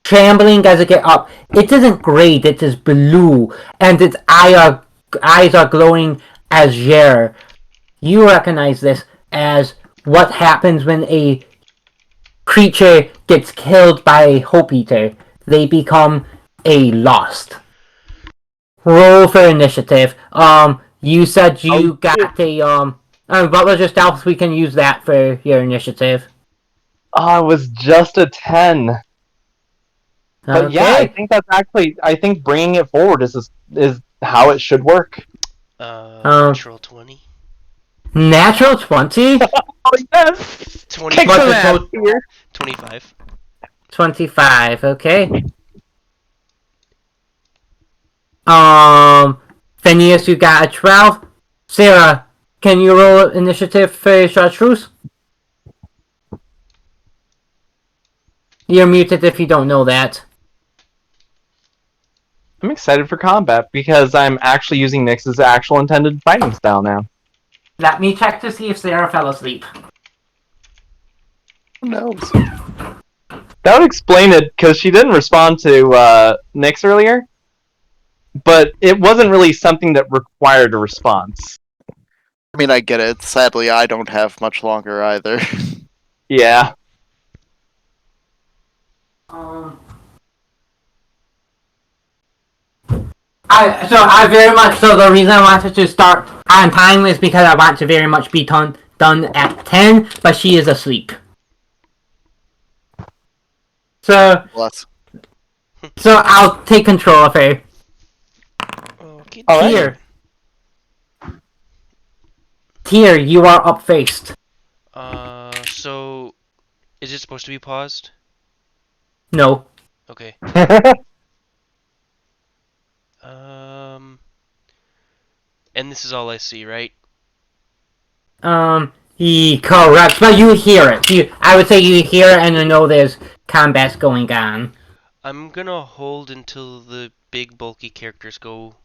trembling as it gets up. It isn't gray, it is blue, and its eyes are glowing azure. You recognize this as what happens when a creature gets killed by a Hope Eater. They become a lost. Roll for initiative. You said you got a, what was your stealth? We can use that for your initiative. Oh, it was just a 10. But yeah, I think that's actually. I think bringing it forward is how it should work. Natural 20. Natural 20? Oh yes! 25. What's the total? 25. 25, okay. Phineas, you got a 12. Sarah, can you roll initiative for Chartreuse? You're muted if you don't know that. I'm excited for combat because I'm actually using Nyx's actual intended fighting style now. Let me check to see if Sarah fell asleep. Who knows? That would explain it because she didn't respond to Nyx earlier, but it wasn't really something that required a response. I mean, I get it. Sadly, I don't have much longer either. Yeah. I very much so the reason I wanted to start on time is because I want to very much be done at 10, but she is asleep. So Bless. I'll take control of her. Okay. Here. Here, you are up faced. So is it supposed to be paused? No. Okay. And this is all I see, right? Correct, but you hear it. I would say you hear it and you know there's combat going on. I'm gonna hold until the big bulky characters go.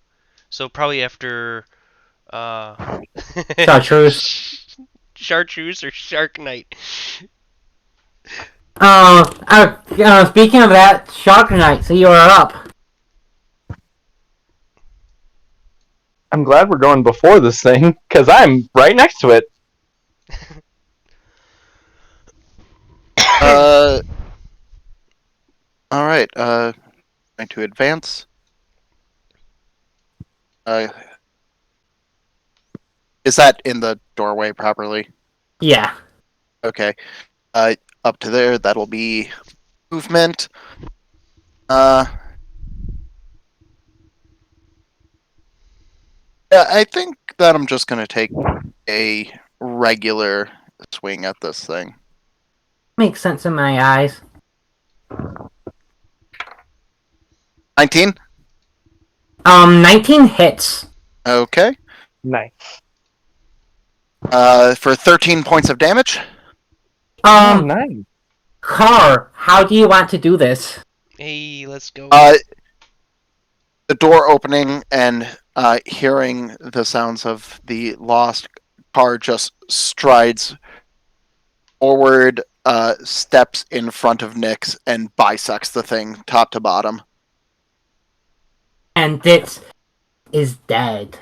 So probably after Chartreuse. Chartreuse or Shark Knight. Speaking of that, Shark Knight, so you are up. I'm glad we're going before this thing because I'm right next to it. Alright, going to advance. Is that in the doorway properly? Yeah. Okay. up to there. That'll be movement. Yeah, I think that I'm just gonna take a regular swing at this thing. Makes sense in my eyes. 19. 19 hits. Okay. Nice. For 13 points of damage. Nice. Car, how do you want to do this? Hey, let's go. The door opening and hearing the sounds of the lost car just strides forward, steps in front of Nyx, and bisects the thing top to bottom. And it is dead.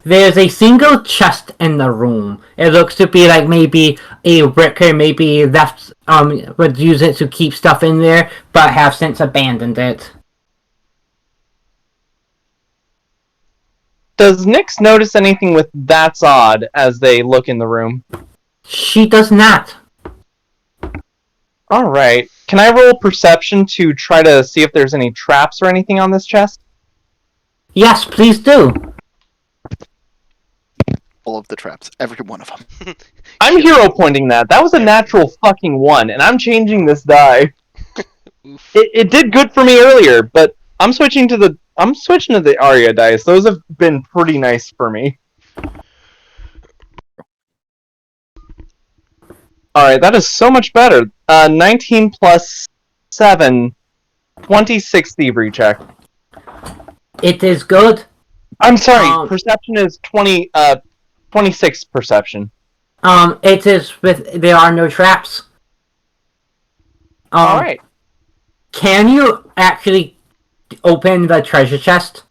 There's a single chest in the room. It looks to be like maybe a worker maybe left would use it to keep stuff in there, but have since abandoned it. Does Nyx notice anything with "that's odd" as they look in the room? She does not. Alright. Can I roll perception to try to see if there's any traps or anything on this chest? Yes, please do. All of the traps, every one of them. I'm hero pointing that. That was a natural fucking 1, and I'm changing this die. Oof. It did good for me earlier, but I'm switching to the Arya dice. Those have been pretty nice for me. Alright, that is so much better. 19 plus 7, 26 thievery check. It is good. I'm sorry, perception is 26 perception. It is there are no traps. Alright. Can you actually open the treasure chest?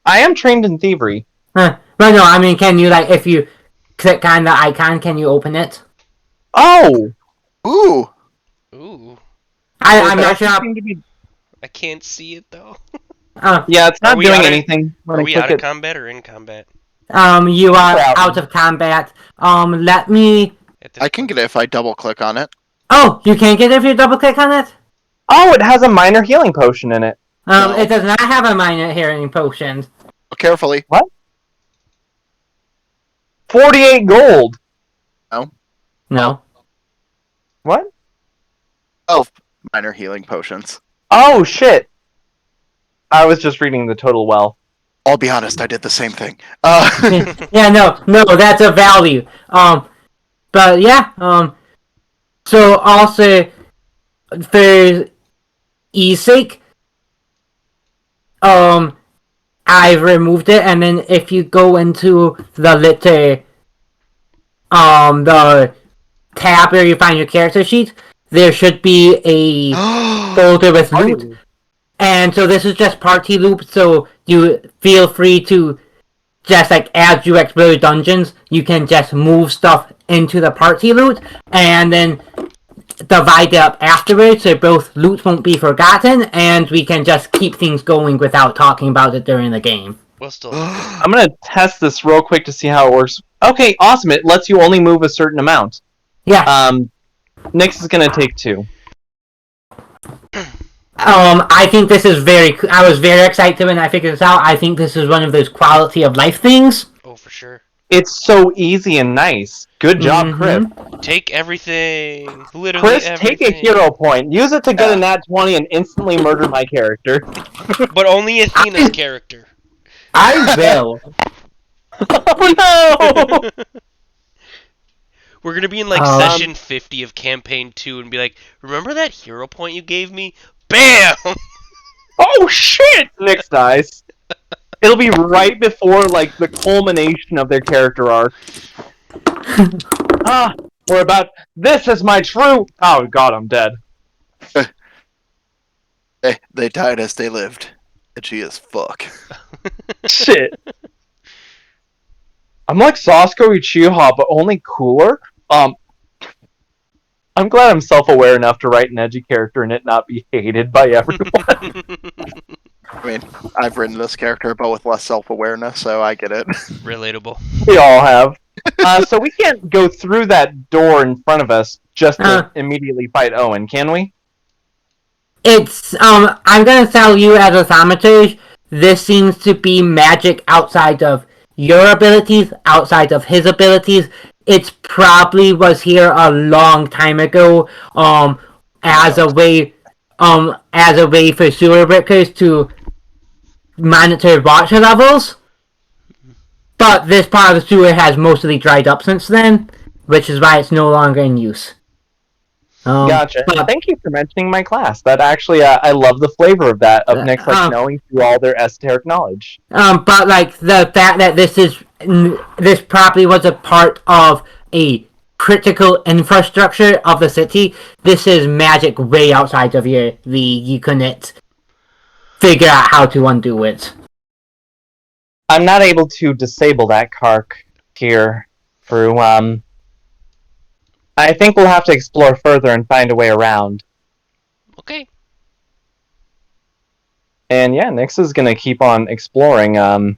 I am trained in thievery. But no, I mean, can you, like, if you click on the icon, can you open it? Oh! Ooh! Ooh. I'm not sure. I can't see it though. Yeah, it's not we doing out of- anything. when Are I we click out of it. combat or in combat? You are Problem. out of combat. Let me... At this I can point? get it if I double click on it. Oh, you can't get it if you double click on it? Oh, it has a minor healing potion in it. No. It does not have a minor healing potion. Carefully. 48 gold! No. What? 12 minor healing potions. Oh, shit! I was just reading the total wealth. I'll be honest, I did the same thing. Yeah, no, that's a value. But yeah, so also, for ease sake, I've removed it, and then if you go into the the tab where you find your character sheet, there should be a folder with loot. And so this is just party loop, so you feel free to just, like, as you explore dungeons, you can just move stuff into the party loot, and then divide it up afterwards, so both loot won't be forgotten, and we can just keep things going without talking about it during the game. Well, still. I'm gonna test this real quick to see how it works. Okay, awesome. It lets you only move a certain amount. Yeah. Nyx is gonna take 2. I think this is I was very excited when I figured this out. I think this is one of those quality of life things. Oh, for sure. It's so easy and nice. Good job, Chris. Take everything. Literally Chris, everything. take a hero point. Use it to get a nat 20 and instantly murder my character. But only Athena's character. I will. Oh no! We're gonna be in like session 50 of campaign 2 and be like, remember that hero point you gave me? BAM! Oh shit! Nyx dies. It'll be right before, like, the culmination of their character arc. We're about... This is my true... Oh god, I'm dead. They died as they lived. Edgy as fuck. Shit. I'm like Sasuke Uchiha, but only cooler. I'm glad I'm self-aware enough to write an edgy character and it not be hated by everyone. I mean, I've written this character, but with less self-awareness, so I get it. Relatable. We all have. So we can't go through that door in front of us just to Uh. immediately fight Owen, can we? It's I'm gonna tell you as a thaumaturge, this seems to be magic outside of your abilities, outside of his abilities. It's probably was here a long time ago, as a way for sewer breakers to monitor water levels. But this part of the sewer has mostly dried up since then, which is why it's no longer in use. Gotcha. But, Thank you for mentioning my class. That actually, I love the flavor of that, of Nick's knowing through all their esoteric knowledge. but like the fact that this probably was a part of a critical infrastructure of the city. This is magic way outside of your league. You couldn't figure out how to undo it. I'm not able to disable that Kark here through, I think we'll have to explore further and find a way around. Okay. And yeah, Nyx is gonna keep on exploring. Kark,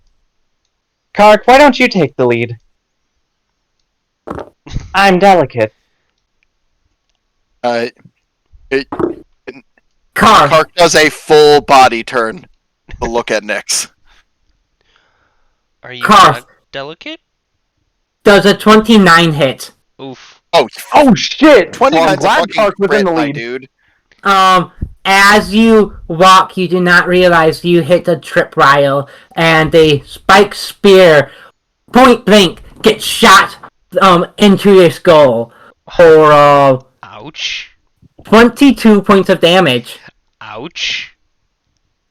why don't you take the lead? I'm delicate. Kark Car. does a full body turn to look at Nyx. Are you Carl. not delicate? Does a 29 hit? Oof. Oh shit! 20 Well, I'm times a glad fucking Kark was in crit, the my lead. dude. As you walk, you do not realize you hit a tripwire, and a spiked spear, point blank, gets shot into your skull for Ouch. 22 points of damage. Ouch.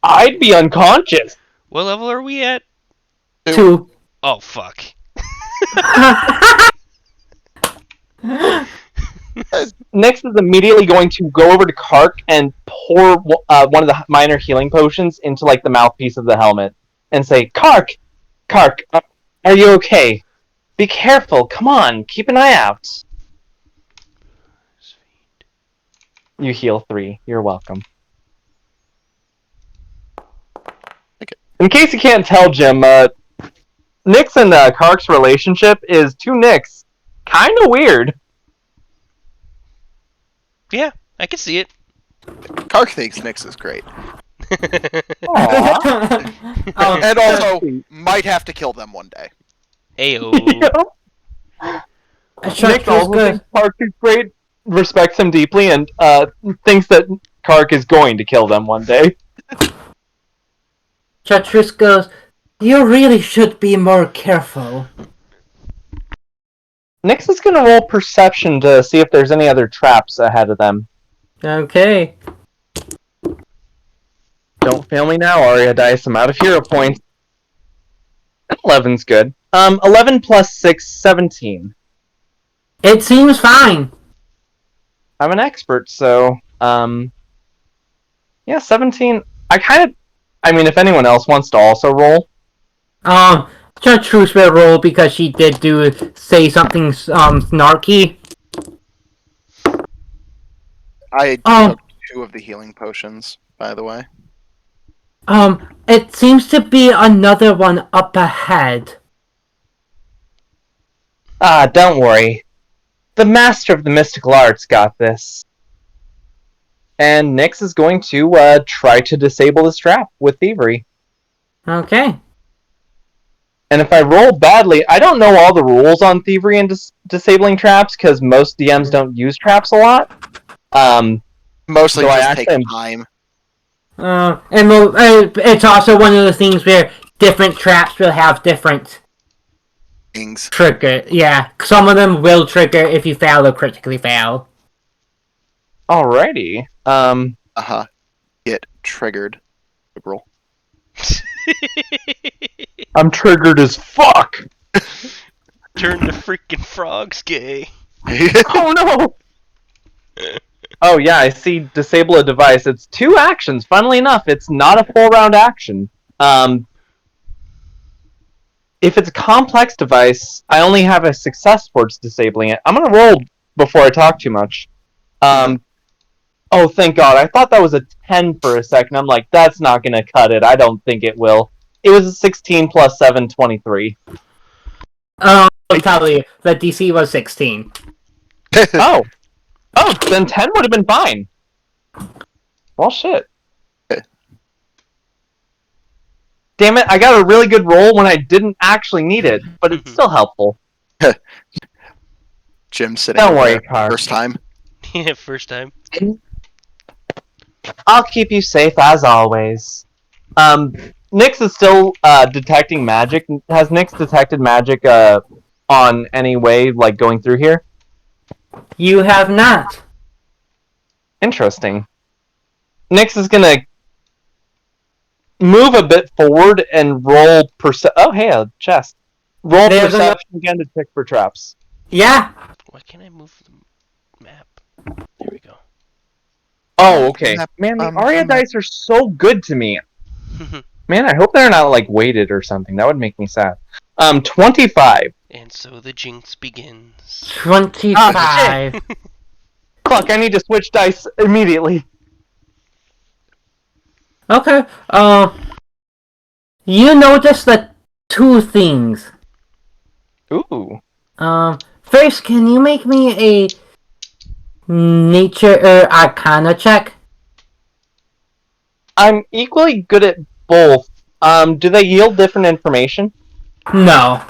I'd be unconscious. What level are we at? 2. Oh, fuck. Nyx is immediately going to go over to Kark and pour one of the minor healing potions into like the mouthpiece of the helmet and say, Kark, are you okay? Be careful. Come on, keep an eye out. You heal 3. You're welcome. Okay. In case you can't tell, Jim, Nyx and Kark's relationship is to Nyx kind of weird. Yeah, I can see it. Kark thinks Nyx is great. Aww. And also, might have to kill them one day. Ayo. Nyx also thinks Kark is great, respects him deeply, and thinks that Kark is going to kill them one day. Chartreuse goes, you really should be more careful. Nyx is going to roll perception to see if there's any other traps ahead of them. Okay. Don't fail me now, Aria Dice. I'm out of hero points. 11's good. 11 plus 6, 17. It seems fine. I'm an expert, so, yeah, 17. I mean, if anyone else wants to also roll. Chartreuse will roll because she did say something, snarky. I took 2 of the healing potions, by the way. It seems to be another one up ahead. Ah, don't worry. The Master of the Mystical Arts got this. And Nyx is going to try to disable this trap with Thievery. Okay. And if I roll badly, I don't know all the rules on Thievery and disabling traps, because most DMs don't use traps a lot. Mostly So I just take actually- time. And it's also one of the things where different traps will have different Things. trigger. Yeah, some of them will trigger if you fail or critically fail. Alrighty. Get triggered. Liberal. I'm triggered as fuck! Turn the freaking frogs gay. Oh no! Oh yeah, I see disable a device. It's 2 actions. Funnily enough, it's not a full round action. If it's a complex device, I only have a success towards disabling it. I'm gonna roll before I talk too much. Oh, thank God. I thought that was a 10 for a second. I'm like, that's not gonna cut it. I don't think it will. It was a 16 plus 7, 23. will tell you that DC was 16. Oh, then 10 would have been fine. Well, shit. Damn it! I got a really good roll when I didn't actually need it, but it's still helpful. Jim sitting Don't over worry, there, Car. first time. Yeah, first time. I'll keep you safe as always. Nyx is still detecting magic. Has Nyx detected magic on any way, like going through here? You have not. Interesting. Nyx is gonna move a bit forward and roll Oh, hey, a chest. Roll There's perception again to check for traps. Yeah. Why can't I move the map? There we go. Oh, okay. Map, Man, the map. Aria dice are so good to me. Man, I hope they're not like weighted or something. That would make me sad. 25. And so the jinx begins. 25. Fuck, I need to switch dice immediately. Okay. You notice the two things. Ooh. First, can you make me a nature or arcana check? I'm equally good at both. Do they yield different information? No.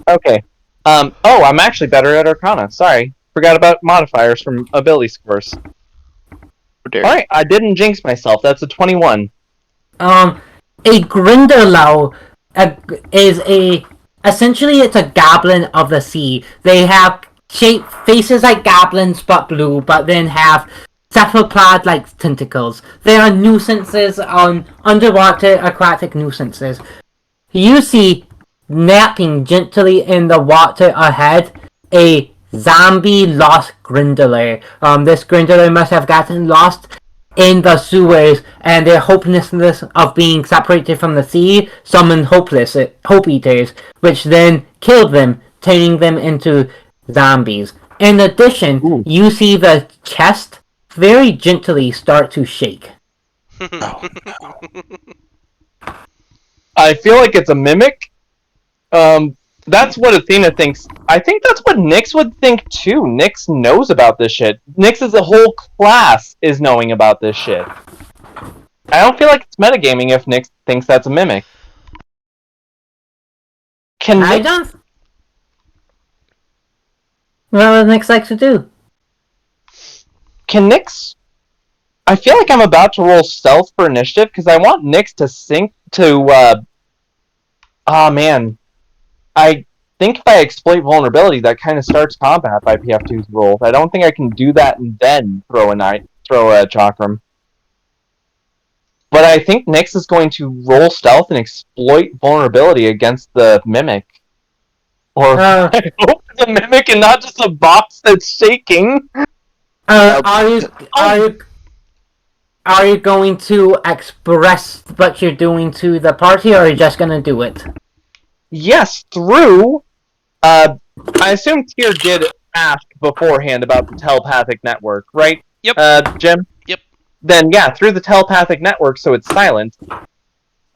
Okay. Oh, I'm actually better at Arcana. Sorry. Forgot about modifiers from ability scores. Alright, I didn't jinx myself. That's a 21. A Grindelow is essentially it's a goblin of the sea. They have faces like goblins but blue, but then have cephalopod like tentacles. They are nuisances on underwater aquatic nuisances. You see napping gently in the water ahead a zombie lost Grindeler. This Grindeler must have gotten lost in the sewers, and their hopelessness of being separated from the sea summoned hope eaters, which then killed them, turning them into zombies. In addition, you see the chest very gently start to shake. I feel like it's a mimic. That's what Athena thinks. I think that's what Nyx would think too. Nyx knows about this shit. Nyx as a whole class is knowing about this shit. I don't feel like it's metagaming if Nyx thinks that's a mimic. Can I Nyx... don't. What does Nyx like to do? Can Nyx... I feel like I'm about to roll stealth for initiative because I want Nyx to sync to, man. I think if I exploit vulnerability, that kind of starts combat by PF2's rules. I don't think I can do that and then throw a chakram. But I think Nyx is going to roll stealth and exploit vulnerability against the mimic. Or I hope it's a mimic and not just a box that's shaking. Are you going to express what you're doing to the party, or are you just gonna do it? Yes, through... I assume Tyr did ask beforehand about the telepathic network, right? Yep. Jim? Yep. Then, yeah, through the telepathic network, so it's silent,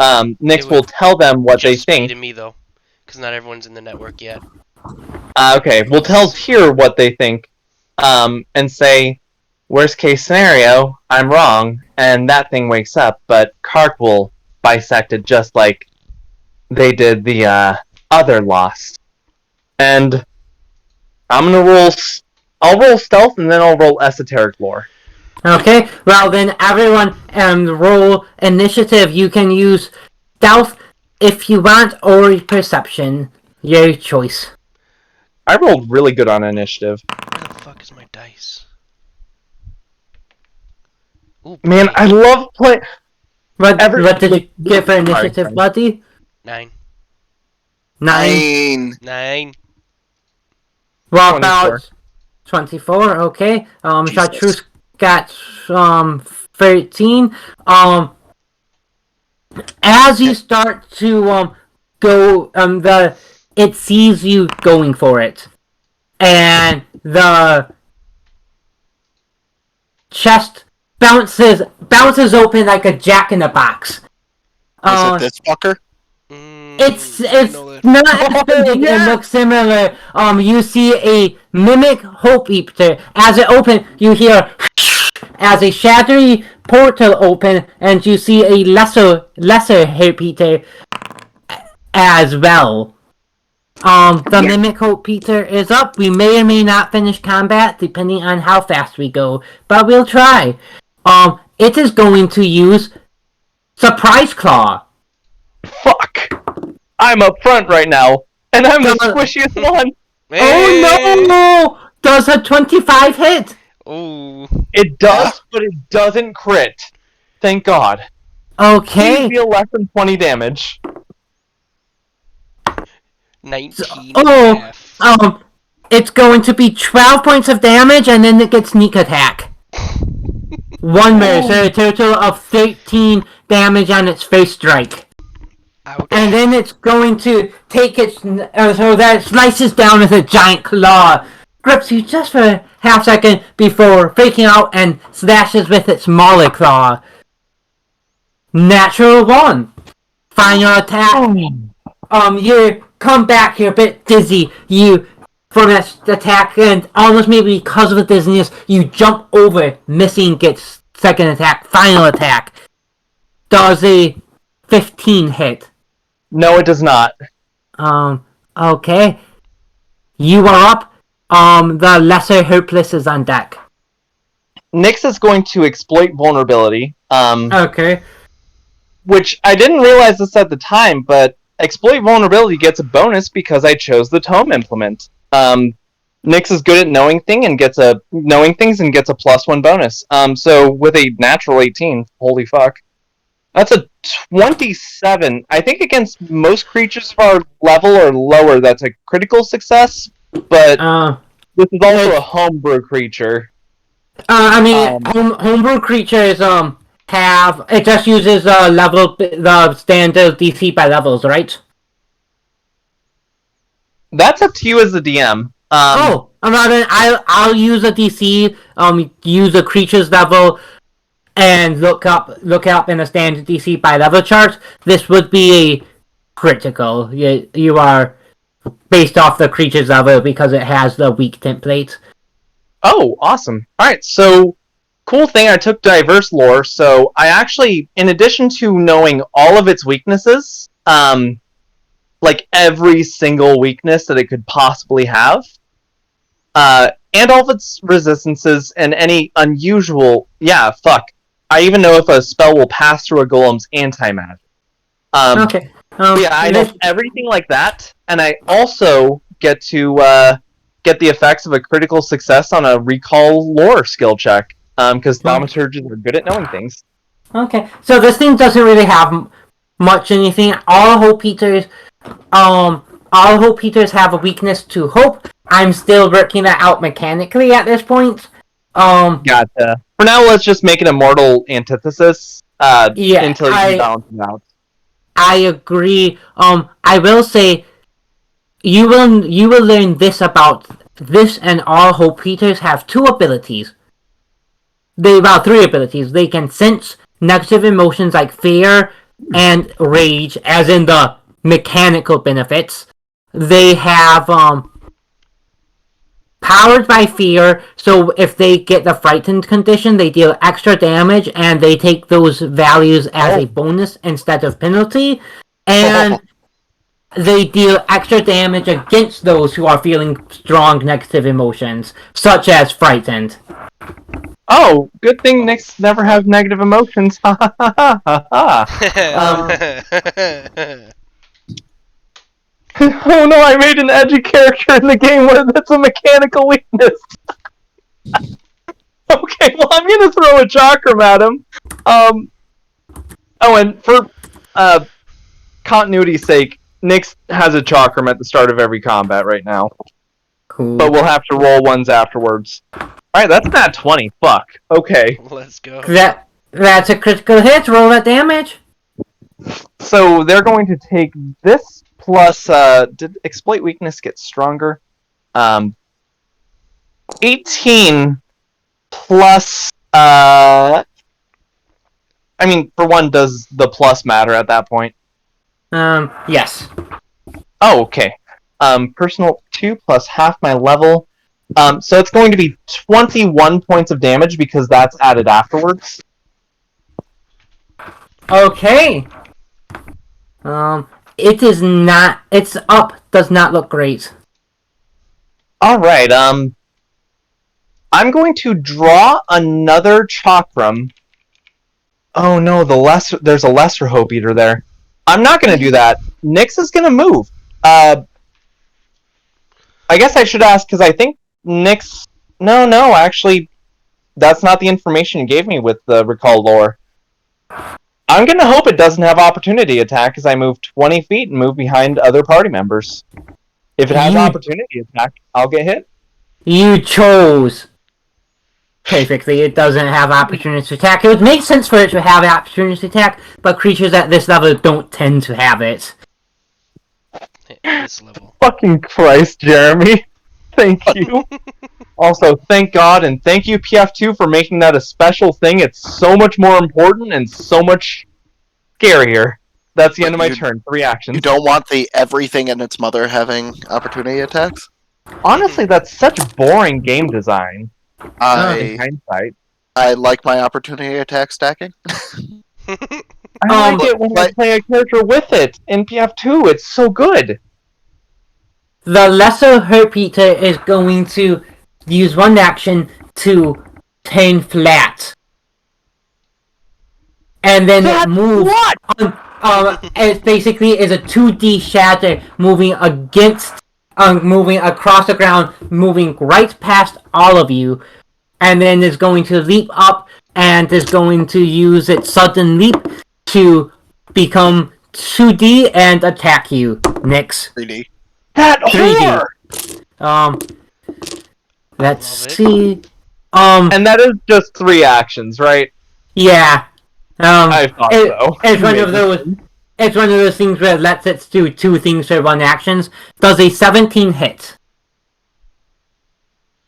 Nyx will tell them what they Just me think. to me though, because not everyone's in the network yet. Okay, we'll tell Tyr what they think, and say, worst case scenario, I'm wrong, and that thing wakes up, but Kark will bisect it just like they did the other Lost. And I'm gonna roll... I'll roll stealth and then I'll roll esoteric lore. Okay, well then everyone roll initiative. You can use stealth if you want, or perception. Your choice. I rolled really good on initiative. Where the fuck is my dice? Ooh, Man, boy. I love playing... What did you get for Sorry, initiative, sorry. buddy? 9. 9. 9. Well, 24. about 24. Okay. Jesus. Chartreuse got 13. As you start to go, it sees you going for it, and the chest bounces open like a jack in the box. Is it this fucker? It's I know that. not as big. It looks similar. You see a mimic Hope Eater. As it opens, you hear as a shadowy portal open, and you see a lesser Hope Eater as well. The Mimic Hope Eater is up. We may or may not finish combat, depending on how fast we go, but we'll try. It is going to use Surprise Claw. Fuck! I'm up front right now, and I'm the Come on. squishiest one. Oh no! Does a 25 hit? Oh. It does, but it doesn't crit. Thank God. Okay. You deal less than 20 damage. 19 Oh, and a half. It's going to be 12 points of damage, and then it gets sneak attack. One measure, a total of 13 damage on its face strike. Ouch. And then it's going to take its, so that it slices down with a giant claw, grips you just for a half second before freaking out and slashes with its smaller claw. Natural 1. Final attack. You come back, you're a bit dizzy, for this attack, and almost maybe because of the dizziness, you jump over, missing gets second attack, final attack. Does a 15 hit? No, it does not. Okay. You are up. The lesser Hopeless is on deck. Nyx is going to exploit vulnerability, Okay. which I didn't realize this at the time, but exploit vulnerability gets a bonus because I chose the tome implement. Nyx is good at knowing things and gets a +1 bonus. So with a natural 18, holy fuck. That's a 27. I think against most creatures of our level or lower, that's a critical success, but this is also a homebrew creature. Homebrew creatures, it just uses, the standard DC by levels, right? That's up to you as the DM. I'll use a DC, use a creature's level, and look up in a standard DC by level chart. This would be a critical. You are based off the creature's level because it has the weak template. Oh, awesome. Alright, so cool thing, I took diverse lore, so I actually, in addition to knowing all of its weaknesses, like every single weakness that it could possibly have, and all of its resistances and any unusual, I even know if a spell will pass through a golem's anti-magic. Okay. I know everything like that, and I also get to get the effects of a critical success on a recall lore skill check, because thaumaturges are good at knowing things. Okay, so this thing doesn't really have much anything. All Hope Eaters have a weakness to hope. I'm still working that out mechanically at this point. Gotcha. For now, let's just make it a mortal antithesis. Until you can balance it out. I agree. I will say, you will learn this about this, and all Hope Eaters have 2 abilities. 3 abilities. They can sense negative emotions like fear and rage, as in the mechanical benefits. They have powered by fear, so if they get the frightened condition, they deal extra damage, and they take those values as a bonus instead of penalty, and they deal extra damage against those who are feeling strong negative emotions, such as frightened. Oh, good thing Nyx never has negative emotions. Ha ha ha ha ha. Oh no, I made an edgy character in the game where that's a mechanical weakness. Okay, well I'm gonna throw a chakram at him. And for continuity's sake, Nyx has a chakram at the start of every combat right now. Cool. But we'll have to roll ones afterwards. Alright, that's not 20. Fuck. Okay. Let's go. That's a critical hit. Roll that damage. So they're going to take this plus, did exploit weakness get stronger? 18 plus, I mean, for one, does the plus matter at that point? Yes. Oh, okay. Personal 2 plus half my level. So it's going to be 21 points of damage because that's added afterwards. Okay. It is not. Its up does not look great. All right. I'm going to draw another chakram. Oh no, there's a lesser hope eater there. I'm not going to do that. Nyx is going to move. I guess I should ask because I think Nyx. No, actually, that's not the information you gave me with the recall lore. I'm going to hope it doesn't have opportunity attack as I move 20 feet and move behind other party members. If it has opportunity attack, I'll get hit. You chose perfectly. It doesn't have opportunity attack. It would make sense for it to have opportunity attack, but creatures at this level don't tend to have it. This level. Fucking Christ, Jeremy. Thank you. Also, thank God, and thank you, PF2, for making that a special thing. It's so much more important and so much scarier. That's the end of my turn. 3 actions. You don't want the everything and its mother having opportunity attacks? Honestly, that's such boring game design. In I hindsight. like my opportunity attack stacking. I like it when I but- play a character with it in PF2. It's so good. The lesser Herp Eater is going to use one action to turn flat. And then it moves. It basically is a 2D shatter moving moving across the ground, moving right past all of you, and then is going to leap up and is going to use its sudden leap to become 2D and attack you, Nyx. 3D. That 3D. whore! Let's Love it. see. And that is just 3 actions, right? Yeah. I thought so. It's one of those. It's one of those things where it lets it do 2 things for 1 actions. Does a 17 hit?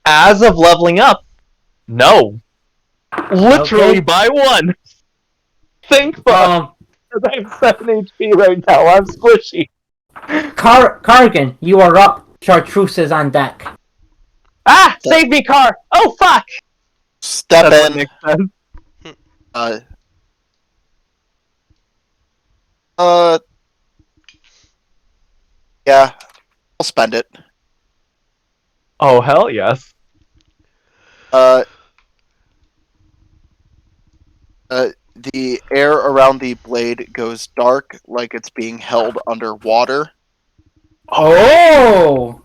As of leveling up, no. Literally Okay. by 1. Thank fuck. I have 7 HP right now. I'm squishy. Carrigan, you are up. Chartreuse is on deck. Ah! Save me, car! Oh, fuck! Step That's what in. Nick says. Yeah, I'll spend it. Oh, hell yes. The air around the blade goes dark, like it's being held underwater. Oh!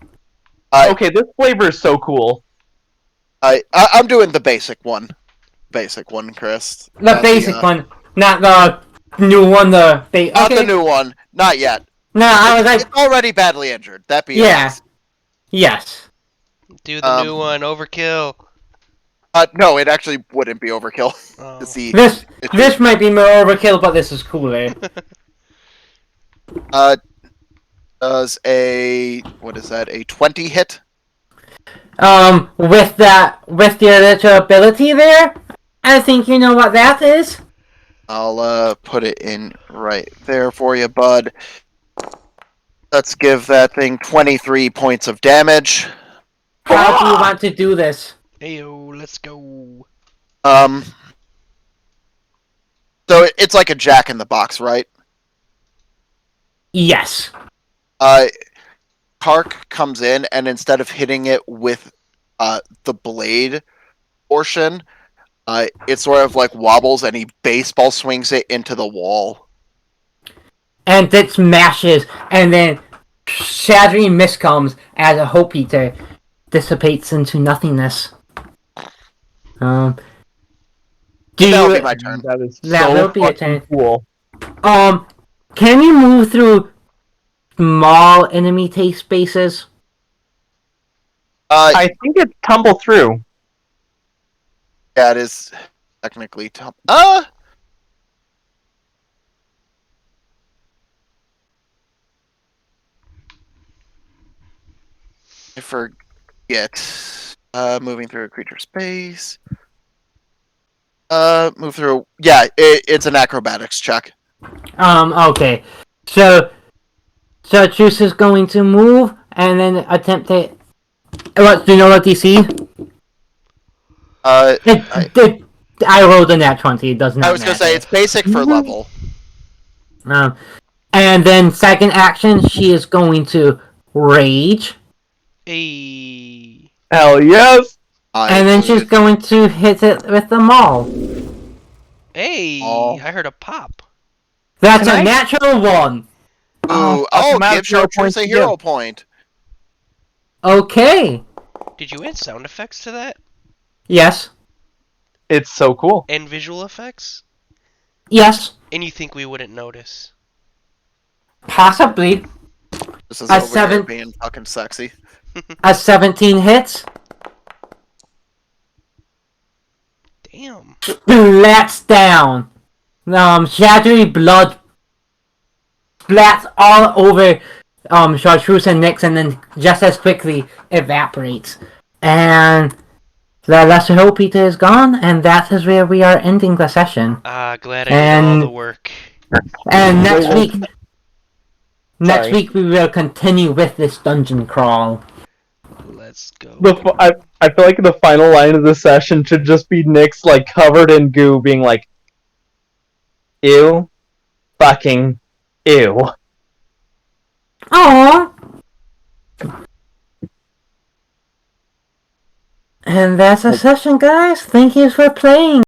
Okay, this flavor is so cool. I'm doing the basic one. Basic one, Chris. The Not basic one, not the new one. Not the new one. Not yet. No, I was like, It's already badly injured. That being yeah, yes. Do the new one, overkill. No, it actually wouldn't be overkill. Oh. It's the This might be more overkill, but this is cooler. does a what is that? A 20 hit? With the little ability there, I think you know what that is. I'll put it in right there for you, bud. Let's give that thing 23 points of damage. How do you want to do this? Ayo, let's go. So it's like a Jack in the Box, right? Yes. Kark comes in, and instead of hitting it with the blade portion, it sort of like wobbles, and he baseball swings it into the wall. And it smashes, and then shattering mist comes as a Hope Eater dissipates into nothingness. That'll be my turn. That is That so will be a fucking turn. cool. Can you move through small enemy taste spaces? I think it's tumble through. Yeah, it is technically top. I forget. Moving through a creature space. Move through. Yeah, it's an acrobatics check. Okay. So Juice is going to move and then attempt to. What? Do you know what DC? I rolled a nat 20. It does not. I was gonna say matter. it's basic for level. And then second action, she is going to rage, Hey. Hell yes! and then she's going to hit it with the maul. Hey. Oh. I heard a pop. That's Can a I- natural one. Ooh, I'm out give of 0 Chartreuse points a to hero give. point. Okay. Did you add sound effects to that? Yes. It's so cool. And visual effects? Yes. And you think we wouldn't notice? Possibly. This is A over here 7 being fucking sexy. A 17 hits. Damn. Splats down. Shattery blood splats all over Chartreuse and Nyx, and then just as quickly evaporates. And the Lesser Hope Eater is gone, and that is where we are ending the session. Ah, glad I did all And- the work. And next Wait, week Sorry. we will continue with this dungeon crawl. Let's go. I feel like the final line of the session should just be Nyx, like, covered in goo, being like, ew, fucking, ew. Aww. And that's a session, guys. Thank you for playing.